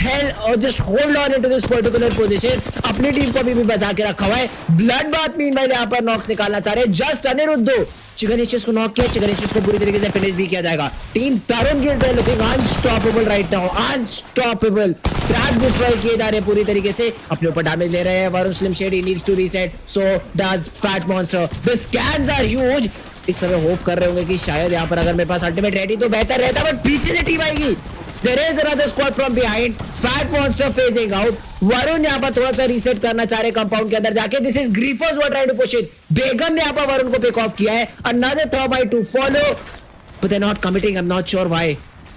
hell or just hold on into this particular position. अपनी team को अभी भी बचा के रखा हुआ है. ब्लड बाथ मीनवाइल यहाँ पर नॉक्स निकालना चाह रहे हैं. जस्ट अनिरुद्ध दो चिकनिचिस को नॉक किया. चिकनिचिस को पूरी तरीके से फिनिश भी किया जाएगा. टीम तरुण गिल्ड है looking unstoppable right now. Unstoppable. Trap destroy किए जा रहे हैं पूरी तरीके से. अपने ऊपर डैमेज ले रहे हैं. Varun slim Shady needs to reset. So does Fat Monster. The scans are huge. इस समय होप कर रहे होंगे कि शायद यहाँ पर अगर मेरे पास अल्टीमेट रेडी तो बेहतर रहता, बट पीछे से टीम आएगी. There is another squad from behind. Fat monster phasing out. Varun यहाँ पर थोड़ा सा रीसेट करना चाह रहे कंपाउंड के अंदर जाके. This is Griefers who are trying to push it. बेगम ने यहाँ पर वरुण को पिक ऑफ किया है. Another thermite to follow, but they're not committing. I'm not sure why.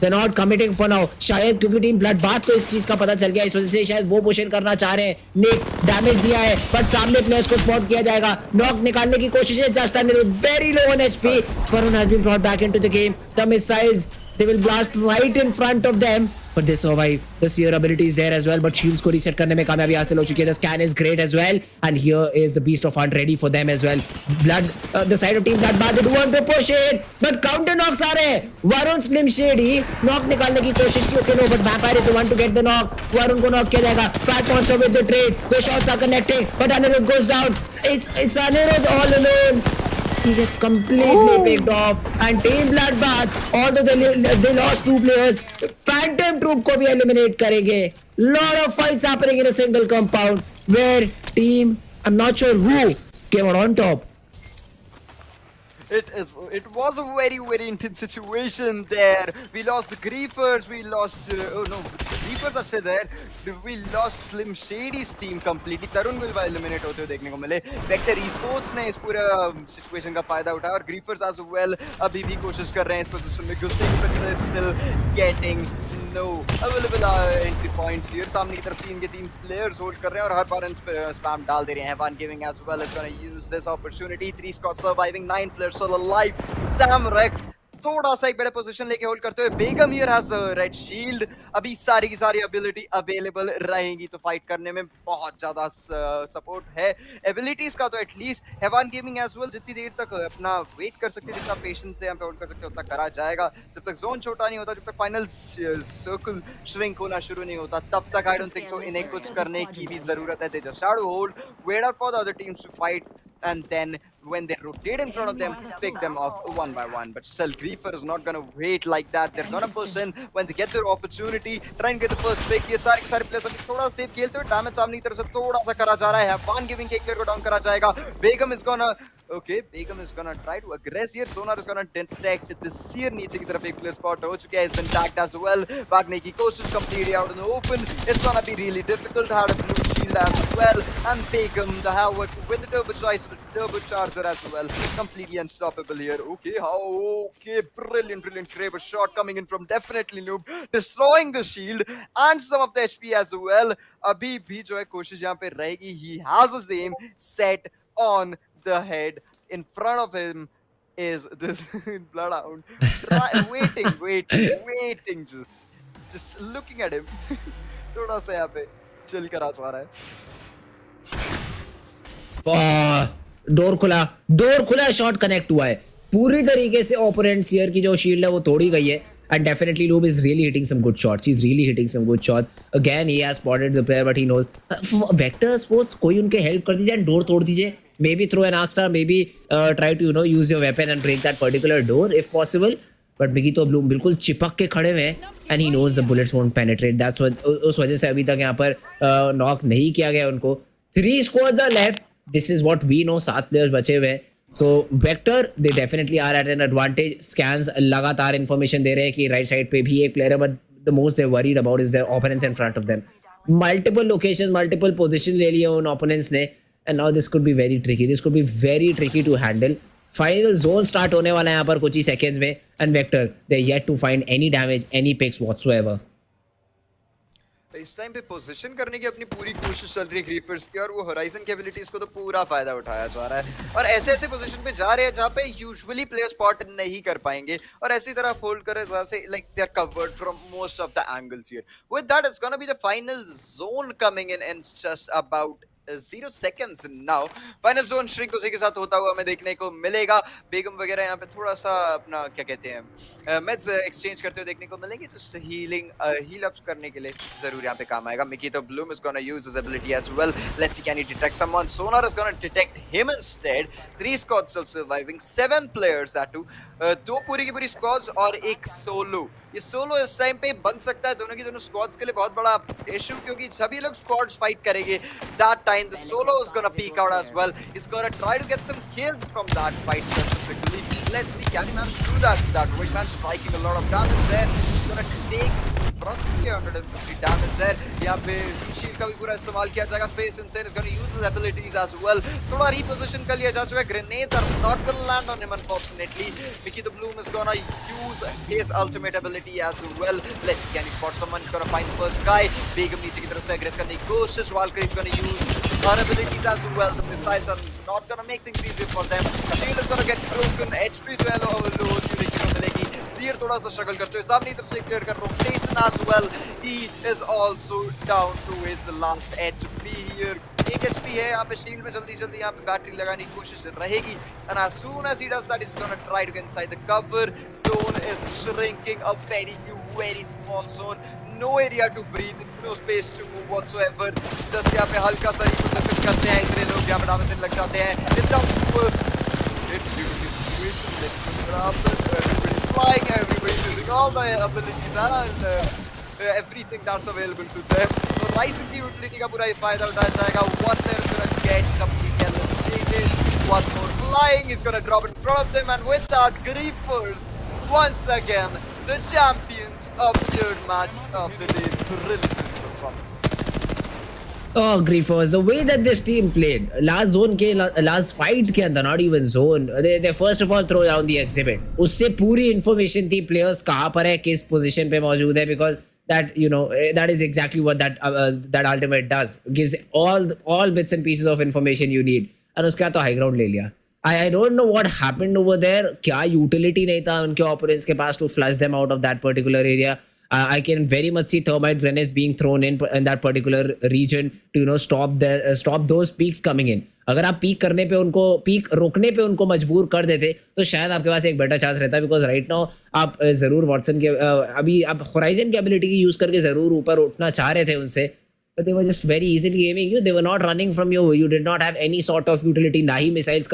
They're not committing for now. शायद क्योंकि टीम ब्लड बाथ को इस चीज का पता चल गया, इस वजह से शायद वो पुश इन करना चाह रहे हैं. निक डैमेज दिया है, बट सामने प्लेयर्स को स्पॉट किया जाएगा. नॉक निकालने की कोशिश है. Just Anirudh very low on HP. Varun has been brought back into the game. The missiles, they will blast right in front of them, but they survive. The seer ability is there as well, but shields को reset करने में कामयाबी हासिल हो चुकी है. The scan is great as well, and here is the beast of hunt ready for them as well. Blood, the side of team bloodbath, they do want to push it, but counter knocks आ रहे हैं. Varun slim shady knock निकालने की कोशिश की. Okay, no, but vampire is the one to get the knock. Varun को knock किया जाएगा. Fat monster with the trade. The shots are connecting, but Anirudh goes down. It's Anirudh all alone. He gets completely picked off, and Team Bloodbath, although they lost 2 players, Phantom Troop को भी eliminate करेंगे. Lot of fights happening in a single compound where team, I'm not sure who, came out on top. It was a very intense situation there. We lost the Griefers, we lost oh no, the Griefers are still there. We lost Slim Shady's team completely. Tarun will eliminate होते हुए देखने को मिले. Vector esports ने इस पूरे situation का फायदा उठाया और Griefers as well अभी भी कोशिश कर रहे हैं इस पोजीशन में घुसने की, but they're still getting no available entry points here. सामने की तरफ 3 के 3 players hold कर रहे हैं और हर बार spam डाल दे रहे हैं. One giving as well is gonna use this opportunity. 3 squads surviving, 9 players still alive. Sam Rex थोड़ा सा एक बड़े पोजीशन लेके होल्ड करते हुए. Begum here has the red shield. अभी सारी की सारी एबिलिटी अवेलेबल रहेंगी तो फाइट करने में बहुत ज्यादा सपोर्ट है. एबिलिटीज का तो एटलीस्ट हेवान गेमिंग एज वेल जितनी देर तक अपना वेट कर सकते हैं, जितना पेशेंस से यहाँ पे होल्ड कर सकते हैं उतना करा जाएगा. जब तक जोन छोटा नहीं होता, जब तक फाइनल सर्कल श्रिंक होना शुरू नहीं होता, तब तक आई डोंट थिंक सो इन्हें कुछ करने की भी जरूरत है. They just have to hold, wait out for the other teams to fight, and then when they rotate in front of them, pick them off one by one. But still, Griefer is not gonna wait like that. They're gonna push in when they get their opportunity, try and get the first pick. ये सारे players अभी थोड़ा safe खेलते हुए damage सामने की तरफ से थोड़ा सा करा जा रहा है. One giving के एक player को डाउन करा जाएगा. Begum is gonna Begum is gonna try to aggress here. Sonar is gonna detect the seer. नीचे की तरफ एक player spot हो चुका है. He's been tagged as well. भागने की कोशिश completely out in the open. It's gonna be really difficult. Had a blue shield as well, and Begum the Havoc with the turbocharger as well, completely unstoppable here. Brilliant Kraber shot coming in from definitely Noob, destroying the shield and some of the HP as well. अभी भी जो है कोशिश यहाँ पे रहेगी. He has his aim set on the head. In front of him is this bloodhound waiting, just looking at him. थोड़ा सा यहाँ पे chill करा जा रहा है. डोर खुला शॉट कनेक्ट हुआ है. पूरी तरीके से ओपोनेंट सीयर की जो शील्ड है वो तोड़ी गई है. And definitely Noob is really hitting some good shots. He's really hitting some good shots. Again, he has spotted the player, but he knows. Vector Sports, कोई उनके help कर दीजिए and door तोड़ दीजिए. Maybe throw an arc star, maybe try to use your weapon and break that particular door if possible. But मिगी तो Bloom बिल्कुल चिपक के खड़े हुए हैं and he knows the bullets won't penetrate. That's what उस वजह से अभी तक यहाँ पर knock नहीं किया गया उनको. 3 squads are left. This is what we know. 7 players बचे हुए हैं. So Vector, they definitely are at an advantage. Scans लगातार information दे रहे हैं कि right side पे भी एक player है, but the most they're worried about is their opponents in front of them. Multiple locations, multiple positions ले लिए उन opponents ने, and now this could be very tricky. This could be very tricky to handle. Final zone start होने वाला है यहाँ पर कुछ ही seconds में, and Vector, they're yet to find any damage, any picks whatsoever. इस टाइम पे पोजीशन करने की अपनी पूरी कोशिश चल रही है ग्रीफर्स की, और वो होराइजन की एबिलिटीज को तो पूरा फायदा उठाया जा रहा है और ऐसे पोजीशन पे जा रहे हैं जहाँ पे यूजुअली प्लेयर स्पॉट नहीं कर पाएंगे, और ऐसी तरह फोल्ड करे जहाँ से like they are covered from most of the angles here. With that it's gonna be the final zone coming in just about 0 seconds now. Final zone shrink उसी के साथ होता हुआ हमें देखने को मिलेगा. बेगम वगैरह यहाँ पे थोड़ा सा अपना क्या कहते हैं मेड्स एक्सचेंज करते हुए देखने को मिलेंगे, जस्ट हील अप करने के लिए जरूर यहाँ पे काम आएगा. मिकी तो Bloom is gonna use his ability as well. Let's see can he detect someone. Sonar is gonna detect him instead. 3 squads still surviving, 7 players at 2. 2 पूरी की पूरी स्क्वाड्स और एक सोलो. ये सोलो इस टाइम पे बन सकता है दोनों की दोनों स्क्वाड्स के लिए बहुत बड़ा इशू, क्योंकि सभी लोग स्क्वाड्स फाइट करेंगे. That time the solo is gonna peek out as well. He's gonna try to get some kills from that fight specifically. Let's see, can he manage to do that? That Wingman striking a lot of damage there. He's gonna take approximately 150 damage there. यहाँ पे shield का भी पूरा इस्तेमाल किया जाएगा. Space Insane is gonna use his abilities as well. थोड़ा reposition कर लिया जा चुका है. Grenades are not gonna land on him unfortunately. Mickey the Bloom is gonna use his ultimate ability as well. Let's see, can he spot someone? He's gonna find the first guy. Begum नीचे की तरफ से aggress करने की कोशिश. Valkyrie is gonna use her abilities as well. The missiles are not gonna make things easier for them. Shield is gonna get broken. HP जो है overload की देखने को मिलेगी. Zir थोड़ा सा struggle करते हुए सामने की तरफ से clear कर rotation as well. He is also down to his last HP here. एक HP है यहाँ पे. शील्ड में जल्दी यहाँ पे बैटरी लगाने की कोशिश रहेगी. And as soon as he does that, he's gonna try to get inside the cover. Zone is shrinking, a very small zone. No area to breathe, no space to move whatsoever. Just यहाँ पे हल्का सा repossession करते हैं इतने लोग, यहाँ पे damage लग जाते हैं. It's down to hit due to the situation. Let's see what happens. Everybody's flying, everybody's using all the abilities and everything that's available to them. So Rising की utility का पूरा फायदा उठाया जाएगा. One player is gonna get completely eliminated. One more flying, he's gonna drop in front of them, and with that, Griefers once again the champions of third match of the day. Brilliant performance. Oh, Griefers, the way that this team played last zone के last fight के अंदर, not even zone, they first of all throw down the exhibit. उससे पूरी information थी players कहाँ पर है, किस position पे मौजूद है, because that, you know, that is exactly what that ultimate does. Gives all bits and pieces of information you need. और उसके बाद तो high ground ले लिया. I don't know what happened over there. क्या utility नहीं था उनके opponents के पास to flush them out of that particular area. I can very much see thermite grenades being thrown in that particular region to, you know, stop those peaks coming in. अगर आप peak करने पे उनको peak रोकने पे उनको मजबूर कर देते तो शायद आपके पास एक बेटर चांस रहता, बिकॉज राइट नाउ आप जरूर वॉटसन के अभी आप होराइजन की एबिलिटी की यूज करके जरूर ऊपर उठना चाह रहे थे उनसे, but they were just very easily aiming you. They were not running from you. You did not have any sort of utility. ना ही मिसाइल्स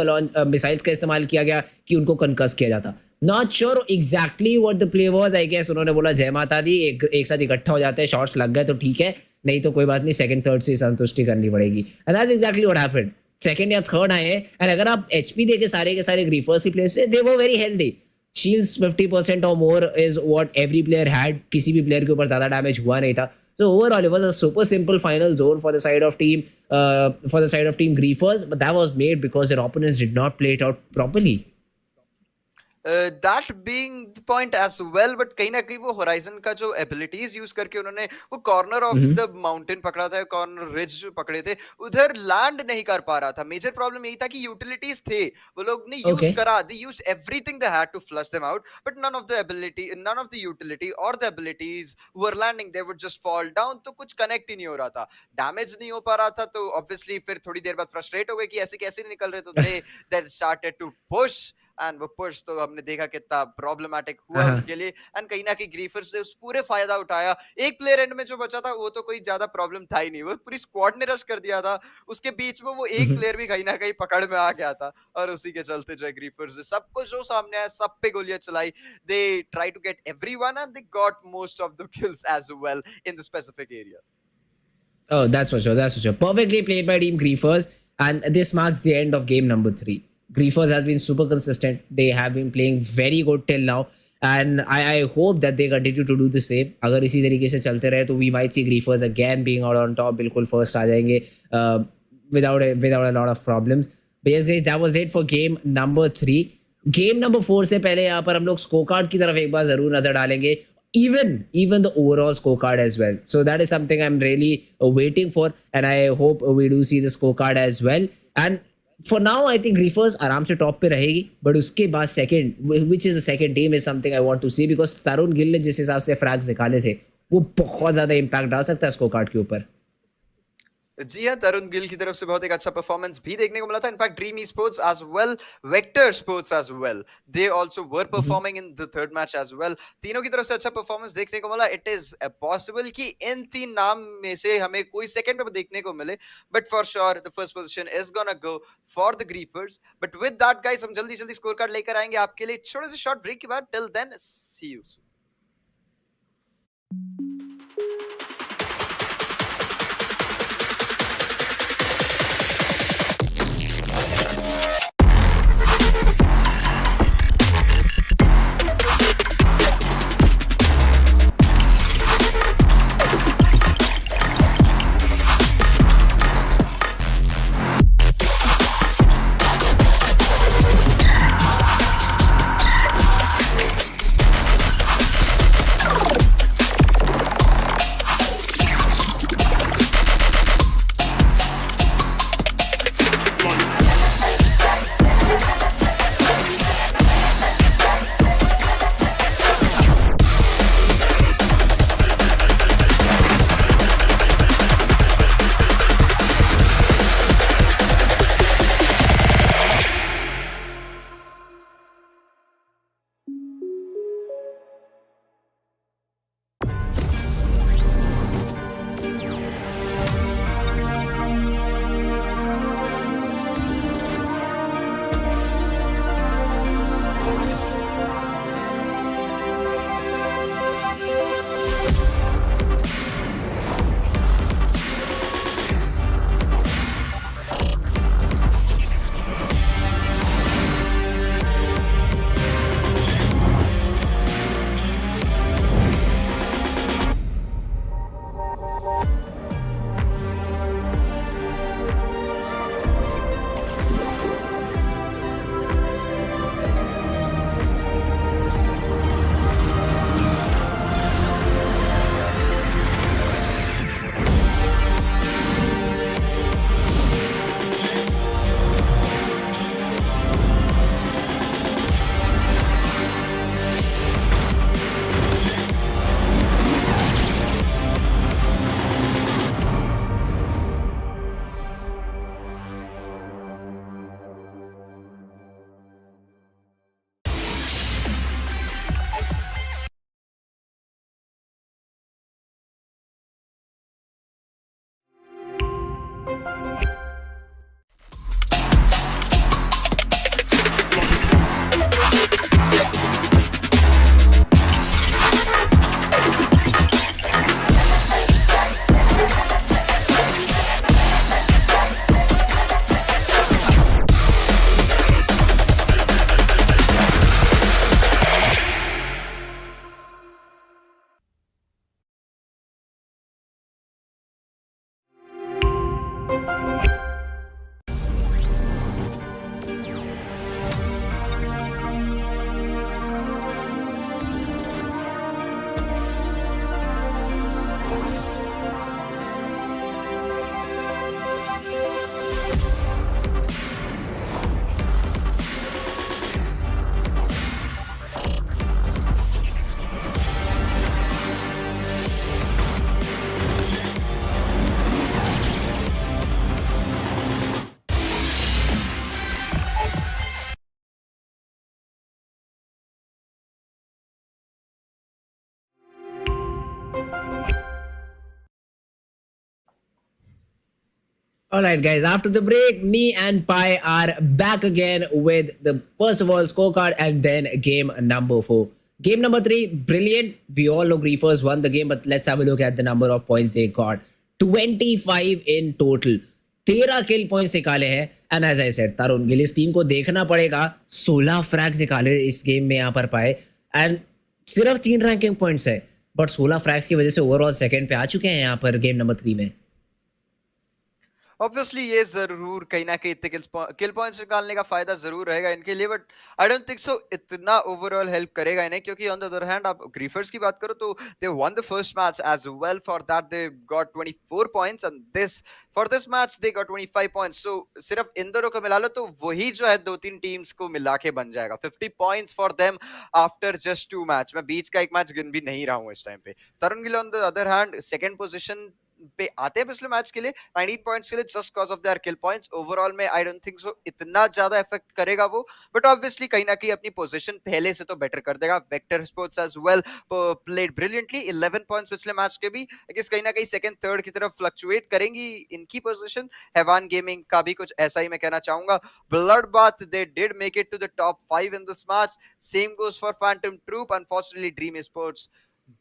का इस्तेमाल किया गया कि उनको कंकस किया जाता. Not sure exactly what the play was. I guess उन्होंने बोला जय माता दी, एक साथ इकट्ठा हो जाते हैं, शॉट्स लग गए तो ठीक है, नहीं तो कोई बात नहीं, सेकंड थर्ड से संतुष्टि करनी पड़ेगी. And that's exactly what happened. Second या थर्ड आए हैं, एंड अगर आप एचपी देखे सारे के सारे ग्रीफर्स की प्लेस से, they were very healthy. Shields 50% or more is what every player had. किसी भी प्लेयर के ऊपर ज्यादा डैमेज हुआ नहीं था. So overall, it was a super simple final zone for the side of team Griefers, but that was made because their opponents did not play it out properly. That being the point as well, but कहीं ना कहीं वो horizon का जो abilities use करके उन्होंने वो corner of the mountain पकड़ा था, कॉर्नर रिज जो पकड़े थे, उधर लैंड नहीं कर पा रहा था. मेजर प्रॉब्लम यही था कि यूटिलिटीज थे, वो लोग ने यूज करा, they used everything they had to flush them out, but none of the utility or the abilities were landing, they would just fall down. तो कुछ कनेक्ट ही नहीं हो रहा था, डैमेज नहीं हो पा रहा था. तो ऑब्वियसली फिर थोड़ी देर बाद फ्रस्ट्रेट हो गए कि ऐसे कैसे निकल रहे, तो they started to push, and वो पुश तो हमने देखा कितना प्रॉब्लमेटिक हुआ उनके लिए. एंड कहीं ना कहीं ग्रीफर्स ने उस पूरे फायदा उठाया. एक प्लेयर एंड में जो बचा था वो तो कोई ज्यादा प्रॉब्लम था ही नहीं, वो पूरी स्क्वाड ने रश कर दिया था, उसके बीच में वो एक प्लेयर भी कहीं ना कहीं पकड़ में आ गया था, और उसी के चलते जो है ग्रीफर्स ने सबको जो सामने आया सब पे गोलियां चलाई. They try to get everyone and they got most of the kills as well in the specific area. Oh, that's for sure. Perfectly played by Team Griefers, and this marks the end of game number 3. Griefers has been super consistent. They have been playing very good till now, and I hope that they continue to do the same. अगर इसी तरीके से चलते रहे तो we might see Griefers again being out on top. बिल्कुल first आ जाएंगे without a lot of problems. But yes guys, that was it for game number 3. Game number 4 से पहले यहाँ पर हम लोग scorecard की तरफ एक बार जरूर नजर डालेंगे. Even the overall scorecard as well. So that is something I'm really waiting for, and I hope we do see the scorecard as well. And for now, I think Griefers आराम से top पे रहेगी, but उसके बाद second, which is the second team, is something I want to see, because तरुण गिल ने जिस हिसाब से फ्रैग्स निकाले थे वो बहुत ज्यादा इम्पैक्ट डाल सकता है स्कोर कार्ड के ऊपर. जी हाँ, तरुण गिल की तरफ से बहुत एक अच्छा परफॉर्मेंस भी देखने को मिला था। In fact Dream Sports as well, Vector Sports as well, they also were Mhm. Performing in the third match as well. तीनों की तरफ से अच्छा परफॉर्मेंस देखने को मिला। इट इज पॉसिबल कि इन तीन नाम में से हमें कोई सेकंड पे देखने को मिले, but for sure the first position is gonna go for the Griefers. But with that guys, हम जल्दी जल्दी स्कोर कार्ड लेकर आएंगे आपके लिए छोटे से शॉर्ट ब्रेक के बाद। Till then, see you. All right, guys. After the break, me and Pi are back again with the first of all scorecard and then game number 4. Game number 3, brilliant. We all know Griefers won the game, but let's have a look at the number of points they got. 25 in total. 13 kill points निकाले हैं. And as I said, तरुण गिल इस team को देखना पड़ेगा. 16 फ्रैग्स निकाले इस game में यहाँ पर पाए. एंड सिर्फ 3 रैंकिंग पॉइंट्स है, बट 16 फ्रैग्स की वजह से ओवरऑल सेकंड पे आ चुके हैं यहाँ पर गेम नंबर 3 में. ऑब्वियसली ये जरूर कहीं ना कहीं इतने किल पॉइंट्स निकालने का फायदा जरूर रहेगा इनके लिए, बट आई डोंट थिंक सो इतना ओवरऑल हेल्प करेगा इन्हें, क्योंकि ऑन द अदर हैंड आप ग्रीफर्स की बात करो तो they won the first match as well. For that they got 24 points and this for this match they got 25 points. So सिर्फ इन दोनों को मिला लो तो वही जो है दो तीन टीम्स को मिला के बन जाएगा 50 points for them after just 2 match. मैं बीच का एक मैच गिन भी नहीं रहा हूँ इस टाइम पे. Tarun Gill on the other hand second position पे आते हैं पिछले मैच के लिए 19 पॉइंट्स के लिए just cause of their kill points. Overall में आई डोंट थिंक सो इतना ज्यादा इफेक्ट करेगा वो, बट ऑब्वियसली कहीं ना कहीं अपनी पोजीशन पहले से तो बेटर कर देगा। Vector Sports as well played brilliantly, 11 points पिछले मैच के भी। आई गेस कहीं ना कहीं सेकंड थर्ड की तरफ फ्लक्चुएट करेंगी इनकी पोजीशन। हैवान गेमिंग का भी कुछ ऐसा ही मैं कहना चाहूंगा। Bloodbath, they did make it to the top 5 in this match. Same goes for Phantom Troop. Unfortunately, Dream Esports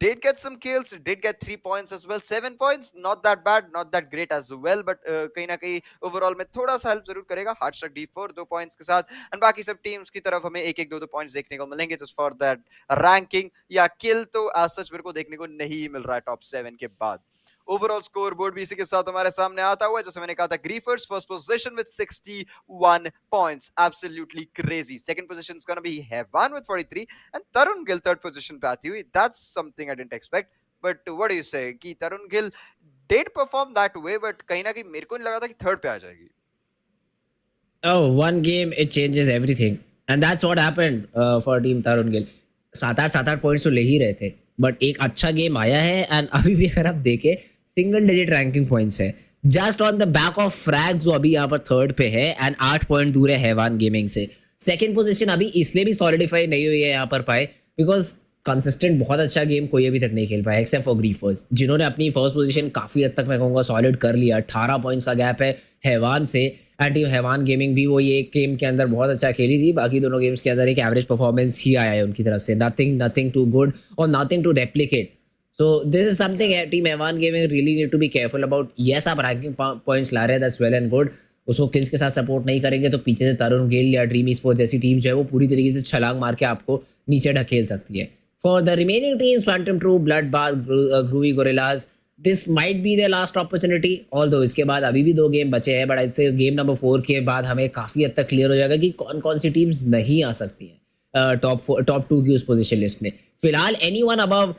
did get some kills, did get 3 points as well. 7 points, not that bad, not that great as well, but कहीं ना कहीं overall में थोड़ा सा help जरूर करेगा। हार्डस्ट्रक D4 2 points के साथ, एंड बाकी सब टीम्स की तरफ हमें एक एक दो पॉइंट्स देखने को मिलेंगे जस्ट फॉर दैट रैंकिंग या किल। तो एज सच मेरे को देखने को नहीं मिल रहा है टॉप 7 के बाद। ओवरऑल स्कोर बोर्ड भी इसी के साथ हमारे सामने आता हुआ है। जैसे मैंने कहा था, Griefers first position with 61 points, absolutely crazy. Second position is gonna be Haivan with 43 and Tarun Gill third position पे आती हुई। That's something I didn't expect, but what do you say कि Tarun Gill did perform that way, but कहीं ना कहीं मेरे को नहीं लगा था कि थर्ड पे आ जाएगी। Oh, one game it changes everything, and that's what happened for team Tarun Gill. 7-8 points तो ले ही रहे थे, बट एक अच्छा गेम आया है एंड अभी भी अगर आप देखें सिंगल डिजिट रैंकिंग पॉइंट्स है just on the back of frag, जो अभी यहाँ पर थर्ड पे है एंड 8 पॉइंट दूर है हैवान गेमिंग से। सेकंड पोजीशन अभी इसलिए भी सॉलिडिफाई नहीं हुई है यहाँ पर पाए बिकॉज कंसिस्टेंट बहुत अच्छा गेम कोई अभी तक नहीं खेल पाया एक्सेप्ट फॉर ग्रीफर्स, जिन्होंने अपनी फर्स्ट पोजीशन काफी हद तक मैं कहूँगा सॉलिड कर लिया। 18 पॉइंट्स का गैप है हैवान से, एंड टीम हैवान गेमिंग भी वो ये गेम के अंदर बहुत अच्छा खेली थी, बाकी दोनों गेम्स के अंदर एक एवरेज परफॉर्मेंस ही आया है उनकी तरफ से। नथिंग टू गुड और nothing to replicate. So this is something team Evan Gaming really need to be careful about. Yes, आप रैंकिंग पॉइंट्स ला रहे हैं, that's well and good. उसको किल्स के साथ सपोर्ट नहीं करेंगे तो पीछे से तरुण गिल या ड्रीम स्पोर्ट्स जैसी टीम जो है वो पूरी तरीके से छलांग मार के आपको नीचे ढकेल सकती है। For the remaining teams, Phantom Troop, Bloodbath, Groovy Gorillas, this might be the last opportunity. Although इसके बाद अभी भी 2 गेम बचे हैं, बट इससे गेम नंबर 4 के बाद हमें काफ़ी हद तक क्लियर हो जाएगा कि कौन कौन सी टीम्स नहीं आ सकती हैं टॉप 2 की उस पोजीशन लिस्ट में। फिलहाल एनीवन अबव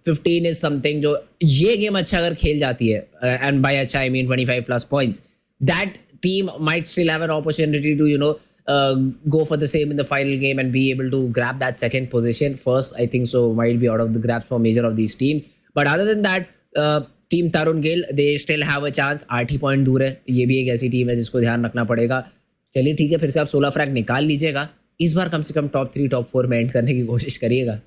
15 इज समथिंग जो ये गेम अच्छा अगर खेल जाती है, एंड बाय अच्छा I mean 25 plus points, that team might still have an opportunity to go for the same in the final game and be able to grab that second position. First, I think so might be out of the grabs for major of these teams. But other than that, team Tarun Gill, they still have a chance. 8 he point दूर है, ये भी एक ऐसी team है जिसको ध्यान रखना पड़ेगा। चलिए ठीक है, फिर से आप 16 फ्रैग निकाल लीजिएगा। इस बार कम से कम टॉप 3 टॉप 4 में एंड करने की कोशिश करिएगा।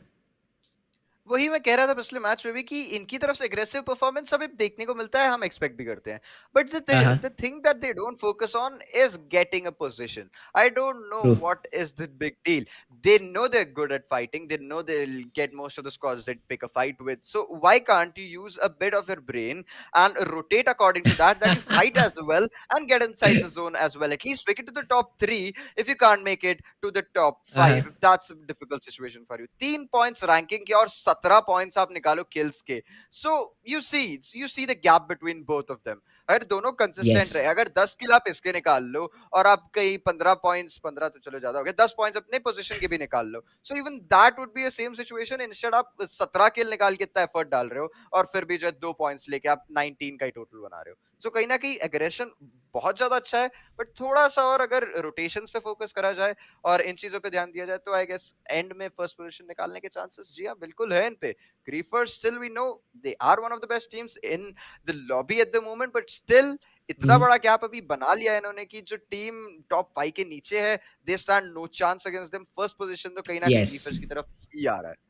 वही मैं कह रहा था पिछले मैच में भी कि इनकी तरफ से एग्रेसिव परफॉर्मेंस हमें देखने को मिलता है, हम एक्सपेक्ट भी करते हैं, but the thing that they don't focus on is getting a position. I don't know what is the big deal. They know they're good at fighting, they know they'll get most of the squads they pick a fight with, so why can't you use a bit of your brain and rotate according to that you fight as well and get inside the zone as well, at least make it to the top 3 if you can't make it to the top 5, if that's a difficult situation for you। 3 points ranking के और 17 points आप निकालो kills के, so you see the gap between both of them। अगर दोनों consistent रहे, अगर 10 किल आप इसके निकाल लो और आप कहीं 15 पॉइंट्स, 15 तो चलो ज्यादा हो गया, 10 पॉइंट्स अपने पोजीशन के भी निकाल लो, so even that would be a same situation. Instead आप 17 किल निकाल के इतना एफर्ट डाल रहे हो और फिर भी जो 2 पॉइंट्स लेके आप 19 का ही टोटल बना रहे हो। सो कहीं ना कहीं एग्रेशन बहुत ज्यादा अच्छा है, बट थोड़ा सा और अगर रोटेशंस पे फोकस करा जाए और इन चीजों पे ध्यान दिया जाए तो आई गेस एंड में फर्स्ट पोजीशन निकालने के चांसेस जी हाँ बिल्कुल है इन पे। Griefers still we know they are one of the best teams in the lobby at the moment, but still इतना बड़ा गैप अभी बना लिया है इन्होंने कि जो टीम टॉप 5 के नीचे है, they stand no chance against them. First position तो कहीं ना कहीं ग्रीफर्स की तरफ ही आ रहा है।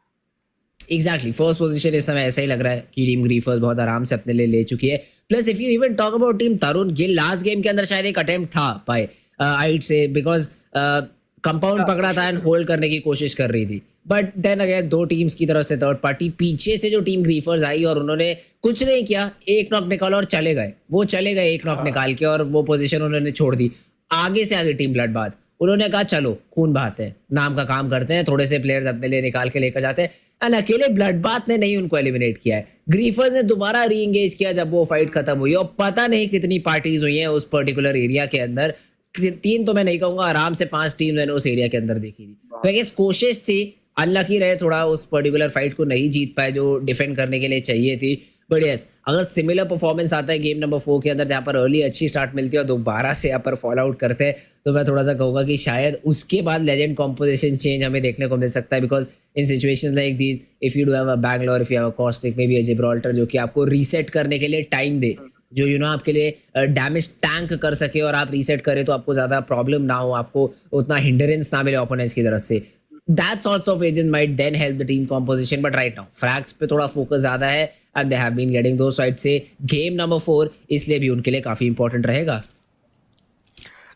एग्जैक्टली, फर्स्ट पोजीशन इस समय ऐसा ही लग रहा है कि टीम ग्रीफर्स बहुत आराम से अपने लिए ले चुकी है। Plus if you even talk about team Tarun Gill, last game के अंदर शायद एक अटेम्प्ट था पाए आइट से, बिकॉज कंपाउंड पकड़ा था एंड होल्ड करने की कोशिश कर रही थी, बट देन अगेन 2 टीम्स की तरफ से थर्ड पार्टी पीछे से जो टीम ग्रीफर्स आई और उन्होंने कुछ नहीं किया, एक नॉक निकाला और चले गए। वो चले गए एक नॉक निकाल के और वो पोजीशन उन्होंने छोड़ दी। आगे से आगे टीम ब्लडबाथ, उन्होंने कहा चलो खून बहाते हैं, नाम का काम करते हैं, थोड़े से प्लेयर्स अपने लिए निकाल के लेकर जाते हैं, एंड अकेले ब्लडबाथ ने नहीं उनको एलिमिनेट किया है। ग्रीफर्स ने दोबारा री एंगेज किया जब वो फाइट खत्म हुई, और पता नहीं कितनी पार्टीज हुई हैं उस पर्टिकुलर एरिया के अंदर। 3 तो मैं नहीं कहूंगा, आराम से 5 टीम मैंने उस एरिया के अंदर देखी थी। तो आई गेस कोशिश थी, अनलकी रहे थोड़ा, उस पर्टिकुलर फाइट को नहीं जीत पाए जो डिफेंड करने के लिए चाहिए थी, बट यस, अगर सिमिलर परफॉर्मेंस आता है गेम नंबर 4 के अंदर जहाँ पर अर्ली अच्छी स्टार्ट मिलती है और दोबारा से यहाँ पर फॉल आउट करते हैं, तो मैं थोड़ा सा कहूँगा कि शायद उसके बाद लेजेंड कॉम्पोजिशन चेंज हमें देखने को मिल सकता है, because in situations like these if you do have a Bangalore, if you have a caustic, may be a Gibraltar, जो कि आपको रीसेट करने के लिए टाइम दे, जो आपके लिए डैमेज टैंक कर सके और आप रीसेट करें तो आपको ज़्यादा प्रॉब्लम ना हो, आपको उतना हिंडरेंस ना मिले ओपोनेंट्स की तरफ से, that sorts of agent might then help the team composition. But right now frags पे थोड़ा फोकस ज़्यादा है and they have been getting दो साइड से गेम नंबर 4, इसलिए भी उनके लिए काफ़ी इंपॉर्टेंट रहेगा।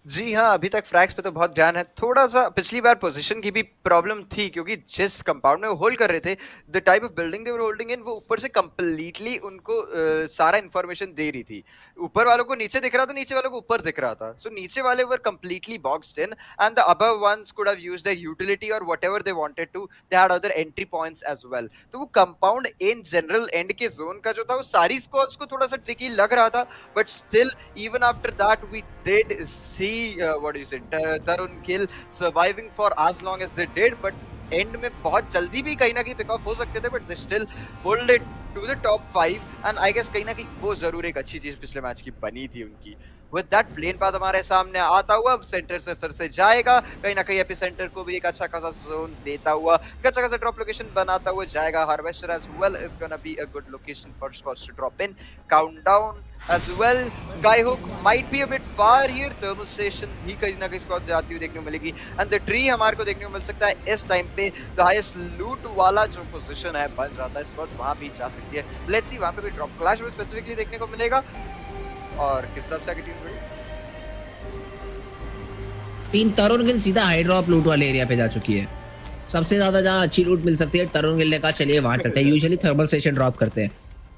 जी हाँ, अभी तक फ्रैग्स पे तो बहुत ध्यान है। थोड़ा सा पिछली बार पोजीशन की भी प्रॉब्लम थी, क्योंकि जिस कंपाउंड में वो होल्ड कर रहे थे, the type of building they were holding in, वो ऊपर से कंप्लीटली उनको सारा इंफॉर्मेशन दे रही थी। ऊपर वालों को नीचे दिख रहा था, नीचे वालों को ऊपर दिख रहा था। सो नीचे वाले were completely boxed in and the above ones could have used their utility or whatever they wanted to, they had other entry points as well. तो वो कंपाउंड इन जनरल एंड के जोन का जो था, वो सारी स्क्वाड्स को थोड़ा सा ट्रिकी लग रहा था, but still even after that we did see what do you say, Tarun Gill surviving for as long as they did, but end में बहुत जल्दी भी कहीं ना कहीं पिक ऑफ हो सकते थे, but they still pulled it to the top 5 and I guess कहीं ना कहीं वो जरूर एक अच्छी चीज पिछले मैच की बनी थी उनकी। With that प्लेन पाथ हमारे सामने आता हुआ सेंटर से फिर से जाएगा, कहीं ना कहीं एपी सेंटर को भी एक अच्छा खासा जोन देता हुआ, एक अच्छा खासा ड्रॉप लोकेशन बनाता हुआ जाएगा। Harvester as well is gonna be a good location for squads to drop in. Countdown as well, Skyhook might be a bit far here, thermal station भी कहीं ना कहीं स्क्वाड जाती हुई देखने को मिलेगी and the tree हमारे को देखने को मिल सकता है इस टाइम पे। the highest loot वाला जो पोजीशन है बन जाता है, स्क्वाड वहां भी जा सकती है। लेट्स सी वहां पे कोई ड्रॉप क्लैश भी स्पेसिफिकली देखने को मिलेगा और किस हिसाब से टीम रही। टीम तरुण गिल सीधा हाई ड्रॉप लूट वाले एरिया पे जा चुकी है। सबसे ज्यादा जहाँ अच्छी लूट मिल सकती है, तरुण गिल ने कहा चलिए वहां चलते हैं। यूजुअली थर्मल स्टेशन ड्रॉप करते हैं,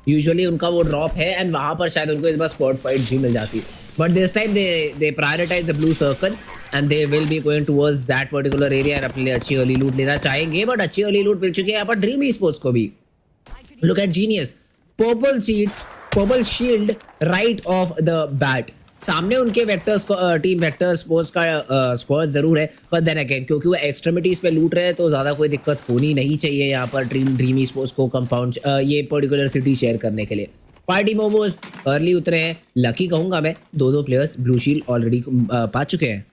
यूजुअली उनका वो ड्रॉप है एंड वहां पर शायद उनको इस बार स्क्वाड फाइट भी मिल जाती है, but this time they prioritize the blue circle and they will be going towards that particular area और अपने लिए अच्छी अर्ली लूट लेना चाहेंगे। बट अच्छी अर्ली लूट मिल चुकी है यहाँ पर ड्रीम स्पोर्ट्स को भी। Look at genius, purple seed, purple shield right of the bat. सामने उनके वेक्टर्स को टीम वेक्टर स्पोर्ट्स का स्क्वाड जरूर है, पर देन अगेन क्योंकि वो एक्सट्रीमिटीज पे लूट रहे हैं तो ज्यादा कोई दिक्कत होनी नहीं चाहिए यहाँ पर ड्रीमी स्पोर्ट्स को कंपाउंड ये पर्टिकुलर सिटी शेयर करने के लिए। पार्टी मोमोज अर्ली उतरे हैं, लकी कहूंगा मैं, दो प्लेयर्स ब्लू शील्ड ऑलरेडी पा चुके हैं।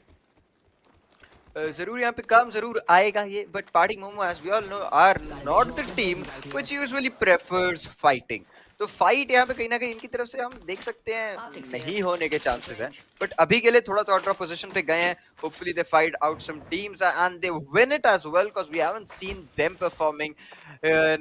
जरूर यहाँ पे काम जरूर आएगा ये, but Party Momo as we all know are not the team which usually prefers fighting. तो फाइट यहाँ पे कहीं ना कहीं इनकी तरफ से हम देख सकते हैं नहीं होने के चांसेस हैं, बट अभी के लिए थोड़ा तो आउट ऑफ पोजीशन पे गए हैं। Hopefully they fight out some teams and they win it as well, because we haven't seen them performing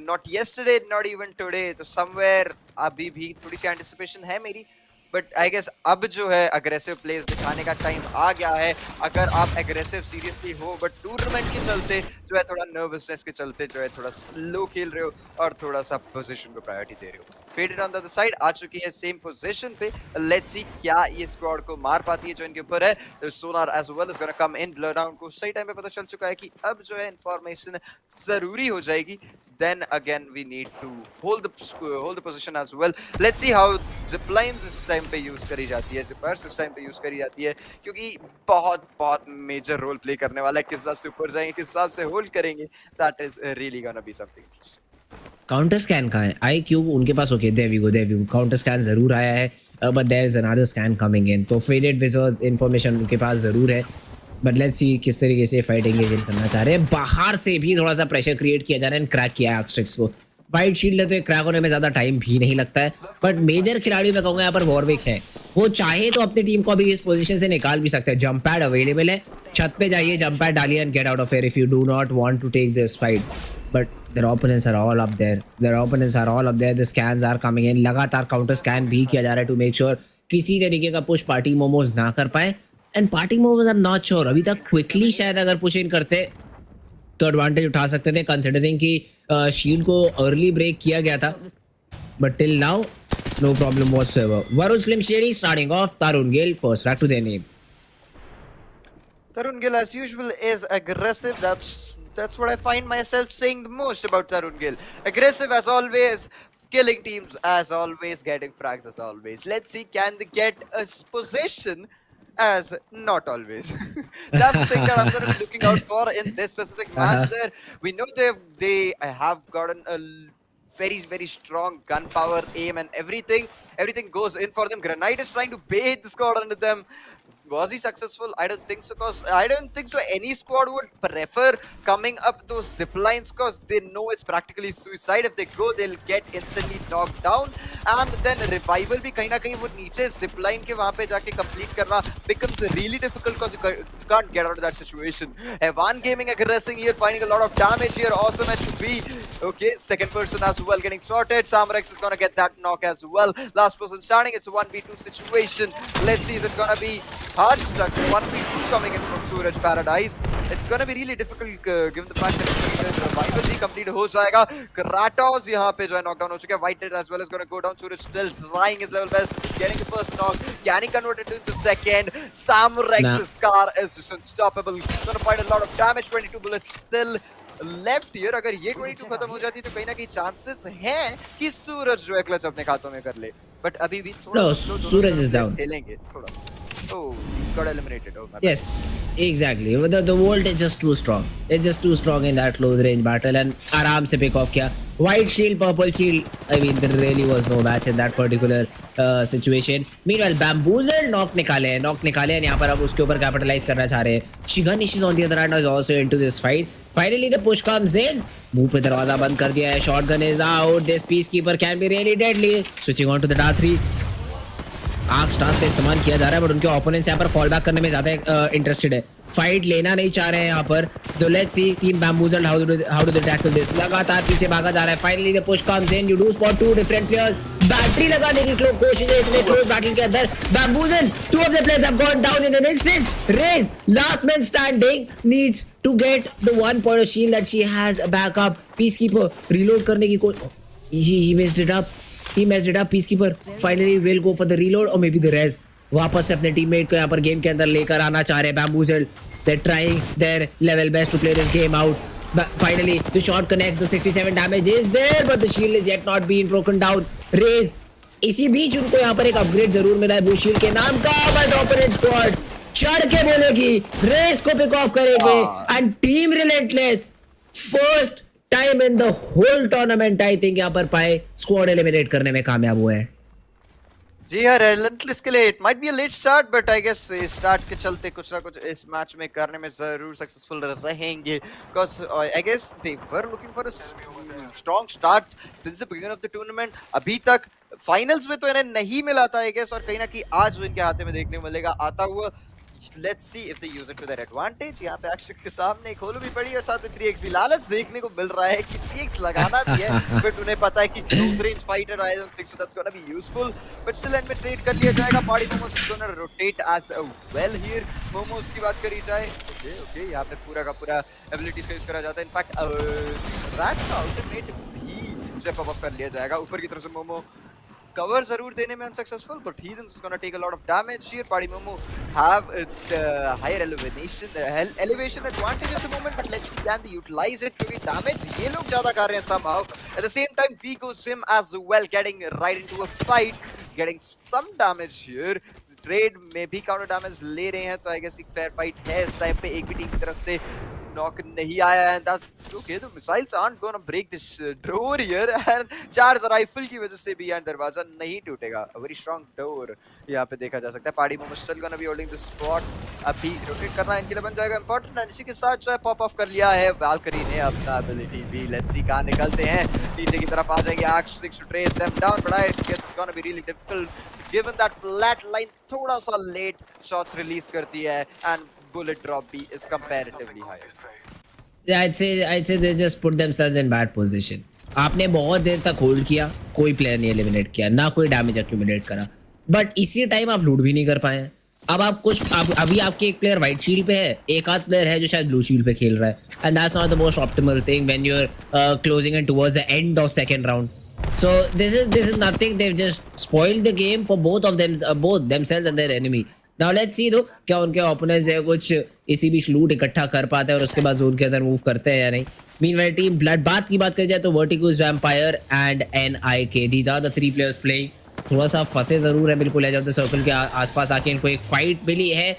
not yesterday not even today. तो समवेयर अभी भी थोड़ी सी एंटिसिपेशन है मेरी, बट आई गेस अब जो है अग्रेसिव प्लेस दिखाने का टाइम आ गया है। अगर आप एग्रेसिव सीरियसली हो बट टूर्नामेंट के चलते जो है थोड़ा नर्वसनेस के चलते जो है थोड़ा स्लो खेल रहे हो और थोड़ा सा पोजीशन को प्रायोरिटी दे रहे हो। Faded on the other side आ चुकी है सेम पोजीशन पे, लेट्स सी क्या ये स्क्वाड को मार पाती है जो इनके ऊपर है। Sonar as well is gonna come in, blur down को सही टाइम पे पता चल चुका है कि अब जो है इंफॉर्मेशन जरूरी हो जाएगी। Then again we need to hold the position as well. Let's see how ziplines इस टाइम पे यूज करी जाती है, zippers इस टाइम पे यूज करी जाती है, क्योंकि बहुत मेजर रोल प्ले करने वाला है। किस हिसाब से ऊपर जाएंगे, किस हिसाब से होल्ड करेंगे, that is really gonna be something interesting. Counter scan कहाँ है? आई क्यूब उनके पास, okay there we go, counter scan जरूर आया है, but there is another scan coming in. तो फेडेड विजर्स इन्फॉर्मेशन उनके पास जरूर है, बट लेट्स सी किस तरीके से फाइट एंगेज करना चाह रहे हैं। बाहर से भी थोड़ा सा प्रेशर क्रिएट किया जा रहा है, क्रैक किया है एक्सट्रिक्स को। वाइट शील्ड है तो क्रैक होने में ज़्यादा टाइम भी नहीं लगता है, बट मेजर खिलाड़ी मैं कहूँगा यहाँ पर वॉरविक है, वो चाहे तो अपनी टीम को अभी इस पोजीशन से निकाल भी सकते हैं। जंप पैड अवेलेबल है, छत पे जाइए, जंप पैड डालिए and get out of here if you do not want to take this fight. But there opponents are all up there, the scans are coming in. लगातार counter scan भी किया जा रहा है टू मेक श्योर किसी तरीके का push party momos ना कर पाए। And party momos I am not sure, अभी तक क्विकली शायद अगर पुश इन करते तो एडवांटेज उठा सकते थे, कंसिडरिंग कि शील्ड को अर्ली ब्रेक किया गया था, but till now no problem whatsoever. Varun slim shady starting off, Tarun Gill first frag to their name. Tarun Gill as usual is aggressive. That's what I find myself saying the most about Tarun Gill. Aggressive as always, killing teams as always, getting frags as always. Let's see, can they get a possession as not always. That's the thing that I'm going to be looking out for in this specific match. There, we know they have gotten a very strong gunpowder, aim, and everything. Everything goes in for them. Granite is trying to bait the squad under them. Was he successful? I don't think so, because I don't think so any squad would prefer coming up those zip lines, because they know it's practically suicide. If they go, they'll get instantly knocked down, and then revival भी कहीं ना कहीं वो नीचे zip line के वहाँ पे जाके complete करना becomes really difficult, because you can't get out of that situation. Evan Gaming aggressing here, finding a lot of damage here. Awesome HB. Okay, second person as well getting sorted. Samrex is gonna get that knock as well. Last person standing. It's a 1v2 situation. Let's see, is it gonna be hard stuck? 1v2 coming in from Suraj Paradise. It's gonna be really difficult given the fact that revival भी complete हो जाएगा. Kratos यहाँ पे जो है knockdown हो चुका है. White as well is gonna go down. Suraj still trying his level best, getting the first knock. Can he convert it into second? Samrex's car is just unstoppable. Gonna find a lot of damage. 22 bullets still left here. अगर ये 22 खत्म हो जाती तो कहीं ना कहीं chances हैं कि सूरज जो है क्लच अपने खातों में कर ले. But अभी भी थोड़ा सूरज is down. खेलेंगे थोड़ा. Oh, got eliminated. Oh, my yes, exactly. The volt is just too strong. It's just too strong in that close range battle, and आराम से pick off किया. White shield, purple shield. I mean, there really was no match in that particular situation. Meanwhile, Bamboozle knock निकाले हैं यहाँ पर अब उसके ऊपर capitalize करना चाह रहे हैं. Shiganish is on the other hand is also into this fight. Finally, the push comes in. मुंह पे दरवाजा बंद कर दिया है. Shotgun is out. This peacekeeper can be really deadly. Switching on to the Dar 3. Arc stars का इस्तेमाल किया जा रहा है, बट उनके ओपोनेंट्स यहाँ पर फॉल बैक करने में ज्यादा इंटरेस्टेड है. फाइट लेना नहीं चाह रहे हैं यहाँ पर. तो let's see team Bamboozled how do they tackle this. लगातार पीछे भागा जा रहा है. Finally the push comes in. You do spot two different players. Battery लगाने की कोशिश है इतने क्लोज बैटल के अंदर. Bamboozled, two of the players have gone down in an instant. Rage, last man standing, needs to get the 1 point of shield that she has. Backup peacekeeper reload करने की he messed it up. He messed it up. Peacekeeper finally will go for the reload or maybe the res. वापस से अपने teammate को यहाँ पर game के अंदर लेकर आना चाह रहे हैं. Bamboozled, they're trying their level best to play this game out. But finally, the shot connects. The 67 damage is there, but the shield is yet not being broken down. Raze, इसी बीच उनको यहाँ पर एक अपग्रेड जरूर मिला है Bush shield के नाम का. But the opponent squad चढ़ के बोलेगी, रेस को पिक ऑफ करेंगे. And team relentless, first time in the whole tournament I think यहाँ पर पाए स्क्वाड एलिमिनेट करने में कामयाब हुए हैं. जी हाँ, relentless के लिए it might be a late start, but I guess start के चलते कुछ ना कुछ इस मैच में करने में जरूर सक्सेसफुल रहेंगे, because I guess they were looking for a strong start since the beginning of the tournament. अभी तक फाइनल्स में तो इन्हें नहीं मिला था आई गेस, और कहीं ना कहीं आज वो इनके हाथ में देखने को मिलेगा आता हुआ. Let's see if they use it to their advantage. यहाँ पे अक्षय के सामने एक होलो भी पड़ी और साथ में 3x भी. लालच देखने को मिल रहा है कि 3x लगाना भी है, बट उन्हें पता है कि close range fighter, I don't think so that's gonna be useful. But still end में trade कर लिया जाएगा. Party Momos is gonna rotate as well here. Momos की बात करी जाए, okay यहाँ पे पूरा का पूरा abilities का use करा जाता है. In fact, Rat का ultimate भी जो pop up कर लिया जाएगा. ऊपर की तरफ से Momo cover जरूर देने में unsuccessful, but Heathens is gonna take a lot of damage here. Party Momo have higher elevation advantage at the moment, but let's see can they utilize it. क्योंकि damage ये लोग ज्यादा कर रहे हैं somehow. At the same time, Vigo Sim as well getting right into a fight, getting some damage here. Trade में भी counter damage ले रहे हैं, तो I guess एक fair fight है इस टाइम पे. एक भी टीम की तरफ से knock नहीं आया है. That's okay. The missiles aren't gonna break this door here, and charge rifle की वजह से भी यार दरवाजा नहीं टूटेगा. A very strong door यहाँ पे देखा जा सकता है. Party Momos still gonna be holding the spot. अभी रोटेट करना इनके लिए बन जाएगा important, and इसी के साथ जो है पॉप ऑफ कर लिया है Valkyrie ने अपना ability भी. Let's see कहाँ निकलते हैं. नीचे की तरफ आ जाएंगे. Axe to trace them down, but I guess it's gonna be really difficult given that flat line थोड़ा सा late shots release करती है, and bullet drop भी is comparatively higher. Yeah, I'd say they just put themselves in bad position. आपने बहुत देर तक hold किया, कोई प्लेयर नहीं एलिमिनेट किया, ना कोई डैमेज एक्यूमुलेट करा, बट इसी टाइम आप लूट भी नहीं कर पाए. अब आप कुछ अभी आपके एक प्लेयर वाइट शील्ड पे है, एक आध प्लेयर है जो शायद ब्लू शील्ड पे खेल रहा है, and that's not the most optimal thing when you are closing in towards the end of second round. So this is nothing. They've just spoiled the game for both of them, both themselves and their enemy. Now let's see though क्या उनके opponents है कुछ इसी बीच लूट इकट्ठा कर पाते हैं और उसके बाद जोन के अंदर मूव करते हैं या नहीं. Meanwhile team Bloodbath की बात करी जाए तो Vertigo's Vampire and NIK, these are the 3 players playing. थोड़ा सा फंसे जरूर है बिल्कुल एज ऑफ द सर्कल के आसपास आके इनको एक फाइट मिली है.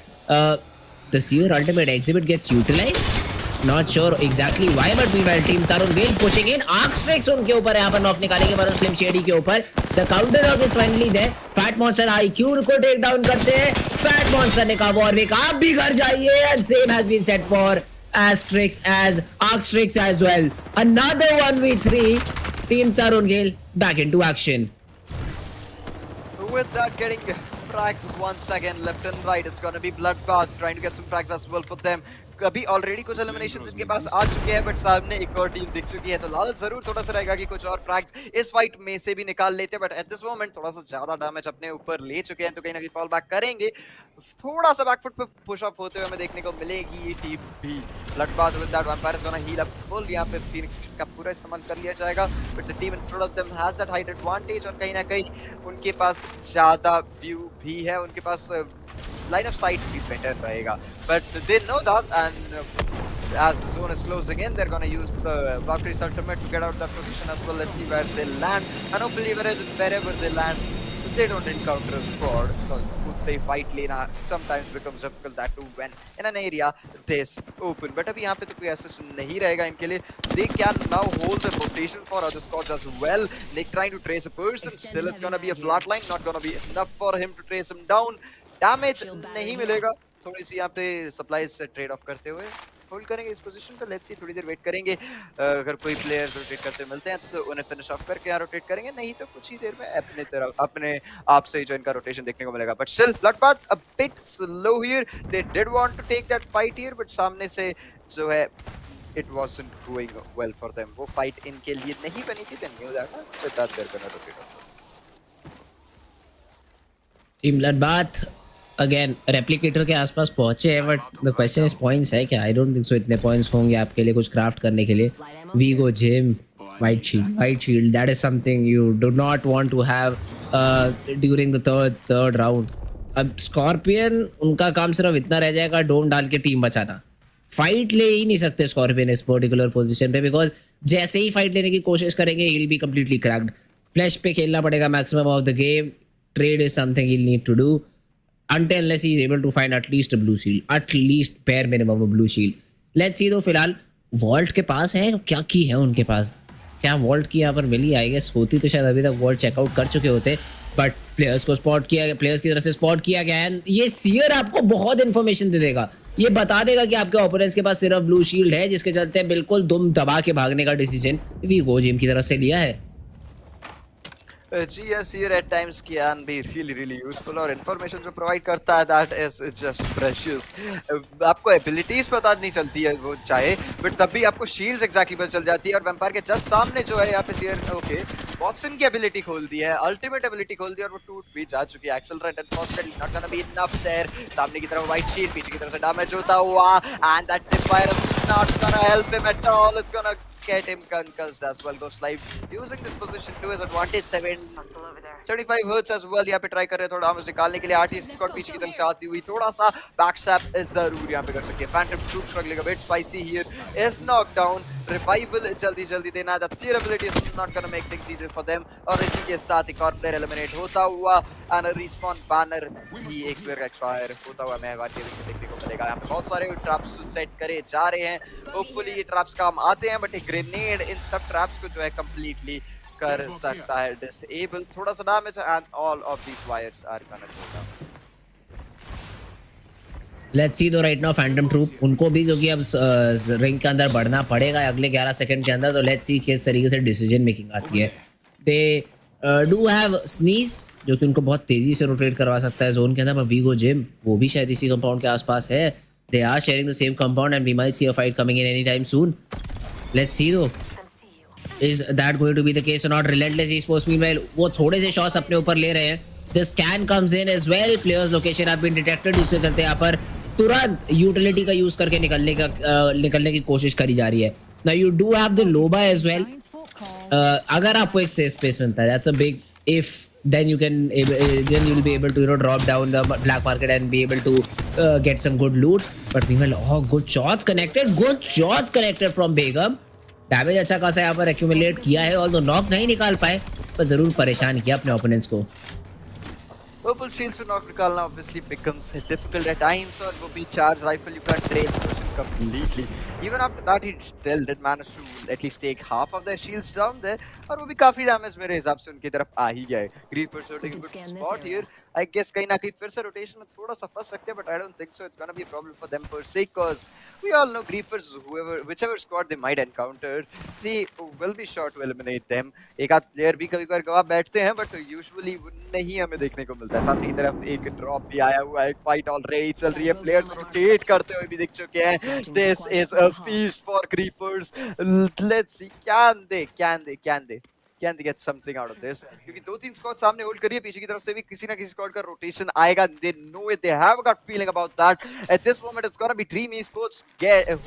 The Seer Ultimate Exhibit gets utilized. Not sure exactly why, but meanwhile team Tarun Gill pushing in. Arcstrix उनके ऊपर यहाँ पर नॉक निकालेंगे पर स्लिम शेडी के ऊपर. The counter knock is finally there. Fat Monster IQ को टेक डाउन करते हैं. Fat Monster ने कहा वॉरविक आप भी घर जाइए. And same has been set for Astrix as Arcstrix as well. Another 1v3. Team Tarun Gill back into action. With that, getting frags once again left and right. It's gonna be bloodbath, trying to get some frags as well for them. अभी already कुछ elimination इनके पास आ चुके हैं, but सामने एक और team दिख चुकी है, तो लालच जरूर थोड़ा सा रहेगा कि कुछ और फ्रैग्स इस फाइट में से भी निकाल लेते हैं, बट एट दिस मोमेंट थोड़ा सा ज्यादा डैमेज अपने ऊपर ले चुके हैं, तो कहीं ना कहीं फॉल बैक करेंगे. थोड़ा सा बैकफुट पे पुश अप होते हुए हमें देखने को मिलेगी ये टीम भी. Bloodbath with that vampire is gonna heal up full. यहां पे फीनिक्स का पूरा इस्तेमाल कर लिया जाएगा, but the team in front of them has that height advantage, और कहीं ना कहीं उनके पास ज्यादा व्यू भी है, उनके पास line of sight be better रहेगा, but they know that, and as the zone is closing in, they're gonna use the Valkyrie's ultimate to get out of that position as well. Let's see where they land, and hopefully wherever they land, they don't encounter a squad, because they fight lane sometimes becomes difficult, that too when in an area this open. But अभी यहाँ पे तो कोई ऐसा नहीं रहेगा इनके लिए. They can now hold the rotation for other squads as well. Nick trying to trace a person, still it's gonna be a flat line, not gonna be enough for him to trace him down. Damage नहीं मिलेगा. थोड़ी सी यहाँ पे supplies से trade off करते हुए hold करेंगे इस पोजीशन पे. लेट्स सी, थोड़ी देर वेट करेंगे, अगर कोई प्लेयर रोटेट करते मिलते हैं तो उन्हें फिनिश ऑफ करके यहाँ रोटेट करेंगे, नहीं तो कुछ ही देर में अपने आप से जो इनका रोटेशन देखने को मिलेगा. But still bloodbath a bit slow here. They did want to take that fight here, but सामने से जो है it wasn't going well for them. वो फाइट इनके लिए नहीं बनी थी. They knew that, with that they're gonna rotate off. Team Bloodbath again replicator के आसपास पहुंचे हैं, but the question is points है क्या? आई डोंट थिंक सो इतने पॉइंट्स होंगे आपके लिए कुछ क्राफ्ट करने के लिए. वीगो जिम white shield that is something you do not want to have during the third round. अब स्कॉर्पियन उनका काम सिर्फ इतना रह जाएगा, डोम डाल के टीम बचाना. फाइट ले ही नहीं सकते स्कॉर्पियन इस पर्टिकुलर पोजीशन पे, बिकॉज जैसे ही फाइट लेने की कोशिश करेंगे he will be completely cracked. Flash पे खेलना पड़ेगा maximum of the game. Trade is something he need to do until unless he is able to find at least a blue shield, at least bare minimum a blue shield. Let's see. तो फिलहाल vault के पास है क्या? की है उनके पास क्या vault की यहाँ पर मिली? आई गेस होती तो शायद अभी तक वॉल्ट चेकआउट कर चुके होते, बट प्लेयर्स को स्पॉट किया गया, प्लेयर्स की तरफ से स्पॉट किया गया है. ये सीयर आपको बहुत इन्फॉर्मेशन दे देगा. ये बता देगा कि आपके ओपोनेंट्स के पास सिर्फ ब्लू शील्ड है, जिसके चलते बिल्कुल दुम दबा के भागने का डिसीजन वीगो जिम की तरफ से लिया है. GS here at times can be really useful, और information जो provide करता है that is just precious. आपको abilities पता नहीं चलती है वो चाहे, but तब भी आपको shields exactly पता चल जाती है. और vampire के just सामने जो है यहाँ पे Seer okay Watson की ability खोल दी है, ultimate ability खोल दी, और वो टूट भी जा चुकी है. Accelerate unfortunately not gonna be enough there. सामने की तरफ white shield, पीछे की तरफ से damage होता हुआ, and that fire is not gonna help him at all. It's gonna get him concussed as well. Ghost Life using this position to his advantage. 75 hurts as well. यहाँ पे try कर रहे हैं थोड़ा डैमेज निकालने के लिए. RTS स्क्वाड पीछे की तरफ से आती हुई थोड़ा सा बैकस्टैप जरूर यहाँ पे कर सकती है. Phantom Troop struggling a bit. Spicy here is knocked down. Revival जल्दी देना. That Seer ability is not gonna make things easier for them. और इसी के साथ एक और प्लेयर एलिमिनेट होता हुआ, and a respawn banner भी एक प्लेयर का एक्सपायर होता हुआ हमें देखने को मिलेगा. यहाँ पे बहुत सारे ट्रैप्स सेट करे जा रहे हैं. होपफुली ये ट्रैप्स काम आते हैं, बट एक ग्रेनेड इन सब ट्रैप्स को जो है कंप्लीटली कर सकता है डिसेबल. थोड़ा सा damage and all of these wires are gonna go down. Let's see. तो राइट नाउ फैंटम ट्रूप उनको भी जो कि अब रिंग के अंदर बढ़ना पड़ेगा अगले 11 सेकंड के अंदर. तो लेट्स सी किस तरीके से डिसीजन मेकिंग आती है. दे डू हैव स्नीज जो कि उनको बहुत तेजी से रोटेट करवा सकता है जोन के अंदर, पर वीगो जिम वो भी शायद इसी कंपाउंड के आसपास है. They are sharing the same compound and we might see a fight coming in anytime soon. Let's see though. Is that going to be the case or not? Relentless esports meanwhile वो थोड़े से shots अपने ऊपर ले रहे हैं. The scan comes in as well. Players location have been detected. जिससे चलते यहाँ पर तुरंत यूटिलिटी का यूज करके निकलने की कोशिश करी जा रही है. Now you do have the Loba as well. अगर आपको एक safe space मिलता है, that's a big if. Then you will be able to drop down the black market and be able to get some good loot. But meanwhile, good shots connected from Begum. Damage अच्छा खासा यहाँ पर accumulate किया है, although knock नहीं निकाल पाए, पर जरूर परेशान किया अपने opponents को. Purple shields to knock निकालना obviously becomes difficult at times, और वो भी charge rifle you can't trace the person completely. Even after that he still did manage to at least take half of their shields down there, और वो भी काफी damage मेरे हिसाब से उनकी तरफ आ ही गया है. Creepers holding a good spot here. I guess कहीं ना कहीं फिर से rotation में थोड़ा सा फंस सकते हैं, but I don't think so. It's gonna be a problem for them per se, cause we all know Creepers, whichever squad they might encounter, they will be sure to eliminate them. एक आध player भी कभी-कभार गवा बैठते हैं, but usually नहीं हमें देखने को मिलता है. सामने की तरफ एक drop भी आया हुआ है, एक fight already चल रही है, players rotate करते हुए भी दिख चुके हैं. This is a feast for Creepers. Let's see, can they get something out of this? क्योंकि 2-3 स्क्वाड सामने होल्ड करिए, पीछे की तरफ से भी किसी ना किसी स्क्वाड का रोटेशन आएगा. They know it, they have a gut feeling about that. At this moment it's gonna be Dream Esports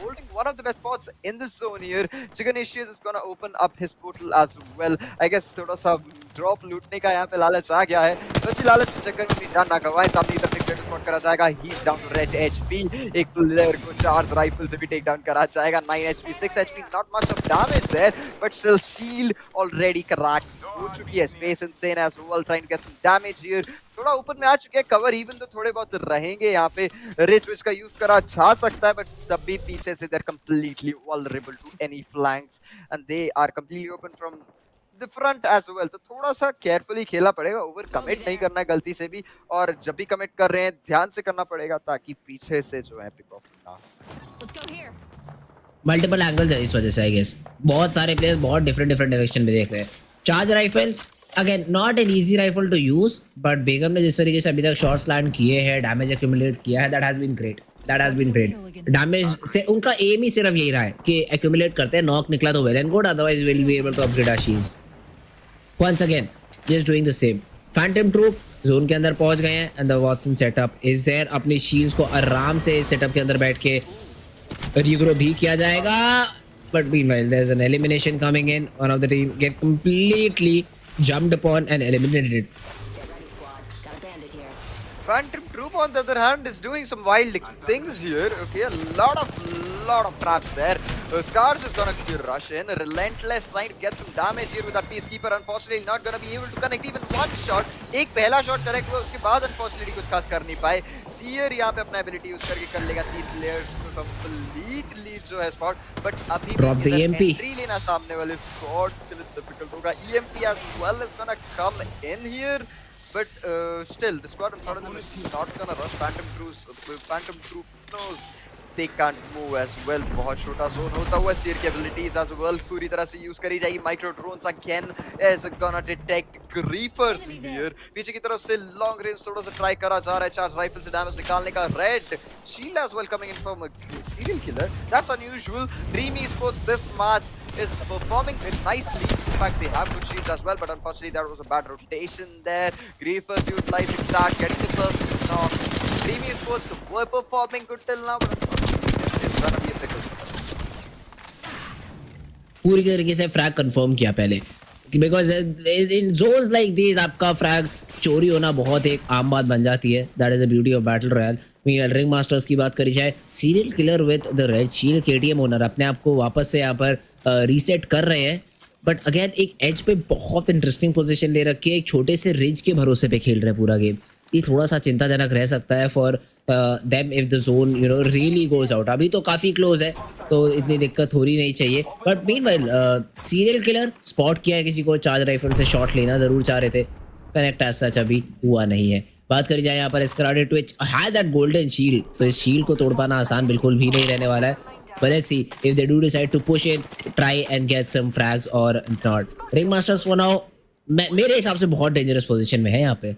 holding one of the best spots in this zone here. Chiganicious is gonna open up his portal as well. I guess थोड़ा सा drop लूटने का यहाँ पे लालच आ गया है. वैसे लालच के चक्कर में भी जान ना गवाए. सामने की तरफ एक स्पॉट करा जाएगा. He's down to red HP. एक प्लेयर को चार्ज राइफल से भी टेक डाउन करा जाएगा. 9 HP, 6 HP, not much of damage there, but still shield already cracked हो चुकी है. Space Insane as well trying to get some damage here. थोड़ा ऊपर में आ चुके हैं कवर, इवन तो थोड़े बहुत रहेंगे यहाँ पे. रिच विच का यूज करा जा सकता है, बट तब भी पीछे से they're completely vulnerable to any flanks and they are completely open from the front as well. तो थोड़ा सा केयरफुली खेलना पड़ेगा, ओवर कमिट नहीं करना है गलती से भी, और जब भी कमिट कर रहे हैं ध्यान से करना पड़ेगा ताकि पीछे से जो है पिक ऑफ ना हो. मल्टीपल एंगल्स है इस वजह से. आई गेस बहुत सारे प्लेयर्स बहुत डिफरेंट डायरेक्शन में देख रहे हैं. Charge rifle again not an easy rifle to use, but Begum ने जिस तरीके से अभी तक शॉट्स लैंड किए हैं, डैमेज एक्यूमुलेट किया है, that has been great. Damage से उनका एम ही सिर्फ यही रहा है कि एक्यूमुलेट करते हैं. नॉक निकला तो well and good, otherwise will be able to upgrade our shields. Once again just doing the same. Phantom troop zone के अंदर पहुंच गए हैं and the Watson setup is there. अपनी शील्ड्स को आराम से इस सेटअप के अंदर बैठ के रिग्रो भी किया जाएगा. But meanwhile, there's an elimination coming in. One of the team get completely jumped upon and eliminated. Phantom Troop on the other hand is doing some wild things here. Okay, a lot of traps there. Scars is gonna rush in, relentless trying to get some damage here with that Peacekeeper. Unfortunately not gonna be able to connect even one shot. एक पहला shot correct हुआ, उसके बाद unfortunately कुछ खास कर नहीं पाए. Seer यहाँ पे अपना ability यूज करके कर लेगा 3 players को completely जो है spot. But अभी Drop the EMP. entry लेना सामने वाले squads के लिए difficult होगा. EMP as well is gonna come in here. But still, the squad in front of them is not gonna rush. Phantom Troop knows they can't move as well. बहुत छोटा zone होता हुआ Seer की abilities as well पूरी तरह से use करी जाएगी. Micro drones again is gonna detect Griefers here. पीछे की तरफ से long range थोड़ा सा try करा जा रहा है charge rifle से damage निकालने का. Red shield as well coming in from a serial killer. That's unusual. Dream Esports this match is performing it nicely. In fact, they have good shields as well, but unfortunately there was a bad rotation there. Griefers utilizing that, getting the first knock. Dream Esports were performing good till now, but unfortunately it's gonna be a pickle. पूरी तरीके से frag confirm किया पहले, because in zones like this आपका frag चोरी होना बहुत एक आम बात बन जाती है. That is the beauty of battle royale. Ring masters की बात करी जाए, serial killer with the red shield KTM owner अपने आप को वापस से यहाँ पर रीसेट कर रहे हैं. बट अगेन एक एज पे बहुत इंटरेस्टिंग पोजीशन ले रखी है. एक छोटे से रिज के भरोसे पे खेल रहे हैं पूरा गेम. ये थोड़ा सा चिंताजनक रह सकता है for them if the zone really goes out. अभी तो काफ़ी क्लोज है तो इतनी दिक्कत हो रही नहीं चाहिए. But meanwhile serial killer spot किया है किसी को. चार्ज राइफल से शॉट लेना ज़रूर चाह रहे थे, कनेक्ट एज सच अभी हुआ नहीं है. बात करी जाए यहाँ पर स्क्राडेड Twitch has that golden shield, तो इस शील्ड को तोड़ पाना आसान बिल्कुल भी नहीं रहने वाला है. But let's see if they do decide to push it, try and get some frags or not. Ringmasters for now मेरे हिसाब से बहुत डेंजरस पोजीशन में है यहाँ पे.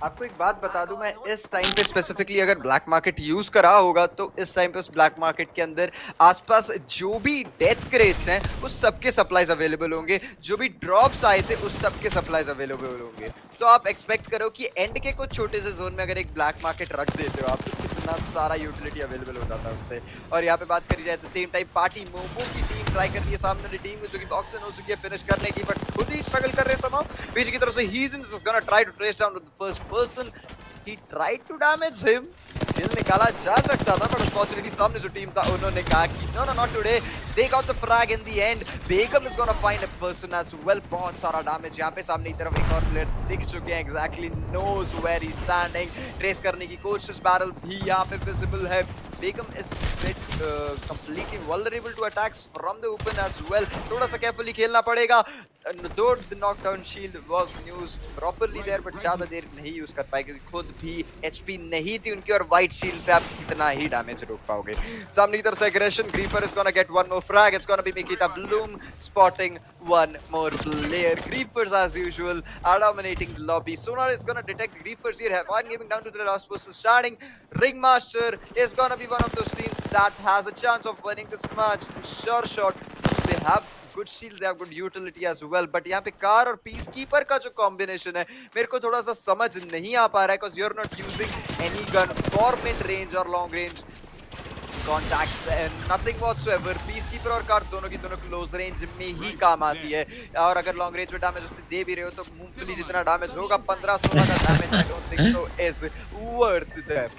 आपको एक बात बता दूं, मैं इस टाइम पे स्पेसिफिकली अगर ब्लैक मार्केट यूज करा होगा तो इस टाइम पे उस ब्लैक मार्केट के अंदर आसपास जो भी डेथ क्रेट्स हैं उस सबके सप्लाईज अवेलेबल होंगे. जो भी ड्रॉप्स आए थे उस सबके सप्लाईज अवेलेबल होंगे. तो आप एक्सपेक्ट करो कि एंड के कुछ छोटे से जोन में अगर एक ब्लैक मार्केट रख देते हो आप तो कितना सारा यूटिलिटी अवेलेबल हो जाता है उससे. और यहाँ पे बात करी जाए the same time party momo की टीम ट्राई कर रही है सामने वाली टीम जो कि बॉक्सन हो चुकी है फिनिश करने की, बट खुद ही स्ट्रगल कर रहे हैं समाउ. पीछे की तरफ से Heathens is gonna try to trace down with the first person. He tried to damage him. किल निकाला जा सकता था, बट अनफॉर्चुनेटली सामने जो टीम था उन्होंने कहा कि no no not today, they got the frag in the end. Begum is gonna find a person as well. बहुत सारा डैमेज यहाँ पे सामने की तरफ एक और प्लेयर दिख चुके हैं, exactly knows where he standing. Trace करने की कोशिश, बैरल भी यहाँ पे विजिबल है। Begum is bit completely vulnerable to attacks from the open as well. थोड़ा सा carefully खेलना पड़ेगा। Though the knockdown shield was used properly there, but ज़्यादा देर नहीं यूज कर पाए क्योंकि खुद भी HP नहीं थी उनकी, और white shield पे आप कितना ही डैमेज रोक पाओगे। सामने की तरफ से aggression, Griefer is gonna get one more frag. It's gonna be Mikita Bloom spotting one more player. Griefers as usual are dominating the lobby. Sonar is gonna detect Griefers here. Have one giving down to the last person standing. Ringmaster is gonna be one of those teams that has a chance of winning this match. Sure shot. They have good shields, they have good utility as well. But यहाँ पे car और Peacekeeper का जो combination है, मेरे को थोड़ा सा समझ नहीं आ पा रहा है, because you're not using any gun for mid range or long range contacts and nothing whatsoever. Peacekeeper और कार दोनों की दोनों क्लोज रेंज में ही काम आती है, और अगर लॉन्ग रेंज में डैमेज उससे दे भी रहे हो तो मूंगफली जितना डैमेज होगा 15-16 का damage I don't think so is worth that.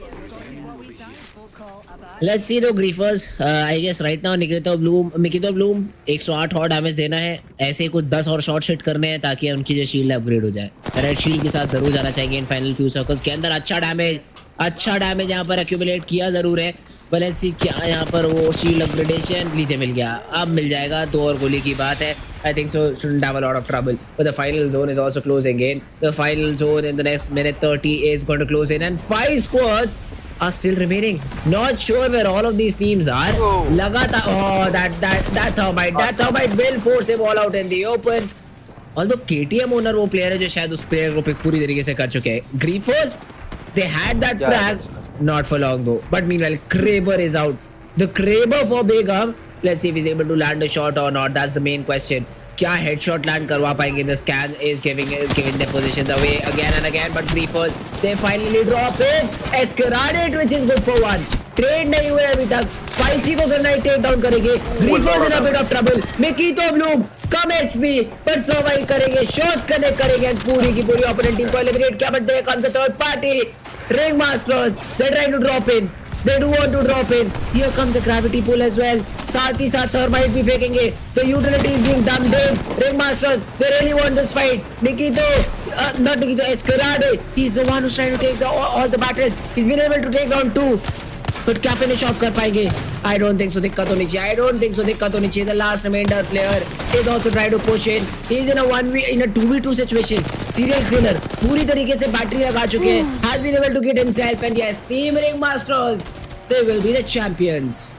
Let's see the Griefers. I guess right now Mikita Bloom 108 और डैमेज देना है, ऐसे कुछ 10 और शॉट हिट करने हैं ताकि उनकी जो शील्ड अपग्रेड हो जाए। रेड शील्ड के साथ जरूर जाना चाहिए इन फाइनल फ्यू सर्कल्स के अंदर। अच्छा डैमेज यहाँ पर एक्यूमुलेट किया जरूर है। But let's see क्या यहाँ पर वो शील्ड अपग्रेडेशन नीचे मिल गया, अब मिल जाएगा, 2 और गोली की बात है। I think so shouldn't have a lot of trouble, but the final zone is also closing in. The final zone in the next minute 30 is going to close in, and 5 squads are still remaining. Not sure where all of these teams are. लगातार that thermite will force him all out in the open. Although KTM owner वो player है जो शायद उस player को pick पूरी तरीके से कर चुके हैं। Griefers, they had that frag, not for long though. But meanwhile, Kraber is out. The Kraber for Begum. Let's see if he's able to land a shot or not. That's the main question. क्या headshot land करवा पाएंगे? The scan is giving their positions away again and again. But Griefers, they finally drop it. Escaladed, which is good for one. Trade नहीं हुए अभी तक. Spicy को grenade take down करेंगे. Griefers in a bit of trouble. Mikito Bloom, come HP पर survive करेंगे. Shots connect करेंगे. पूरी की पूरी opponent team को eliminate किया. But there comes a third party. Ringmasters, they're trying to drop in. They do want to drop in. Here comes a gravity pull as well. साथ ही साथ thermite भी फेंकेंगे. The utility is being dumped in. Ringmasters, they really want this fight. Not Nikito, Escalade. He's the one who's trying to take all the battles. He's been able to take down 2. But क्या finish off कर पाएंगे? I don't think so. दिक्कत होनी चाहिए. The last remainder player is also trying to push in. He's in a 2v2 situation. Serial killer. पूरी तरीके से battery लगा चुके हैं. Has been able to get himself, and yes, Team Ringmasters, they will be the champions.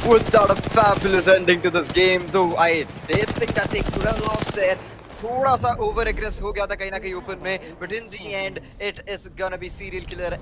Without a fabulous ending to this game, though I did think that they could have lost there. थोड़ा सा over एग्रेस हो गया था कहीं ना कहीं open में, but in the end it is gonna be serial killer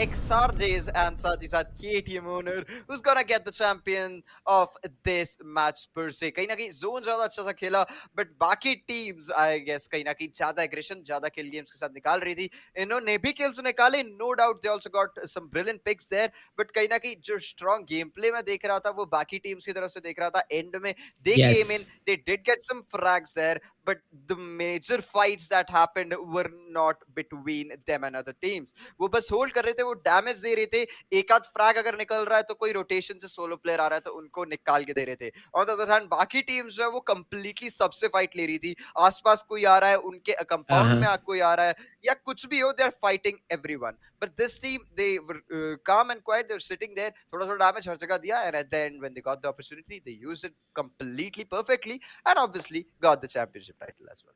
XRJs and साथ ही साथ KTM owner who's gonna get the champion of this match per se. कहीं ना कहीं जोन ज्यादा अच्छा सा खेला, but बाकी टीम्स I guess कहीं ना कहीं ज्यादा एग्रेशन, ज्यादा किल गेम्स के साथ निकाल रही थी. इन्होंने भी किल्स निकाले, no doubt they also got some brilliant picks there, but कहीं ना कहीं जो strong gameplay मैं देख रहा था वो बाकी टीम्स की तरफ से देख रहा था. एंड में they came in, they did get some frags there, but the major fights that happened were not between them and other teams. वो बस होल्ड कर रहे थे, वो डैमेज दे रहे थे. एक आध फ्रैग अगर निकल रहा है तो कोई रोटेशन से सोलो प्लेयर आ रहा है तो उनको निकाल के दे रहे थे. ऑन द अदर हैंड बाकी टीम्स जो है वो कंप्लीटली सबसे फाइट ले रही थी. आसपास कोई आ रहा है, उनके कंपाउंड में कोई आ रहा है या कुछ भी हो, they are fighting everyone. But this team, they were calm and quiet. They were sitting there. थोड़ा डैमेज हर जगह दिया, and at the end, when they got the opportunity, they used it completely perfectly, and obviously got the championship title as well.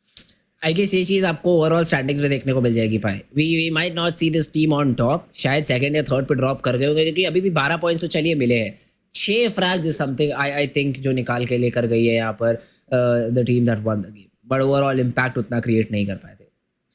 I guess ये चीज आपको overall standings में देखने को मिल जाएगी भाई. We might not see this team on top. शायद second या थर्ड पे ड्रॉप कर गए होंगे क्योंकि अभी भी 12 पॉइंट्स तो चलिए मिले हैं. 6 फ्रैग्स इज समथिंग आई थिंक जो निकाल के लेकर गई है यहाँ पर the team that one the game. But overall impact उतना क्रिएट नहीं कर पाए थे.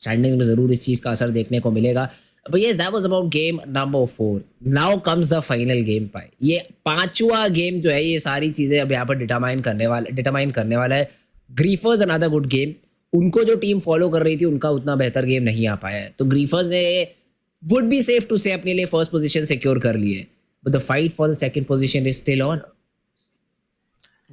स्टैंडिंग्स में जरूर इस चीज का असर देखने को मिलेगा. But yes, that was about game number 4. Now comes the final game भाई. ये 5वां गेम जो है, ये सारी चीजें अब यहाँ पर डिटरमाइन करने वाला है. ग्रीफर्स अनदर गुड गेम. उनको जो टीम फॉलो कर रही थी उनका उतना बेहतर गेम नहीं आ पाया है, तो ग्रीफर्स ने वुड बी सेफ टू से अपने लिए फर्स्ट पोजीशन सिक्योर कर लिए, but the fight for the second position is still on.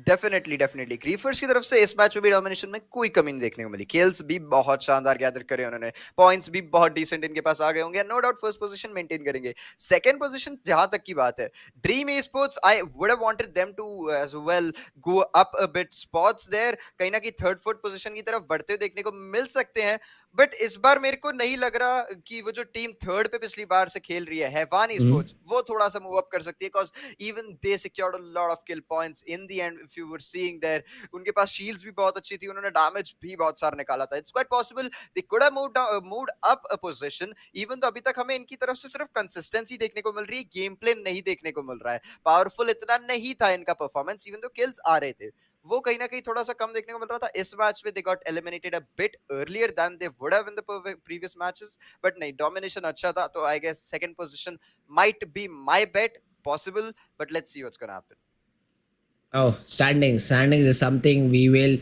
Definitely Griefers की तरफ से इस मैच में भी डोमिनेशन में कोई कमी नहीं देखने को मिली। किल्स भी बहुत शानदार गैदर करे उन्होंने, पॉइंट्स भी बहुत डिसेंट इनके पास आ गए होंगे, no doubt first position maintain करेंगे। सेकंड पोजीशन जहां तक की बात है, dream esports I would have wanted them to as well go up a bit spots there, कहीं ना कहीं थर्ड फोर्थ पोजीशन की तरफ बढ़ते हुए देखने को मिल सकते हैं। बट इस बार मेरे को नहीं लग रहा कि वो जो टीम थर्ड पे पिछली बार से खेल रही है हैवान एस्पोर्ट्स, वो थोड़ा सा मूव अप कर सकती है, because even they secured a lot of kill points in the end if you were seeing there. उनके पास shields भी बहुत अच्छी थी, उन्होंने damage भी बहुत सारा निकाला था। It's quite possible they could have moved up a position, even though अभी तक हमें इनकी तरफ से सिर्फ consistency देखने को मिल रही है, गेम प्ले नहीं देखने को मिल रहा है, पावरफुल इतना नहीं था इनका परफॉर्मेंस, even though kills आ रहे थे, वो कहीं ना कहीं थोड़ा सा कम देखने को मिल रहा था। इस मैच में they got eliminated a bit earlier than they would have in the previous matches, but नहीं, domination अच्छा था, तो I guess second position might be my bet, possible, but let's see what's gonna happen. Oh, standings is something we will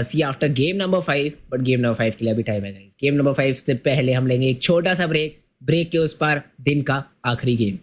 see after game number 5, but game number 5 के लिए अभी time है guys. Game number 5 से पहले हम लेंगे एक छोटा सा ब्रेक के उस पार दिन का आखिरी गेम।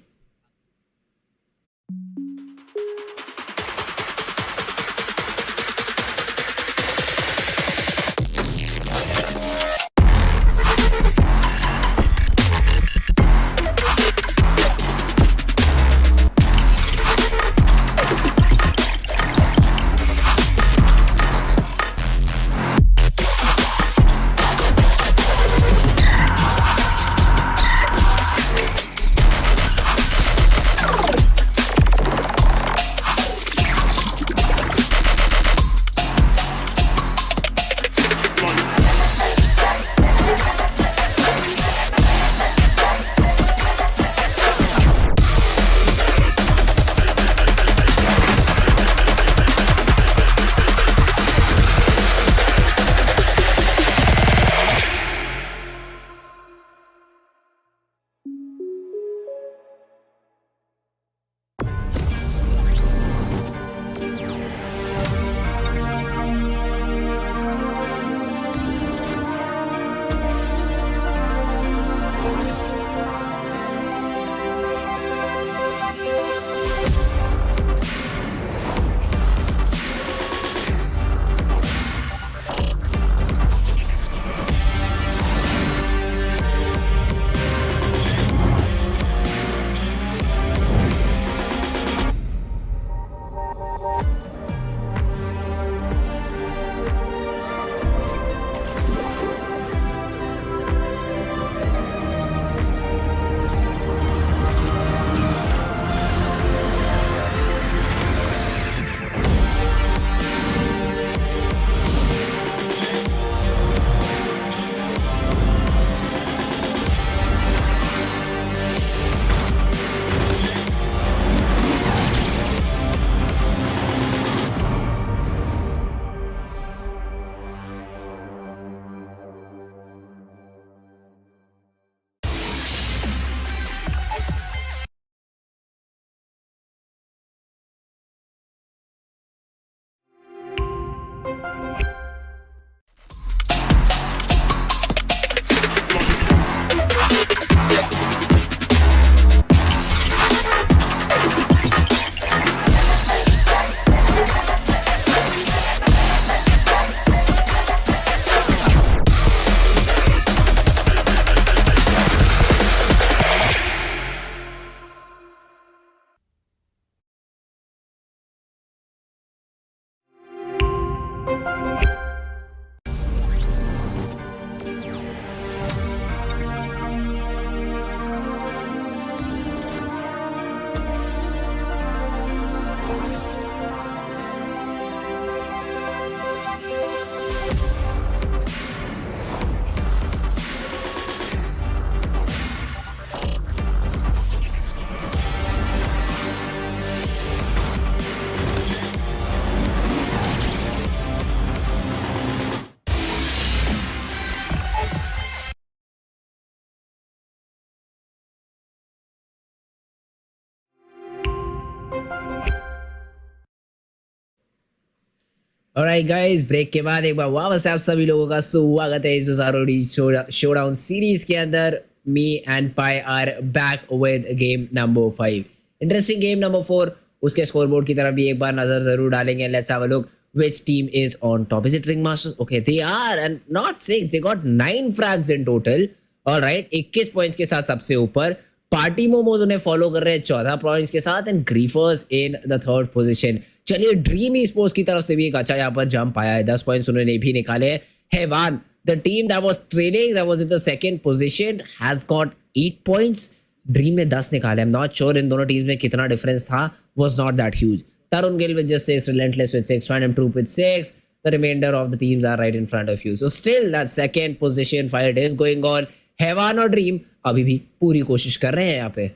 Alright guys, ब्रेक के बाद एक बार वापस से आप सभी लोगों का स्वागत है इस ROG शोडाउन सीरीज के अंदर। Me and pie are back with game number 5। Interesting game number 4 उसके स्कोरबोर्ड की तरफ भी एक बार नजर जरूर डालेंगे. Let's have a look which team is on top. Is it Ring Masters? Okay, they are, and not 6. They got 9 frags in total. All right, 21 points के साथ सबसे ऊपर. पार्टी मोमोज उन्हें फॉलो कर रहे हैं 14 पॉइंट्स के साथ, and Griefers in the third position. चलिए, ड्रीम ई स्पोर्ट्स की तरफ से भी एक अच्छा यहाँ पर जंप आया है. 10 पॉइंट्स उन्होंने भी निकाले हैं. Haivan, the team that was trailing, that was in the second position, has got 8 points. Dream ने 10 निकाले. आई एम नॉट श्योर इन दोनों टीम्स में कितना डिफरेंस था. Was not that huge. Tarun Gill with just 6, Relentless with 6, Phantom Troop with 6. The remainder of the teams are right in front of you. So still that second position fight is going on. Heavan और Dream अभी भी पूरी कोशिश कर रहे हैं यहाँ पे.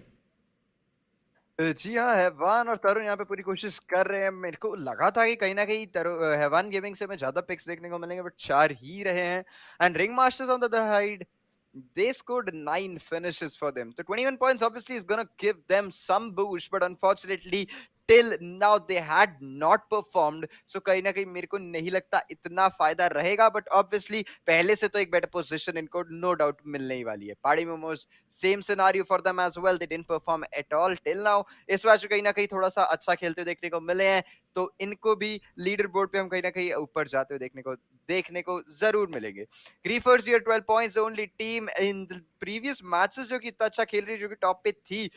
जी हाँ, हैवान और तरुण यहाँ पे पूरी कोशिश कर रहे हैं. मेरे को लगा था कि कहीं ना कहीं हैवान गेमिंग से हमें ज्यादा पिक्स देखने को मिलेंगे, बट 4 ही रहे हैं. And ring Masters on the other side, they scored 9 finishes for them. So 21 points obviously is going to give them some boost, but unfortunately till now they had not performed. So कहीं ना कहीं मेरे को नहीं लगता इतना फायदा रहेगा, but obviously पहले से तो एक better position इनको no doubt मिलने ही वाली है. Party momos same scenario for them as well. They didn't perform at all till now. इस बार कहीं ना कहीं थोड़ा सा अच्छा खेलते हुए देखने को मिले हैं, तो इनको भी लीडर बोर्ड पे हम कहीं ना कहीं ऊपर जाते हुए देखने को जरूर मिलेंगे. ग्रीफर्स here 12 points, the only team in the previous matches जो कि इतना अच्छा खेल रही है, जो कि टॉप पे थी.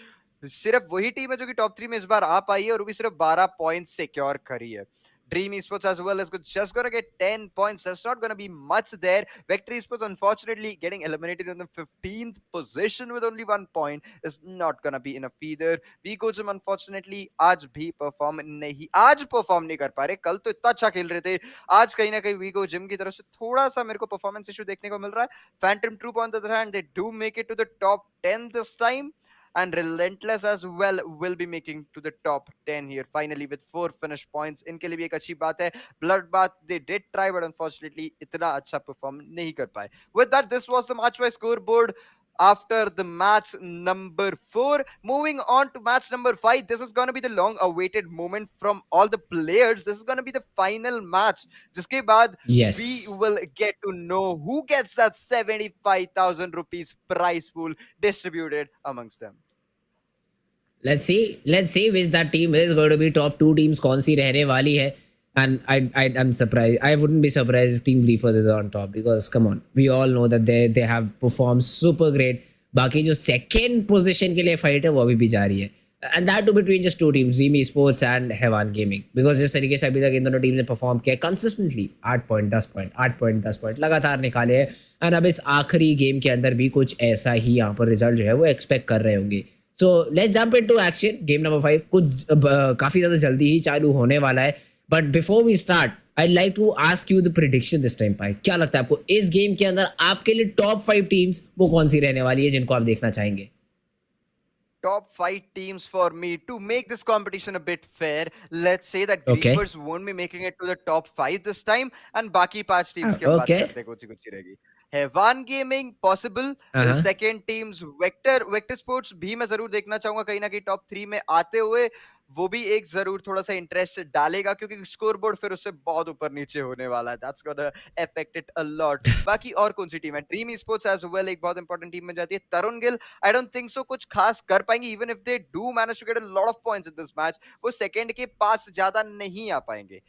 सिर्फ वही टीम है जो कि टॉप 3 में इस बार आ पाई है, और वो भी सिर्फ 12 पॉइंट्स सिक्योर करी है. Dream Esports as well is just gonna get 10 points. That's not gonna be much there. Vector Esports unfortunately getting eliminated in the 15th position with only 1 point is not gonna be enough either. Vigo Jim unfortunately आज भी perform नहीं कर पा रहे. कल तो इतना अच्छा खेल रहे थे, आज कहीं ना कहीं Vigo Jim की तरफ से थोड़ा सा मेरे को परफॉर्मेंस इशू देखने को मिल रहा है. Phantom Troop on the other hand, they do make it to the top 10 this time. And Relentless as well will be making to the top 10 here finally with 4 finish points. इनके लिए भी एक अच्छी बात है. Bloodbath they did try, but unfortunately इतना अच्छा perform नहीं कर पाए. With that, this was the match by scoreboard after the match number 4. Moving on to match number 5. This is going to be the long awaited moment from all the players. This is going to be the final match, जिसके बाद Yes. we will get to know who gets that 75,000 rupees prize pool distributed amongst them. Let's see which that team is going to be. Top 2 teams कौन सी रहने वाली है. And I'm surprised. I wouldn't be surprised if Team Griefers is on top, because come on, we all know that they have performed super great. बाकी जो second position के लिए fight है वो अभी भी जारी है. And that too between just 2 teams, Dream Esports and Heavan Gaming. Because जिस तरीके से अभी तक इन दोनों टीम ने perform किया consistently, 8 point 10 point 8 point 10 point लगातार निकाले हैं. And अब इस आखिरी गेम के अंदर भी कुछ ऐसा ही यहाँ पर रिजल्ट जो है वो एक्सपेक्ट कर रहे होंगे. So let's jump into action. Game number 5 कुछ काफी ज्यादा जल्दी ही चालू होने वाला है. But before we start, I'd like to ask you the prediction this time. भाई, क्या लगता है आपको इस गेम के अंदर आपके लिए टॉप 5 टीम्स वो कौन सी रहने वाली है जिनको आप देखना चाहेंगे? Top 5 teams for me to make this competition a bit fair. Let's say that Okay. Griefers won't be making it to the top 5 this time, and बाकी 5 teams की हम बात Okay. करते हैं कौन सी रहेगी. Heavan Gaming possible. Uh-huh. Second teams Vector Sports भी मैं जरूर देखना चाहूंगा कहीं ना कहीं टॉप 3 में आते हुए. वो भी एक जरूर थोड़ा सा इंटरेस्ट डालेगा, क्योंकि स्कोरबोर्ड फिर उससे बहुत ऊपर नीचे होने वाला है. That's gonna affect it a lot. बाकी और कौन सी टीम है? ड्रीम स्पोर्ट्स एज वेल एक बहुत इंपॉर्टेंट टीम बन जाती है. Tarun Gill I don't think so कुछ खास कर पाएंगे, even if they do manage to get a lot of points in this match. वो सेकंड के पास ज्यादा नहीं आ पाएंगे.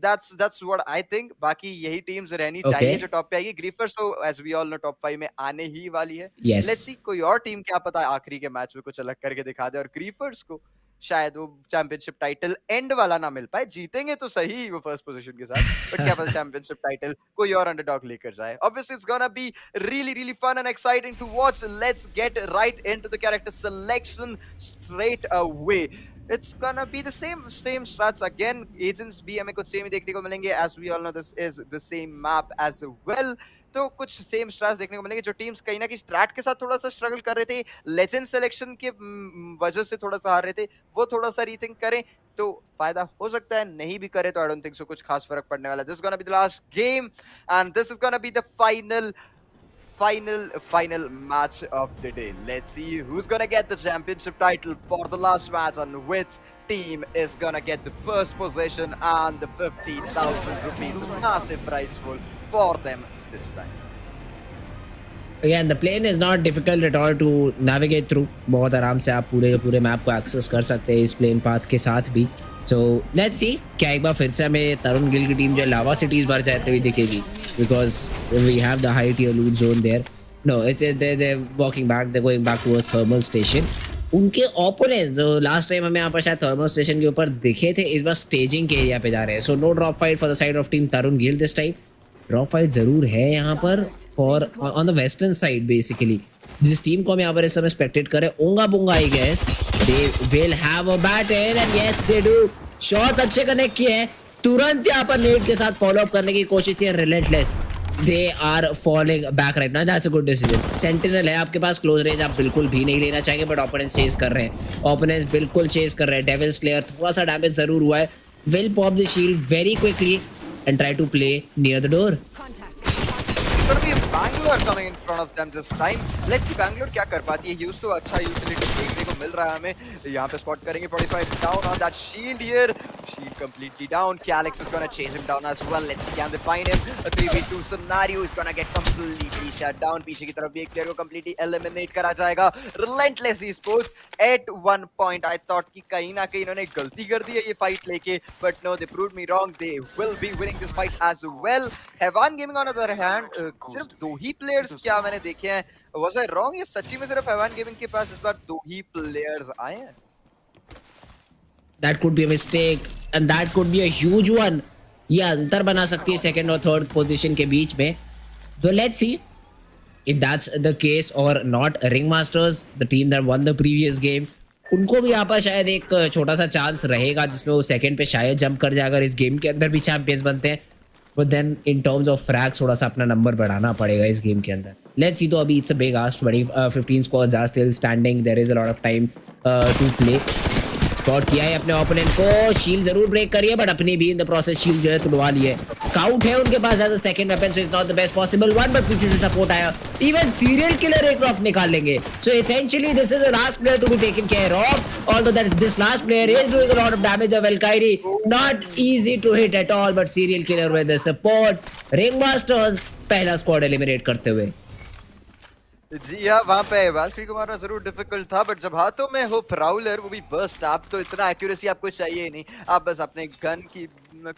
That's what I think. बाकी यही टीम्स रहनी चाहिए जो टॉप पे आएगी. ग्रीफर्स तो as we all know top 5 में आने ही वाली है. Yes. Let's see कोई और टीम क्या पता आखिरी के मैच में कुछ अलग करके दिखा दे, और ग्रीफर्स को शायद वो चैंपियनशिप टाइटल एंड वाला ना मिल पाए. जीतेंगे तो सही वो फर्स्ट पोजीशन के साथ, बट क्या पता चैंपियनशिप टाइटल कोई और अंडरडॉग लेकर जाए. Obviously it's gonna be really fun and exciting to watch. Let's get right into the character selection straight away. It's gonna be the same strats again. Agents भी हमें कुछ same ही देखने को मिलेंगे. As we all know, this is the same map as well. तो कुछ same Strats देखने को मिलेंगे. जो टीम्स कहीं ना कहीं स्ट्रैट के साथ थोड़ा सा स्ट्रगल कर रहे थे, लेजेंड सिलेक्शन के वजह से थोड़ा सा हार रहे थे, वो थोड़ा सा रीथिंक करें तो फायदा हो सकता है. नहीं भी करे तो आई डोंट थिंक सो कुछ खास फर्क पड़ने वाला. This is gonna be the last game and this is gonna be the final match of the day. Let's see who's gonna get the championship title for the last match and which team is gonna get the first position and the 50,000 rupees massive prize pool for them this time. Again, the plane is not difficult at all to navigate through. बहुत आराम से आप पूरे map को access कर सकते हैं इस प्लेन पाथ के साथ भी. So let's see क्या एक बार फिर से हमें तरुण गिल की टीम जो लावा सिटीज भर जाते हुए दिखेगी, because we have the high tier loot zone there. No, they're walking back. They're going back towards thermal station. उनके ओपोनेंट्स जो लास्ट टाइम हमें यहाँ पर शायद थर्मल स्टेशन के ऊपर दिखे थे, इस बार स्टेजिंग के एरिया पे जा रहे हैं. So no drop fight for the side of team Tarun Gill this time. Drop fight जरूर है यहाँ पर for on the western side basically. जिस टीम को हम यहाँ पर इस समय स्पेक्टेट करें, Onga Bonga I guess they will have a battle and yes they do. Shots अच्छे कनेक्ट किए हैं, तुरंत यहाँ पर नेट के साथ फॉलो अप करने की कोशिश है. Relentless, they are falling back right now. That's a good decision. Sentinel है आपके पास, क्लोज रेंज आप बिल्कुल भी नहीं लेना चाहेंगे, बट ओपोनेंट्स चेस कर रहे हैं. ओपोनेंट्स बिल्कुल चेस कर रहे हैं. डेविल्स क्लेयर थोड़ा सा डैमेज जरूर हुआ है. Will pop the shield very quickly and try to play near the door. It's going to be Bangalore coming in front of them this time. Let's see Bangalore क्या कर पाती है. Use तो अच्छा यूटिलिटी देखने को मिल रहा है हमें. यहाँ पे स्पॉट करेंगे 45 down on that shield here. Shield completely down. Calyx is going to chase him down as well. Let's see can they find him. A 3v2 scenario is going to get completely shut down. पीछे की तरफ भी एक player को completely eliminate करा जाएगा. Relentless esports at one point I thought कि कहीं ना कहीं इन्होंने गलती कर दी है ये fight लेके, but no, they proved me wrong. They will be winning this fight as well. Hevan Gaming on the other hand, सिर्फ दो ही प्लेयर्स क्या मैंने देखे हैं. Was I wrong? ये सच्ची में सिर्फ हेवन गेमिंग के पास इस बार दो ही प्लेयर्स आए हैं. That could be a mistake and that could be a huge one. ये अंतर बना सकती है सेकंड और थर्ड पोजीशन के बीच में. So let's see if that's the case or not. Ring Masters, the team that won the previous game, उनको भी यहाँ पर शायद एक छोटा सा चांस रहेगा जिसमें वो सेकंड पे शायद जंप कर जाए अगर इस गेम के अंदर भी चैंपियंस बनते हैं. But then in terms of frags थोड़ा सा अपना नंबर बढ़ाना पड़ेगा इस गेम के अंदर. Let's see. तो अभी it's a big ask. 15 squads are still standing. There is a lot of time to play. Spot किया है अपने ओपोनेंट को. शील्ड जरूर ब्रेक करी है बट अपनी भी इन द प्रोसेस शील्ड जो है तुड़वा ली है. स्काउट है उनके पास as a second weapon, so it's not the best possible one, but पीछे से सपोर्ट आया. इवन सीरियल किलर एक ड्रॉप निकाल लेंगे. So essentially this is the last player to be taken care of, although that this last player is doing a lot of damage. Valkyrie not easy to hit at all, but serial killer with the support. Ring Masters पहला squad eliminate करते हुए. जी हाँ, वहाँ पे वैल्क्री को मारना जरूर difficult था, बट जब हाथों में हो प्राउलर, वो भी बर्स्ट, आप तो इतना एक्यूरेसी आपको चाहिए ही नहीं. आप बस अपने गन की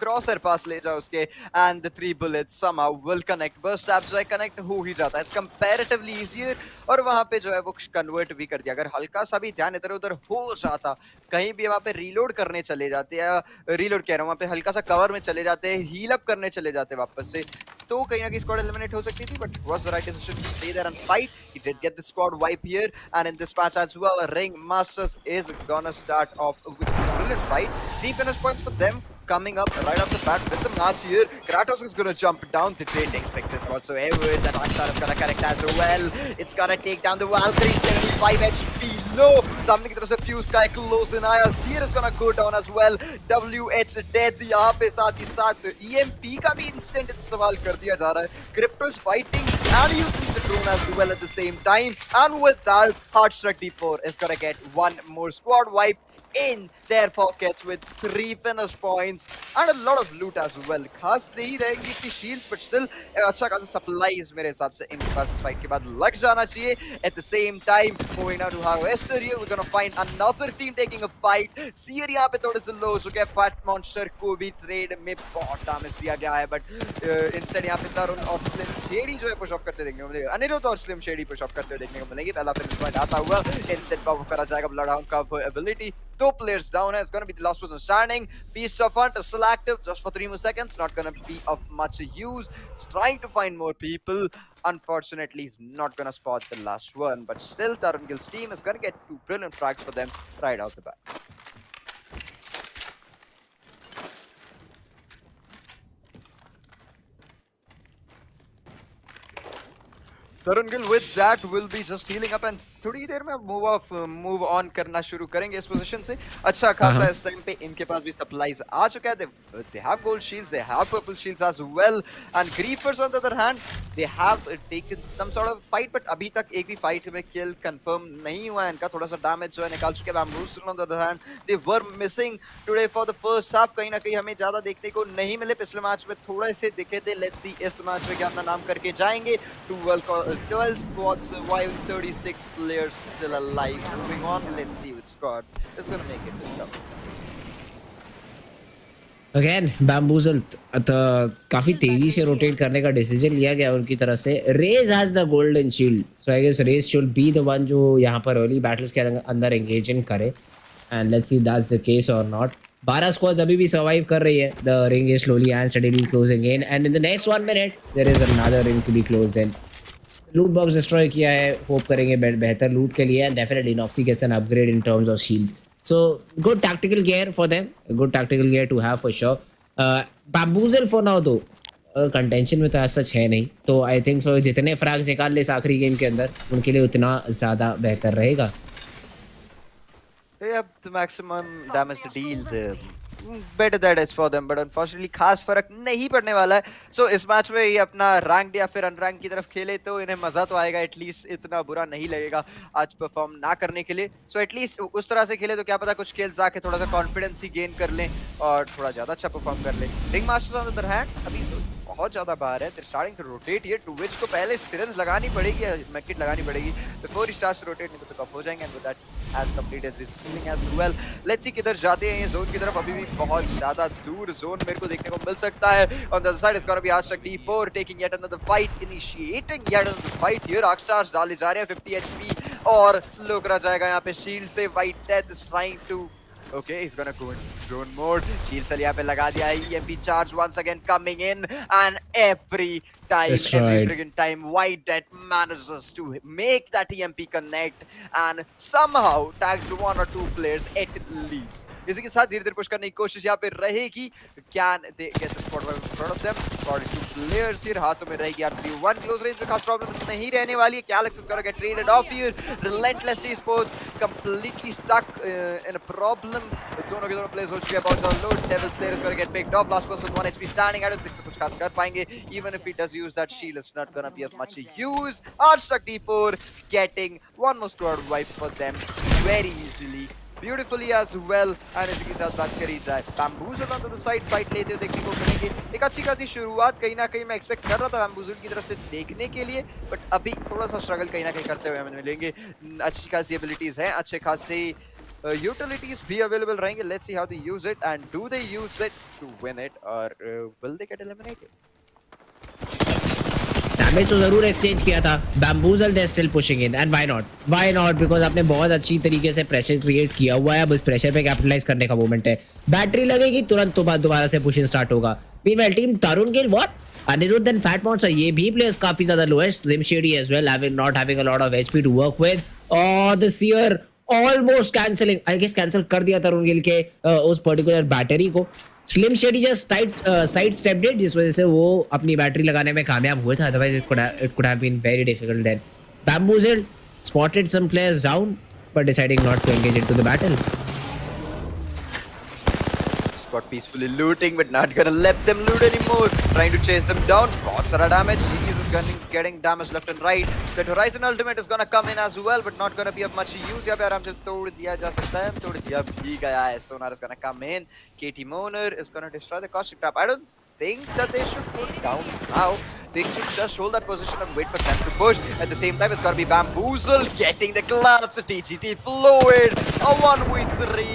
क्रॉसर पास ले जाओ उसके, and the 3 bullets somehow will connect. Burst आप जो है कनेक्ट हो ही जाता है. इट्स कंपैरेटिवली इजियर, और वहाँ पे जो है वो कन्वर्ट भी कर दिया. अगर हल्का सा भी ध्यान इधर उधर हो जाता, कहीं भी वहाँ पे रीलोड करने चले जाते हैं, रीलोड कह रहा हूँ, वहाँ पे हल्का सा कवर में चले जाते हैं, हील अप करने चले जाते वापस से, तो कहीं ना कहीं स्क्वाड एलिमिनेट हो सकती थी. But was the right decision to stay there and fight. He did get the squad wipe here, and in this match as well, Ring Masters is gonna start off with a brilliant fight. 3 finish points for them coming up right off the bat with the match here. Kratos is gonna jump down. They didn't expect this whatsoever. That Rockstar is gonna connect as well. It's gonna take down the Valkyrie. 75 HP low. सामने की तरफ से Fuse का एक close in आया. Seer is gonna go down as well. WH death यहाँ पे साथ ही साथ EMP का भी instant इस्तेमाल कर दिया जा रहा है. Crypto is fighting and using the drone as well at the same time. And with that, Heartstruck D4 is gonna get one more squad wipe in their pockets with 3 finish points and a lot of loot as well. खास नहीं रहेंगी इतनी shields, but still अच्छा खासा supplies मेरे हिसाब से इनके पास इस fight के बाद लग जाना चाहिए. At the same time, moving now to Harvester here, we're gonna find another team taking a fight. Seer यहाँ पे थोड़े से low हो चुके हैं. Fat Monster को भी trade में बहुत damage दिया गया है, but instead यहाँ पे तरुण और Slim Shady जो है push off करते देखने को मिलेगा. अनिरुद्ध और Slim Shady push off करते हुए देखने को मिलेंगे. पहला finish point आता हुआ instead cover करा जाएगा Bloodhound का ability. 2 players down, and it's going to be the last person standing. Beast of Hunt is still active just for 3 more seconds. Not going to be of much use. He's trying to find more people. Unfortunately, he's not going to spot the last one. But still, Tarun Gill's team is going to get 2 brilliant frags for them right out the bat. Tarun Gill with that will be just healing up and थोड़ी देर में move on करना शुरू करेंगे इस position से। अच्छा खासा इस टाइम पे इनके पास भी सप्लाईज आ चुका है। They have gold shields, they have purple shields as well, and Griefers on the other hand they have taken some sort of fight, but अभी तक एक भी फाइट में किल कंफर्म नहीं हुआ है इनका। थोड़ा सा डैमेज जो है निकाल चुके हैं Bamboozle on the other hand. They were missing today for the first half, कहीं ना कहीं हमें ज्यादा देखने को नहीं मिले। पिछले मैच में थोड़े से दिखे थे, लेट्स सी इस मैच में क्या अपना नाम करके जाएंगे। 12 squads surviving, 36 players still alive. Moving on, let's see which squad is going to make it this cup. Again Bamboozle काफी तेजी से रोटेट करने का डिसीजन लिया गया उनकी तरफ से। Raze has the golden shield, so I guess Raze should be the one जो यहाँ पर अर्ली बैटल्स के अंदर एंगेज इन करे, and let's see that's the case और नॉट। 12 स्क्वाड्स अभी भी सर्वाइव कर रही है। The ring is slowly and steadily closing in, and in the next 1 minute there is another ring to be closed in. Loot box destroy किया है, hope करेंगे बेहतर लूट के लिए, and definitely Noxy gets an upgrade in terms of shields, so good tactical gear for them, good tactical gear to have for sure. Bamboozle for now though contention में तो ऐसा सच है नहीं, तो आई थिंक सो जितने फ्रैग्स निकाल ले इस आखिरी गेम के अंदर उनके लिए उतना ज़्यादा बेहतर रहेगा। Yep, the maximum damage to deal, the better that is for them, but unfortunately खास फर्क नहीं पड़ने वाला है। So इस मैच में ये अपना रैंक्ड या फिर अनरैंक्ड की तरफ खेले तो इन्हें मजा तो आएगा, एटलीस्ट इतना बुरा नहीं लगेगा आज परफॉर्म ना करने के लिए। So एटलीस्ट उस तरह से खेले तो क्या पता कुछ स्किल्स आके थोड़ा सा कॉन्फिडेंस ही गेन कर लें और थोड़ा ज्यादा अच्छा परफॉर्म कर लें। Ring Masters on the other hand अभी तो बहुत ज्यादा बाहर है, starting to rotate here, to which को पहले सिरेंज लगानी पड़ेगी या मेडकिट लगानी पड़ेगी before he starts to rotate, नहीं तो कफ हो जाएंगे। And with that has completed this feeling as well. Let's see किधर जाते हैं ये जोन की तरफ, अभी भी बहुत ज्यादा दूर जोन मेरे को देखने को मिल सकता है। On the other side is gonna be आशक D4 taking yet another fight, initiating yet another fight here. Rockstars डाले जा रहे हैं 50 HP और लुक रहा जाएगा यहाँ पे शील्ड से। White death is trying to okay, he's gonna go in drone mode. Shield cell यहाँ पे लगा दिया है। EMP charge once again coming in, and every friggin' time White Death manages to make that EMP connect and somehow tags 1 or 2 players at least. इसी के साथ धीरे-धीरे push करने की कोशिश यहाँ पे रहेगी। Can they get the spot in front of them? Spotted 2 players here, हाथों में रहेगी R31 close range में खास प्रॉब्लम नहीं रहने वाली है। Calyx is gonna get traded off here. Relentless esports completely stuck in a problem. दोनों के दोनों प्लेयर्स हो चुके हैं बहुत ज्यादा low. Devil Slayer is gonna get picked off. Last person 1 HP standing. I don't think so कुछ खास कर पाएंगे. Even if he does use that shield, it's not gonna be of much use. Archduck D4 getting one more squad wipe for them very easily. Beautifully as well, and इसी के साथ बात करी जाए बैम्बूज़ल ऑन द साइड फाइट लेते हुए देखने को मिलेंगे। एक अच्छी खासी शुरुआत कहीं ना कहीं मैं एक्सपेक्ट कर रहा था बैम्बूज़ल की तरफ से देखने के लिए, बट अभी थोड़ा सा स्ट्रगल कहीं ना कहीं करते हुए हमें मिलेंगे। अच्छी खासी एबिलिटीज हैं, अच्छे खासे यूटिलिटीज भी अवेलेबल रहेंगे। Let's see how they use it and do they use it to win it or will they get eliminated. Damage तो जरूर एक्सचेंज किया था। Bamboozle they still pushing in, and why not because आपने बहुत अच्छी तरीके से प्रेशर क्रिएट किया हुआ है। अब उस प्रेशर पे कैपिटलाइज करने का मोमेंट है। बैटरी लगेगी तुरंत तो बाद दोबारा से पुशिंग स्टार्ट होगा। Meanwhile team Tarun Gill what Aniruddh and Fat Monster, ये भी प्लेयर्स काफी ज्यादा लो है। Slim Shady as well not having a lot of HP to work with, or the Seer almost cancelling, I guess cancel कर दिया तरुण गिल के उस पर्टिकुलर बैटरी को। Slim Shady just side stepped, जिस वजह से वो अपनी बैटरी लगाने में कामयाब हुए थे, otherwise it could have been very difficult then. Bamboozle spotted some players down but deciding not to engage into the battle. Squad peacefully looting but not gonna let them loot anymore, trying to chase them down. बहुत सारा damage, Genius is getting damage left and right. That Horizon ultimate is gonna come in as well but not gonna be of much use। यहाँ पे आराम से तोड़ दिया जा सकता है, तोड़ दिया भी गया है। Sonar is gonna come in, KT Moner is gonna destroy the caustic trap। I don't think that they should put down now. They should just hold that position and wait for them to push. At the same time, it's gonna be Bamboozle getting the clutch. TGT Fluid, a 1v3.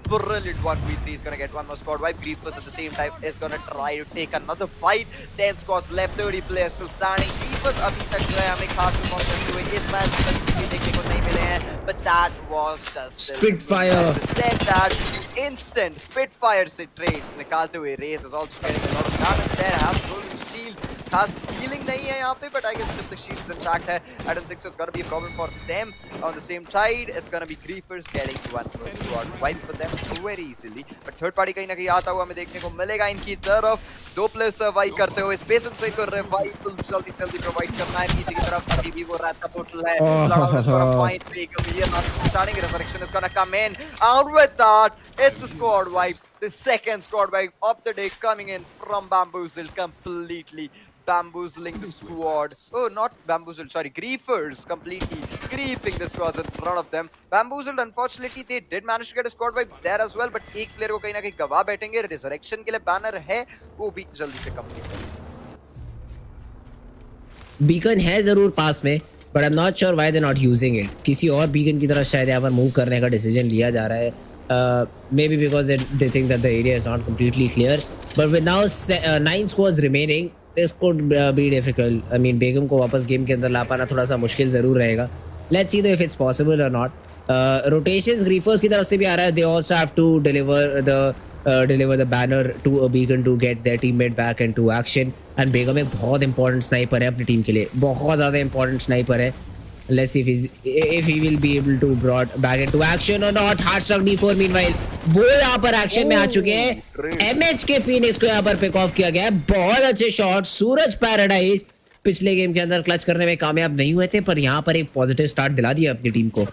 Brilliant 1v3 is gonna get one more squad wipe. Griefers at the same time is gonna try to take another fight. 10 squads left, 30 players still standing. Griefers अभी तक जो है हमें खास perform करते हुए इस match में भी देखने को नहीं मिले हैं, but that was just Spitfire. Said that instant Spitfire से trades निकालते हुए Raze is also getting a lot of damage there. Has golden shield खास healing नहीं है यहाँ पे, but I guess if the shield's intact है, I don't think so it's gonna be a problem for them. On the same side, it's gonna be Griefers getting one squad wipe for them very easily. But third party कहीं ना कहीं आता हुआ हमें देखने को मिलेगा इनकी तरफ. 2 players survive करते हुए, स्पेस से इनको revive जल्दी प्रोवाइड करना है. पीछे की तरफ अभी भी वो रात का पोर्टल है. Lord is gonna find Begum here. Starting resurrection is gonna come in. Out with that, it's a squad wipe. The second squad wipe of the day coming in from Bamboozled, completely bamboozling the squad. Oh, not Bamboozled, sorry, Griefers completely creeping the squads in front of them. Bamboozled, unfortunately, they did manage to get a squad wipe there as well, but एक player को कहीं ना कहीं गवा बैठेंगे. Resurrection के लिए banner है, वो भी जल्दी से complete करेंगे. बीकन है जरूर पास में, but I'm not sure why they're not using it. किसी और बीकन की तरफ शायद यहाँ पर मूव करने का डिसीजन लिया जा रहा है. Maybe because they think that the area is not completely clear. But with now 9 squads remaining, this could be difficult. I mean, बेगम को वापस गेम के अंदर ला पाना थोड़ा सा मुश्किल जरूर रहेगा. Let's see though if it's possible or not. Rotations Griefers की तरफ से भी आ रहा है. They also have to deliver the banner to a beacon to get their teammate back into action. And बेगम एक बहुत important sniper है अपनी टीम के लिए. बहुत ज़्यादा important sniper है. Let's see if he will be able to brought back into action or not. Heartstruck D4 meanwhile वो यहाँ पर एक्शन में आ चुके हैं. MH के फिनिक्स को यहाँ पर पिक ऑफ किया गया है. बहुत अच्छे शॉट. सूरज पैराडाइज पिछले गेम के अंदर क्लच करने में कामयाब नहीं हुए थे, पर यहाँ पर एक पॉजिटिव स्टार्ट दिला दिया अपनी टीम को.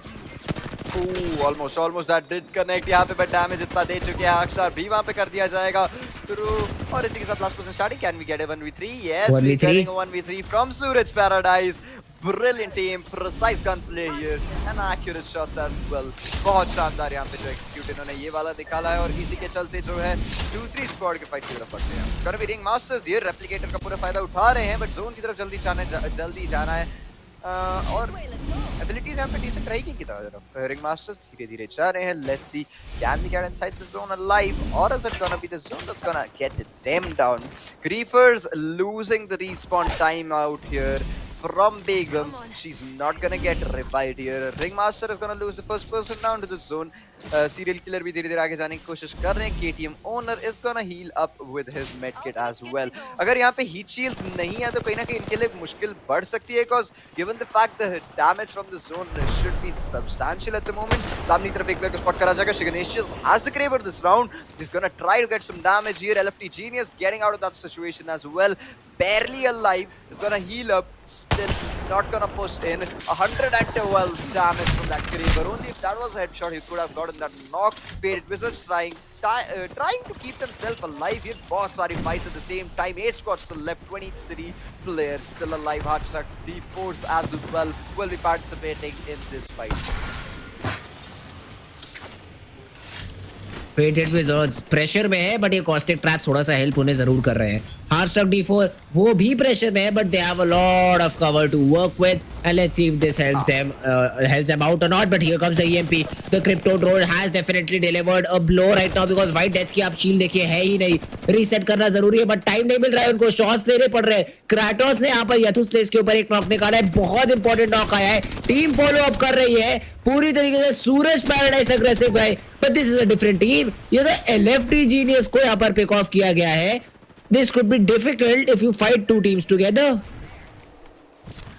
Almost that did connect यहाँ पे, but damage इतना दे चुके हैं. अक्षर भी वहाँ पे कर दिया जाएगा through. और इसी के साथ last person starting. Can we get a 1v3? Yes, we're getting a 1v3 from Suraj Paradise. Brilliant team, precise gunplay here, and accurate shots as well. बहुत शानदार यहाँ पे जो execute इन्होंने ये वाला निकाला है, और इसी के चलते जो है दूसरी स्क्वाड के फाइट की तरफ बढ़ते हैं. It's gonna be Ring Masters here. Replicator का पूरा फायदा उठा रहे हैं, but जोन की तरफ जल्दी जाना है. और एबिलिटीज यहाँ पे डिसेंट रहेगी की तरफ. रिंग मास्टर्स धीरे-धीरे जा रहे हैं. Let's see can they get inside the zone alive, or is it gonna be the zone that's gonna get them down. Griefers losing the respawn time out here from Begum. She's not gonna get revived here. Ringmaster is gonna lose the first person down to the zone. Serial killer भी धीरे-धीरे आगे जाने की कोशिश कर रहे हैं. KTM owner is gonna heal up with his medkit as well. अगर यहाँ पे heat shields नहीं है तो कहीं ना कहीं इनके लिए मुश्किल बढ़ सकती है, because given the fact the damage from the zone should be substantial at the moment. सामने की तरफ एक player को spot करा जाएगा. Shiganesius has a Kraber this round. He's gonna try to get some damage here. LFT Genius getting out of that situation as well. Barely alive. Is gonna heal up. Still not gonna push in. 112 damage from that Kraber. Only if that was a headshot he could have gotten that knock. Faded Wizards trying to keep themselves alive here. बहुत सारी fights at the same time. 8 squads still left. 23 players still alive. Heartstruck D4s as well will be participating in this fight. Fated Wizards pressure में है, but ये caustic trap थोड़ा सा help होने जरूर कर रहे हैं. Heartstruck D4 वो भी प्रेशर में है, but they have a lot of cover to work with, and let's see if this helps them out or not. But here comes the EMP. The crypto drone has definitely delivered a blow right now, because white death की आप shield देखिए है ही नहीं. Reset करना जरूरी है, but time नहीं मिल रहा है उनको. शॉट्स लेने पड़ रहे हैं. क्राटोस ने यहाँ पर यथुस्लेस के ऊपर एक नॉक निकाला है. बहुत इंपॉर्टेंट नॉक आया है. टीम फॉलो अप कर रही है पूरी तरीके से. सूरज पैराडाइज अग्रेसिव है, but this is a different team. ये तो LFT Genius को यहाँ पर पिक ऑफ किया गया है. This could be difficult if you fight two teams together.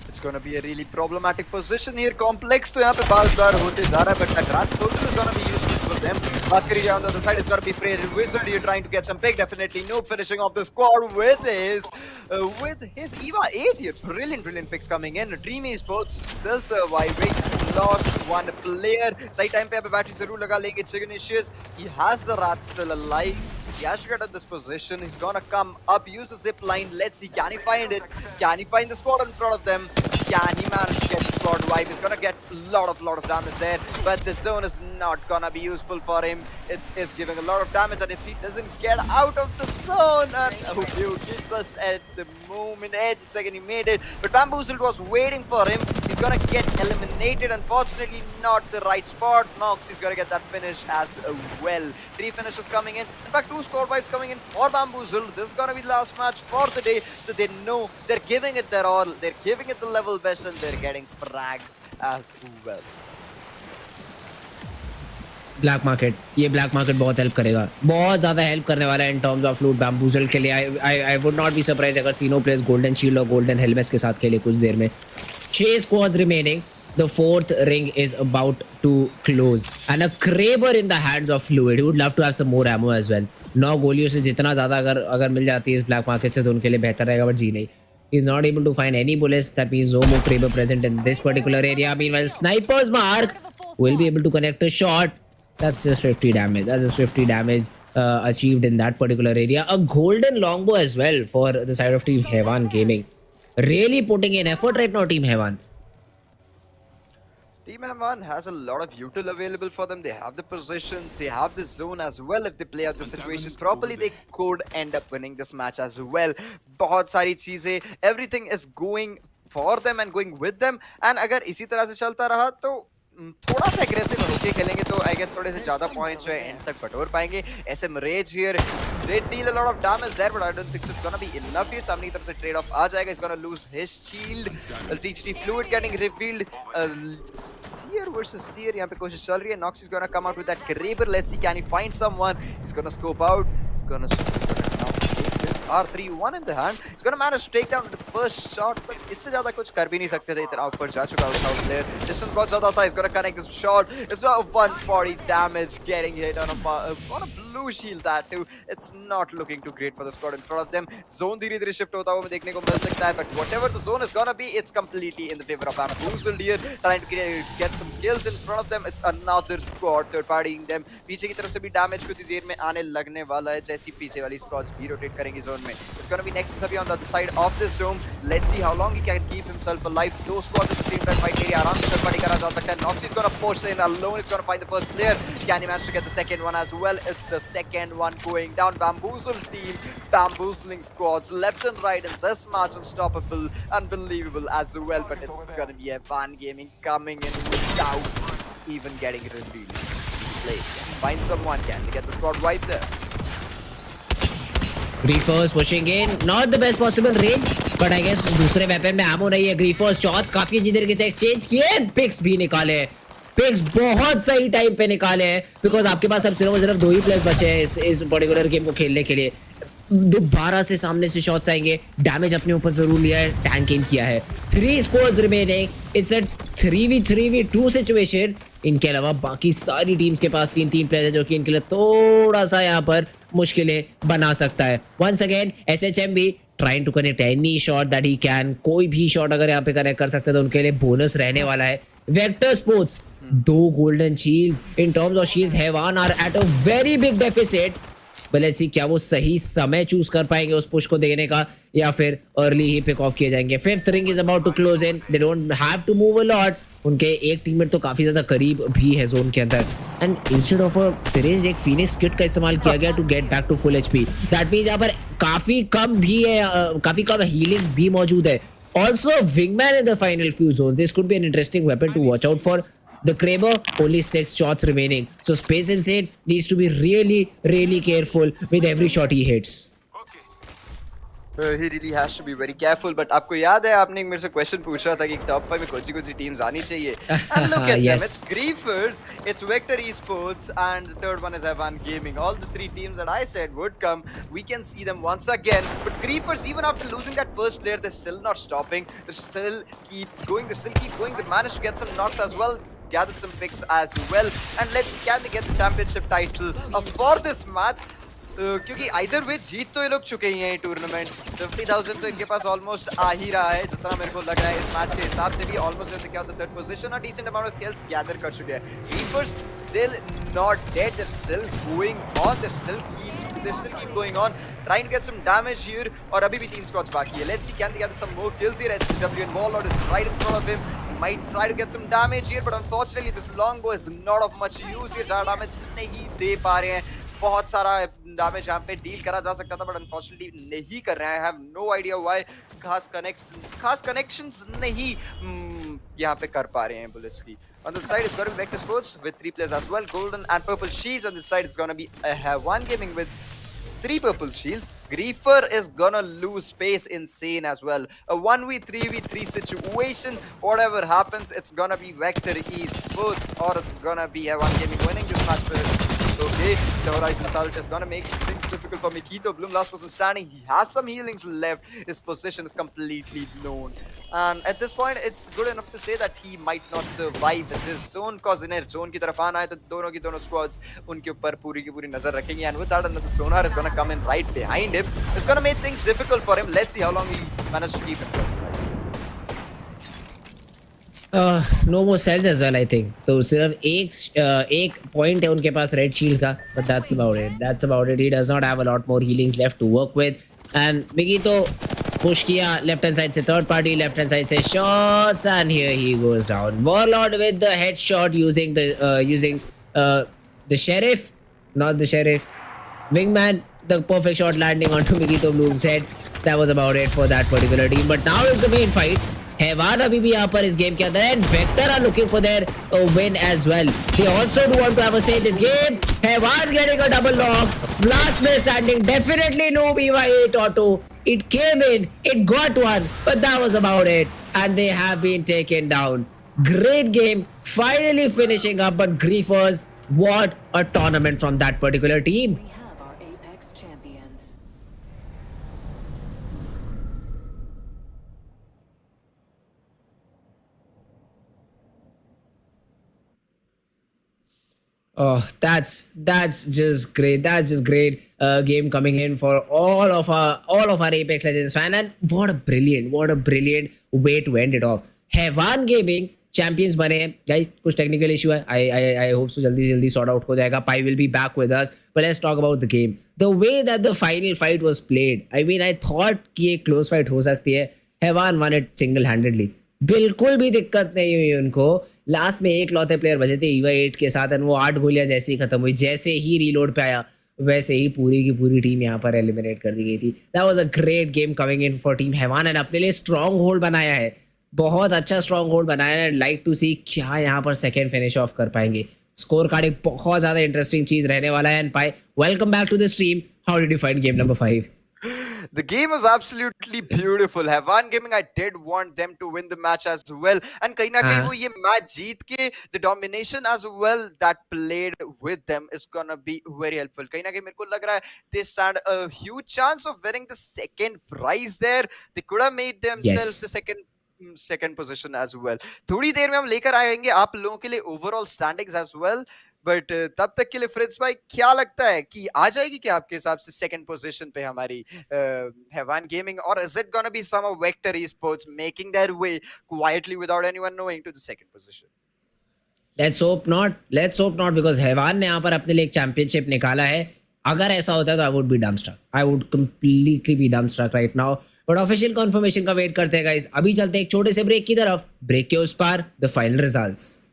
It's going to be a really problematic position here. Complex तो यहाँ पे बार-बार होते जा रहा है, but that Rat total is going to be useful for them. बात करी जाए on the other side, it's going to be Faded Wizard here trying to get some pick. Definitely no finishing of the squad with his EVA 8 here. Brilliant picks coming in. Dream Esports still surviving. Lost one player. सही time पे यहाँ पे battery जरूर लगा लेंगे. Chiganicious, he has the Rat still alive. He has to get at this position. He's gonna come up, use the zip line. Let's see, can he find it? Can he find the squad in front of them? Can he manage to get the squad wipe? He's gonna get a lot of damage there, but the zone is not gonna be useful for him. It is giving a lot of damage, and if he doesn't get out of the zone, and gets us at the moment, 8 second he made it, but Bamboozled was waiting for him. He's gonna get eliminated. Unfortunately, not the right spot. Nox, he's gonna get that finish as well. 3 finishes coming in. In fact, 2 squad wipes coming in for Bamboozled. This is gonna be the last match for the day, so they know they're giving it their all. They're giving it the level best, and they're getting fragged as well. Black market, ये black market बहुत help करेगा, बहुत ज़्यादा help करने वाला है इन terms of लूट bamboozle के लिए। I would not be surprise अगर तीनों प्लेयर्स गोल्डन शील्ड और गोल्डन हेलमेट्स के साथ खेले कुछ देर में। 6 squads remaining, the fourth ring is about to close and a Kraber in the hands of Fluid. He would love to have some more ammo as well. 9 गोलियों से जितना ज़्यादा अगर मिल जाती है इस ब्लैक मार्केट से तो उनके लिए बेहतर रहेगा, बट जी नहीं, he is not able to find any bullets. That means no more Kraber present in this particular area. Meanwhile, Sniper's Mark will be able to connect a shot. That's just 50 damage. That's just 50 damage achieved in that particular area. A golden longbow as well for the side of Team Hewan Gaming. Really putting in effort right now, Team Hewan. Team M1 has a lot of util available for them. They have the position, they have the zone as well. If they play out the situation properly, they could end up winning this match as well. बहुत सारी चीजें, everything is going for them and going with them. And अगर इसी तरह से चलता रहा तो थोड़ा सा एग्रेसिव होके खेलेंगे तो आई गेस थोड़े से ज्यादा पॉइंट्स जो है एंड तक बटोर पाएंगे। SM Rage here did deal a lot of damage there, but I don't think it's gonna be enough here. सामने की तरफ से ट्रेड ऑफ आ जाएगा, he's gonna lose his shield. TGT Fluid getting revealed. Seer versus Seer यहाँ पे कोशिश चल रही है। Nox is gonna come out with that Kraber. Let's see, can he find someone? He's gonna scope out. He's gonna R31 in the hand. He's gonna manage to take down the first shot, but इससे ज़्यादा कुछ कर भी नहीं सकते थे, इतना ऊपर जा चुका था player. Distance बहुत ज़्यादा था. He's gonna connect this shot. It's a 140 damage getting hit on a blue shield that too. It's not looking too great for the squad in front of them. Zone धीरे-धीरे shift होता हुआ देखने को मिल सकता है, but whatever the zone is gonna be, it's completely in the favor of Bamboozled here. Trying to get some kills in front of them. It's another squad third partying them. पीछे की तरफ से भी damage कुछ देर में आने लगने वाला है, जैसी पीछे वाली squads भी rotate करेंगी zone में. It's gonna be Nexus अभी on the other side of this zone. Let's see how long he can keep himself alive. Two squads at the same time fight area. आराम से third party करा जा सकता है. Noxy is gonna push in alone. It's gonna find the first player. Can he manage to get the second one as well? It's the second one going down. Bamboozled team, bamboozling squads left and right in this match. Unstoppable, unbelievable as well. But it's gonna be Evan Gaming coming in without even getting revealed. Place. Find someone. Can they get the squad right there? Griefers pushing in, not the best possible range, but I guess दूसरे weapon में ammo नहीं है. Griefers shots काफी अच्छी तरीके से exchange किए, picks भी निकाले, picks बहुत सही टाइम पे निकाले हैं, because आपके पास अब सिर्फ 2 ही प्लेयर्स बचे हैं इस पर्टिकुलर गेम को खेलने के लिए. दोबारा से सामने से शॉट्स आएंगे, डैमेज अपने ऊपर जरूर लिया है, टैंक इन किया है. 3 scores remaining, it's a 3v2 situation. इनके अलावा बाकी सारी टीम्स के पास 3 प्लेयर है, जो कि इनके लिए थोड़ा सा यहाँ पर मुश्किलें बना सकता है. वंस अगेन SHM भी trying to connect any shot that he can. कोई भी शॉट अगर यहाँ पे कनेक्ट कर सकते हैं तो उनके लिए बोनस रहने वाला है. Vector Sports 2 golden shields. In terms of shields Haivan are at a very big deficit. But let's see, क्या वो सही समय चूज कर पाएंगे उस पुश को देने का, या फिर अर्ली ही पिक ऑफ किए जाएंगे. 5th ring is about to close in. They don't have to move a lot. उनके एक टीममेट तो काफी ज्यादा करीब भी है जोन के अंदर. And instead of a syringe एक फिनिक्स किट का इस्तेमाल किया गया to get back to full HP. That means यहाँ पर काफी कम भी है, काफी कम हीलिंग्स भी मौजूद है. Also wingman in the final few zones. This could be an interesting weapon to watch out for. The Kraber, only 6 shots remaining. So Space Insane needs to be really careful with every shot he hits. He really has to be very careful. But आपको याद है आपने मेरे से question पूछा था कि top 5 में कौन सी टीम्स आनी चाहिए. And look at yes. them. It's Griefers, it's Vector Esports, and the third one is Evan Gaming. All the 3 teams that I said would come. We can see them once again. But Griefers, even after losing that first player, they're still not stopping. They still keep going. They managed to get some knocks as well. Gathered some picks as well, and let's see, can they get the championship title for this match. क्योंकि either way जीत तो ये लोग चुके ही हैं tournament. 50,000 तो इनके पास almost आ ही रहा है, जितना मेरे को लग रहा है इस मैच के हिसाब से भी. ऑलमोस्ट जैसे क्या होता है थर्ड पोजीशन और decent amount of kills gather कर चुके हैं. Reapers still not dead, they're still going on, they still keep going on, trying to get some damage here. और अभी भी 3 स्क्वाड्स बाकी है. Let's see, can they get some more kills here. SW involved, or is right in front of him. Might try to get some damage here, but unfortunately this longbow is not of much use here. ज़्यादा damage नहीं दे पा रहे हैं. बहुत सारा damage यहाँ पे deal करा जा सकता था, बट अनफॉर्चुनेटली नहीं कर रहे हैं. I have no idea why. खास कनेक्शंस नहीं यहाँ पे कर पा रहे हैं बुलेट्स की. On the side, it's going to be Vector Sports with 3 players as well. Golden and purple shields. On this side, it's going to be One Gaming with 3 purple shields. Griefer is gonna lose space insane as well. A 1v3v3 situation, whatever happens, it's gonna be Vector Esports or it's gonna be Hevan Gaming winning this match for it. Okay, the Horizon Assault is gonna make things difficult for Mikito. Bloom last person standing. He has some healings left. His position is completely known. And at this point, it's good enough to say that he might not survive this zone cause इन्हें zone की तरफ आना है तो दोनों की दोनों squads उनके ऊपर पूरी की पूरी नजर रखेंगे. And with that, another sonar is gonna come in right behind him. It's gonna make things difficult for him. Let's see how long he manages to keep himself alive. No more cells as well, I think. तो सिर्फ एक point है उनके पास red shield का, but that's about it. That's about it. He does not have a lot more healings left to work with. And Biggie तो push किया left hand side से third party, left hand side से shots, and here he goes down. Warlord with the headshot using the sheriff, not the sheriff. Wingman, the perfect shot landing onto Mikito Bloom's head. That was about it for that particular team. But now is the main fight. Hevan अभी भी यहाँ पर इस game के अंदर है and Vector are looking for their win as well. They also do want to have a say in this game. Hevan getting a double knock. Last man standing. Definitely no BY8 auto. It came in. It got one. But that was about it. And they have been taken down. Great game. Finally finishing up. But Griefers, what a tournament from that particular team. We have our Apex champions. Oh, that's just great. That's just great. Game coming in for all of our Apex Legends fan, and what a brilliant way to end it off. Hevan Gaming champions बने हैं. Guys, कुछ technical issue है. I hope so जल्दी sort out हो जाएगा. Pai will be back with us. But let's talk about the game. The way that the final fight was played. I mean, I thought कि एक close fight हो सकती है. Hevan won it single-handedly. बिल्कुल भी दिक्कत नहीं हुई उनको. लास्ट में एक लौते प्लेयर बचे थे ईवा 8 के साथ एंड वो 8 गोलियां जैसे ही खत्म हुई, जैसे ही रीलोड पे आया वैसे ही पूरी की पूरी टीम यहाँ पर एलिमिनेट कर दी गई थी. That was a great game coming in for team heaven and अपने लिए स्ट्रॉन्ग होल्ड बनाया है, बहुत अच्छा स्ट्रॉन्ग होल्ड बनाया है. लाइक टू सी क्या यहाँ पर सेकेंड फिनिश ऑफ कर पाएंगे. स्कोर कार्ड एक बहुत ज़्यादा इंटरेस्टिंग चीज़ रहने वाला है. And pie, welcome back to the stream. How did you find game number 5? The game was absolutely beautiful. Hevan Gaming, I did want them to win the match as well. And kahin na kahin wo ye match jeet ke, the domination as well that played with them is gonna be very helpful. Kahin na kahin mere ko lag raha hai they stand a huge chance of winning the second prize there. They could have made themselves the second position as well. थोड़ी देर में हम लेकर आएंगे आप लोगों के लिए overall standings as well. But तब तक के लिए फ्रिज भाई क्या लगता है कि आ जाएगी क्या आपके हिसाब से सेकंड पोजीशन पे हमारी हेवन गेमिंग, और is it gonna be some of vector esports making their way quietly without anyone knowing to the second position? Let's hope not because heaven ने यहाँ पर अपने लिए एक चैंपियनशिप निकाला है. अगर ऐसा होता है तो I would be dumbstruck. I would completely be dumbstruck right now. But official confirmation का वेट करते हैं गाइस. अभी चलते हैं एक छोटे से ब्रेक की तरफ. ब्रेक के उस पार the final results.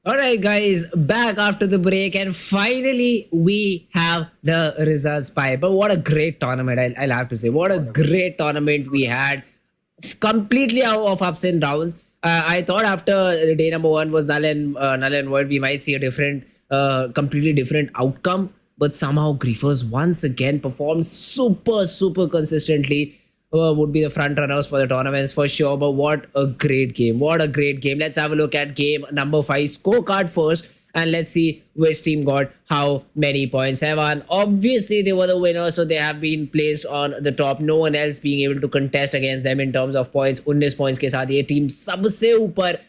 All right, guys, back after the break, and finally we have the results pie. But what a great tournament! I'll have to say, what a great tournament we had. Completely out of ups and downs. I thought after day number one was null and void, we might see a different, completely different outcome. But somehow Griefers once again performed super consistently. Would be the front runners for the tournaments for sure. But what a great game! What a great game! Let's have a look at game number 5 scorecard first, and let's see which team got how many points. Hewan, obviously they were the winners, so they have been placed on the top. No one else being able to contest against them in terms of points. 19 points के साथ ये team सबसे ऊपर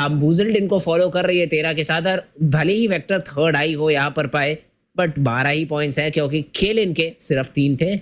बैम्बूजल्ड इनको follow कर रही है 13 के साथ, और भले ही वेक्टर थर्ड आई हो यहाँ पर पाए, बट 12 ही पॉइंट्स है क्योंकि खेल इनके सिर्फ 3 थे.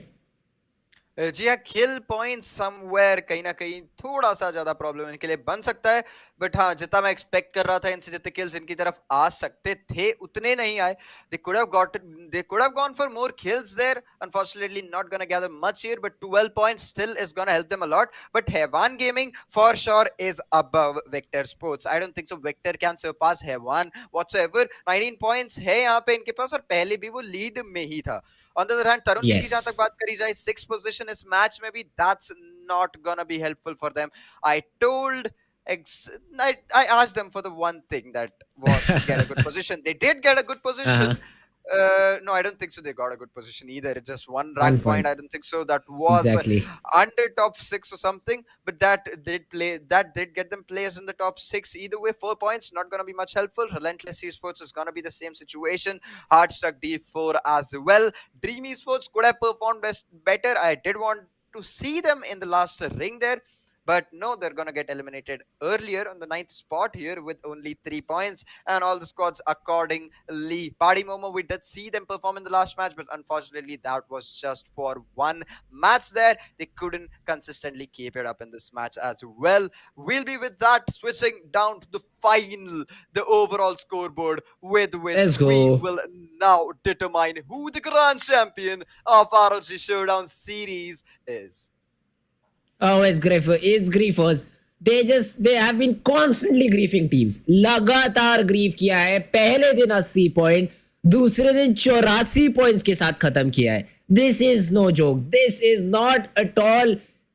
जी हाँ, किल पॉइंट समवेयर कहीं ना कहीं थोड़ा सा ज्यादा प्रॉब्लम इनके लिए बन सकता है, बट हाँ जितना मैं एक्सपेक्ट कर रहा था इनसे जितने किल्स इनकी तरफ आ सकते थे उतने नहीं आए. they could have gone for more kills there. Unfortunately not gonna gather much here, but 12 points still is gonna help them a lot. But Hewan Gaming for sure is above Vector Sports. I don't think so Vector can surpass Hewan whatsoever. 19 points है यहाँ पे इनके पास, और पहले भी वो lead में ही था. On the other hand, तरुण की जहां तक बात करी जाए 6th position इस मैच में भी, that's not gonna be helpful for them. I asked them for the one thing that was to get a good position. They did get a good position. No, I don't think so. They got a good position either. It's just one rank point. I don't think so. That was under top 6 or something. But that did get them placed in the top 6. Either way, 4 points not gonna be much helpful. Relentless Esports is gonna be the same situation. Hardstuck D4 as well. Dream Esports could have performed better. I did want to see them in the last ring there. But no, they're going to get eliminated earlier on the 9th spot here with only 3 points. And all the squads accordingly. Party Momo, we did see them perform in the last match, but unfortunately that was just for one match there. They couldn't consistently keep it up in this match as well. We'll be with that, switching down to the final, the overall scoreboard, with which we will now determine who the grand champion of ROG Showdown series is. Oh, it's Griefers. They have been constantly griefing teams. लगातार grief किया है. पहले दिन 80 point, दूसरे दिन 84 points के साथ खत्म किया है. This is no joke. This is not at all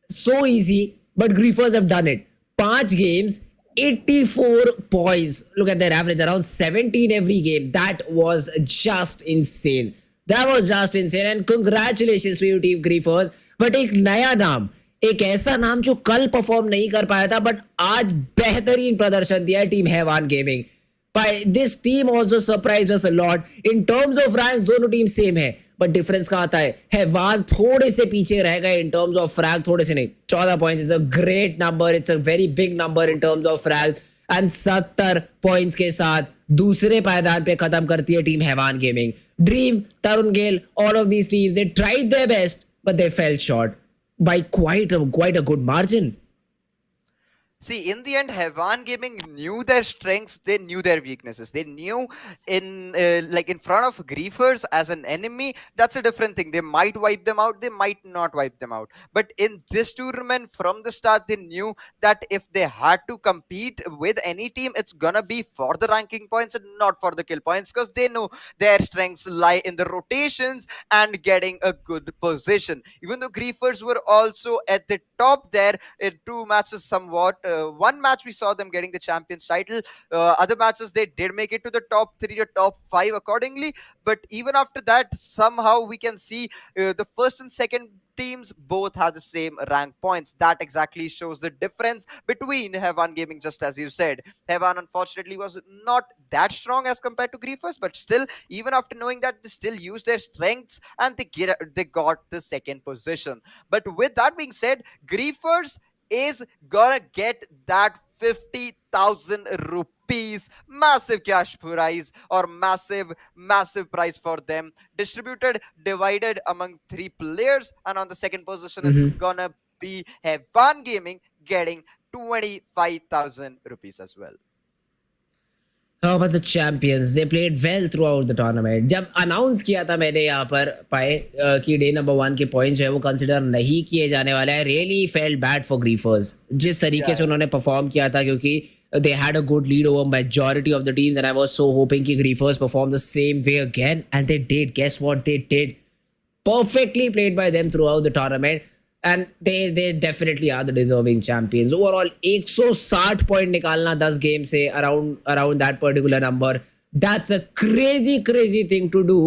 so easy, but Griefers have done it. 5 games, 84 points. Look at their average, around 17 every game. That was just insane. And congratulations to you, Team Griefers. But एक नया नाम, एक ऐसा नाम जो कल perform नहीं कर पाया था बट आज बेहतरीन प्रदर्शन दिया है, टीम हैवान gaming. This team also surprised us a lot. In terms of ranks दोनों टीम सेम है, बट डिफरेंस कहां आता है? हैवान थोड़े से पीछे रह गए इन टर्म्स ऑफ फ्रैग, थोड़े से नहीं. 14 points is a great number, it's a very big number in terms of frag. And 70 points के साथ दूसरे पायदान पे खत्म करती है टीम हैवान गेमिंग. ड्रीम, तरुण गेल, all of these teams they tried their best but they fell short by quite a good margin. See, in the end, Hevan Gaming knew their strengths, they knew their weaknesses. They knew in front of Griefers as an enemy, that's a different thing. They might wipe them out, they might not wipe them out. But in this tournament, from the start, they knew that if they had to compete with any team, it's gonna be for the ranking points and not for the kill points, because they know their strengths lie in the rotations and getting a good position. Even though Griefers were also at the top there in two matches somewhat. One match we saw them getting the champions title. Other matches they did make it to the top 3 or top 5 accordingly. But even after that, somehow we can see the first and second teams both have the same rank points. That exactly shows the difference between Hevan Gaming, just as you said. Hevan unfortunately was not that strong as compared to Griefers, but still, even after knowing that, they still used their strengths and they got the second position. But with that being said, Griefers is gonna get that 50,000 rupees massive cash prize, or massive prize for them, distributed, divided among 3 players. And on the second position, it's gonna be Hevan Gaming getting 25,000 rupees as well. How about the champions? They played well throughout the tournament. जब announce किया था मैंने यहाँ पर पाए कि day number 1 के point जो है वो कंसिडर नहीं किए जाने वाले हैं, रियली फेल्ट बैड फॉर ग्रीफर्स जिस तरीके से उन्होंने परफॉर्म किया था, क्योंकि they had a good lead over majority of the teams, and I was so hoping कि Griefers perform the same way again, and they did. Guess what they did? Perfectly played by them throughout the tournament, and they definitely are the deserving champions. Overall 160 point निकालना 10 game से around that particular number, that's a crazy thing to do.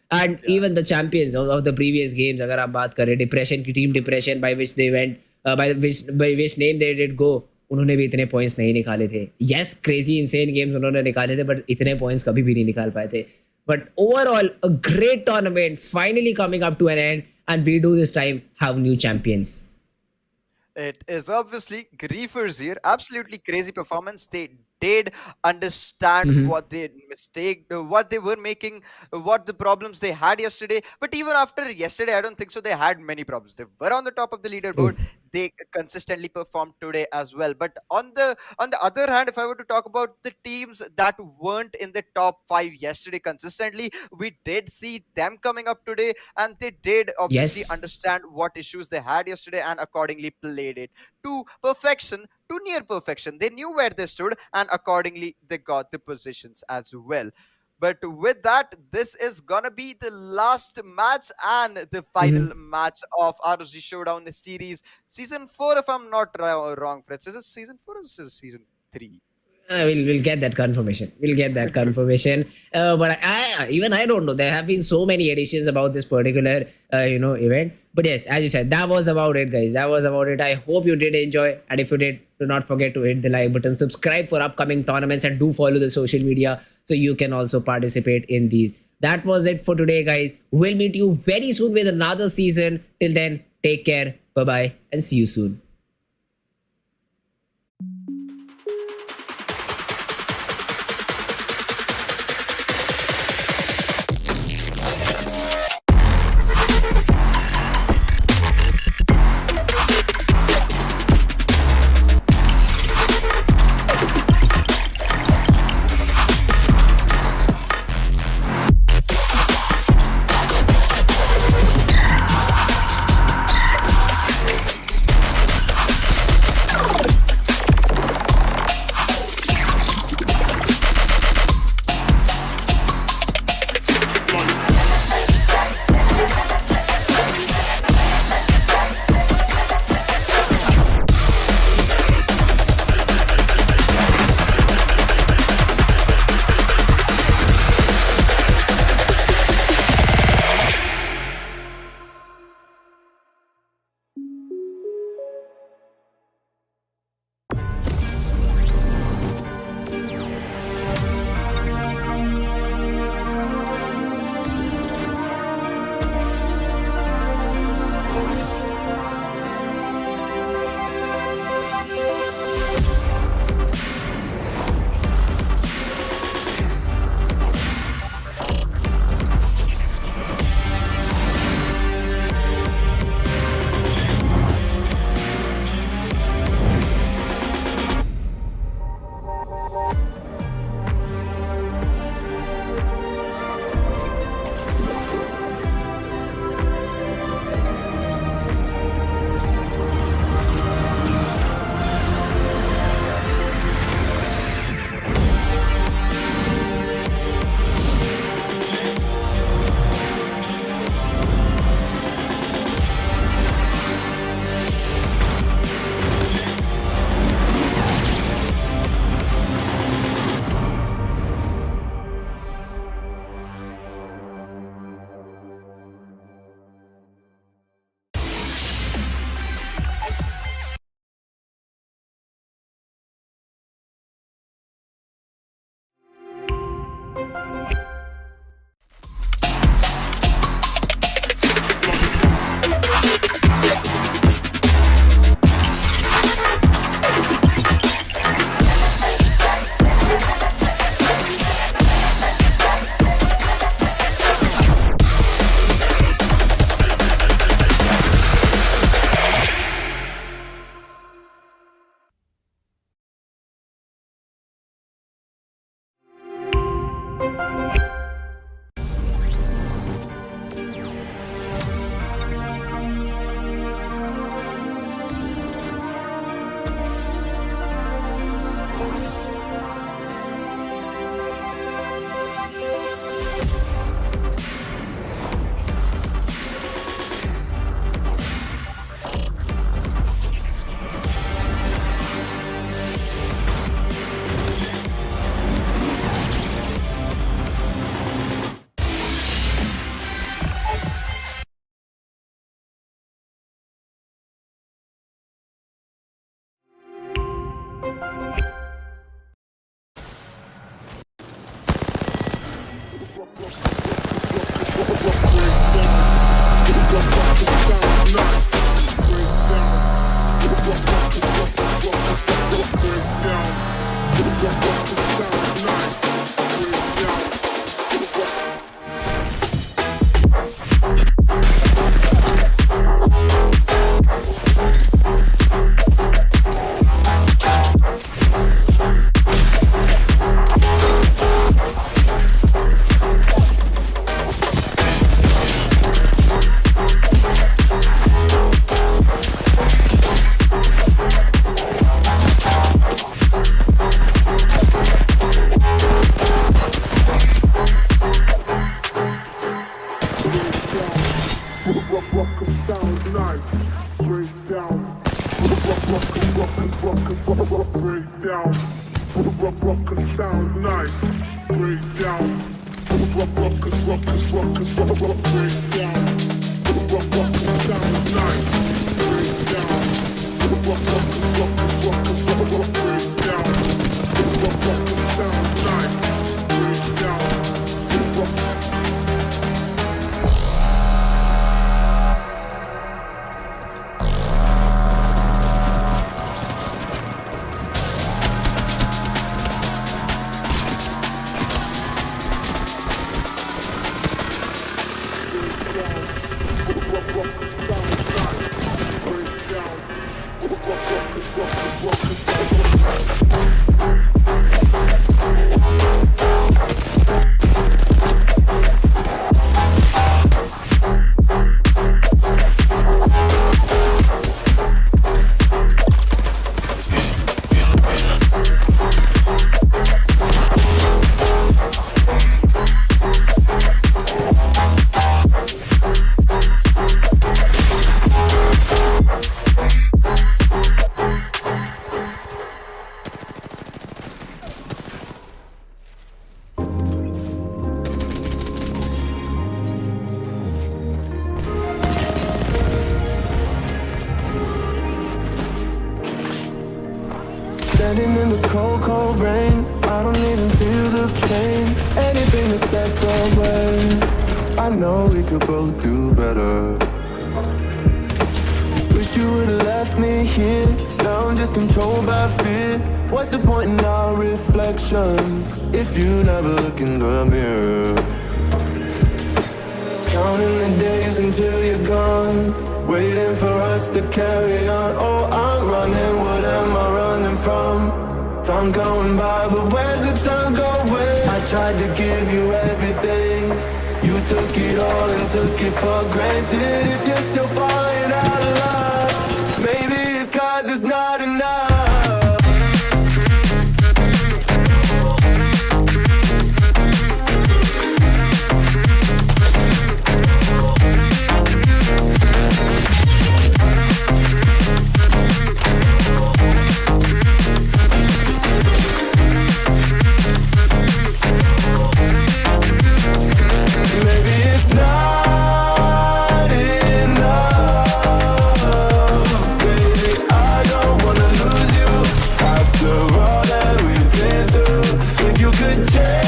And even the champions of the previous games, अगर आप बात करें depression की team, depression by which they went, by which name they did go, उन्होंने भी इतने points नहीं निकाले थे. Yes, crazy insane games उन्होंने निकाले थे, बट इतने पॉइंट्स कभी भी नहीं निकाल पाए थे. But overall, a great tournament finally coming up to an end, and we do this time have new champions. It is obviously Griefers here. Absolutely crazy performance. They did understand what they what they were making, what the problems they had yesterday. But even after yesterday, I don't think so they had many problems. They were on the top of the leaderboard. They consistently performed today as well. But on the other hand, if I were to talk about the teams that weren't in the top 5 yesterday consistently, we did see them coming up today, and they did obviously understand what issues they had yesterday and accordingly played it to perfection, to near perfection. They knew where they stood, and accordingly they got the positions as well. But with that, this is gonna be the last match and the final match of ROG Showdown series season 4, if I'm not wrong, Fritz. Is it season 4 or is it season 3? We'll get that confirmation. But I don't know. There have been so many editions about this particular event. But yes, as you said, that was about it, guys. That was about it. I hope you did enjoy, and if you did, do not forget to hit the like button, subscribe for upcoming tournaments, and do follow the social media so you can also participate in these. That was it for today, guys. We'll meet you very soon with another season. Till then, take care, bye bye, and see you soon. Breakdown. Rock sound nice. Breakdown. Rock breakdown. Rock sound nice. Breakdown. Rock breakdown. Rock sound nice. Breakdown. Standing in the cold, cold rain, I don't even feel the pain. Anything to step away, I know we could both do better. Wish you would've left me here, now I'm just controlled by fear. What's the point in our reflection, if you never look in the mirror? Counting the days until you're gone, waiting for us to carry on. Oh, I'm running, what am I running from? Time's going by, but where's the time going? I tried to give you everything, you took it all and took it for granted. If you're still falling out of love, maybe it's 'cause it's not enough. Change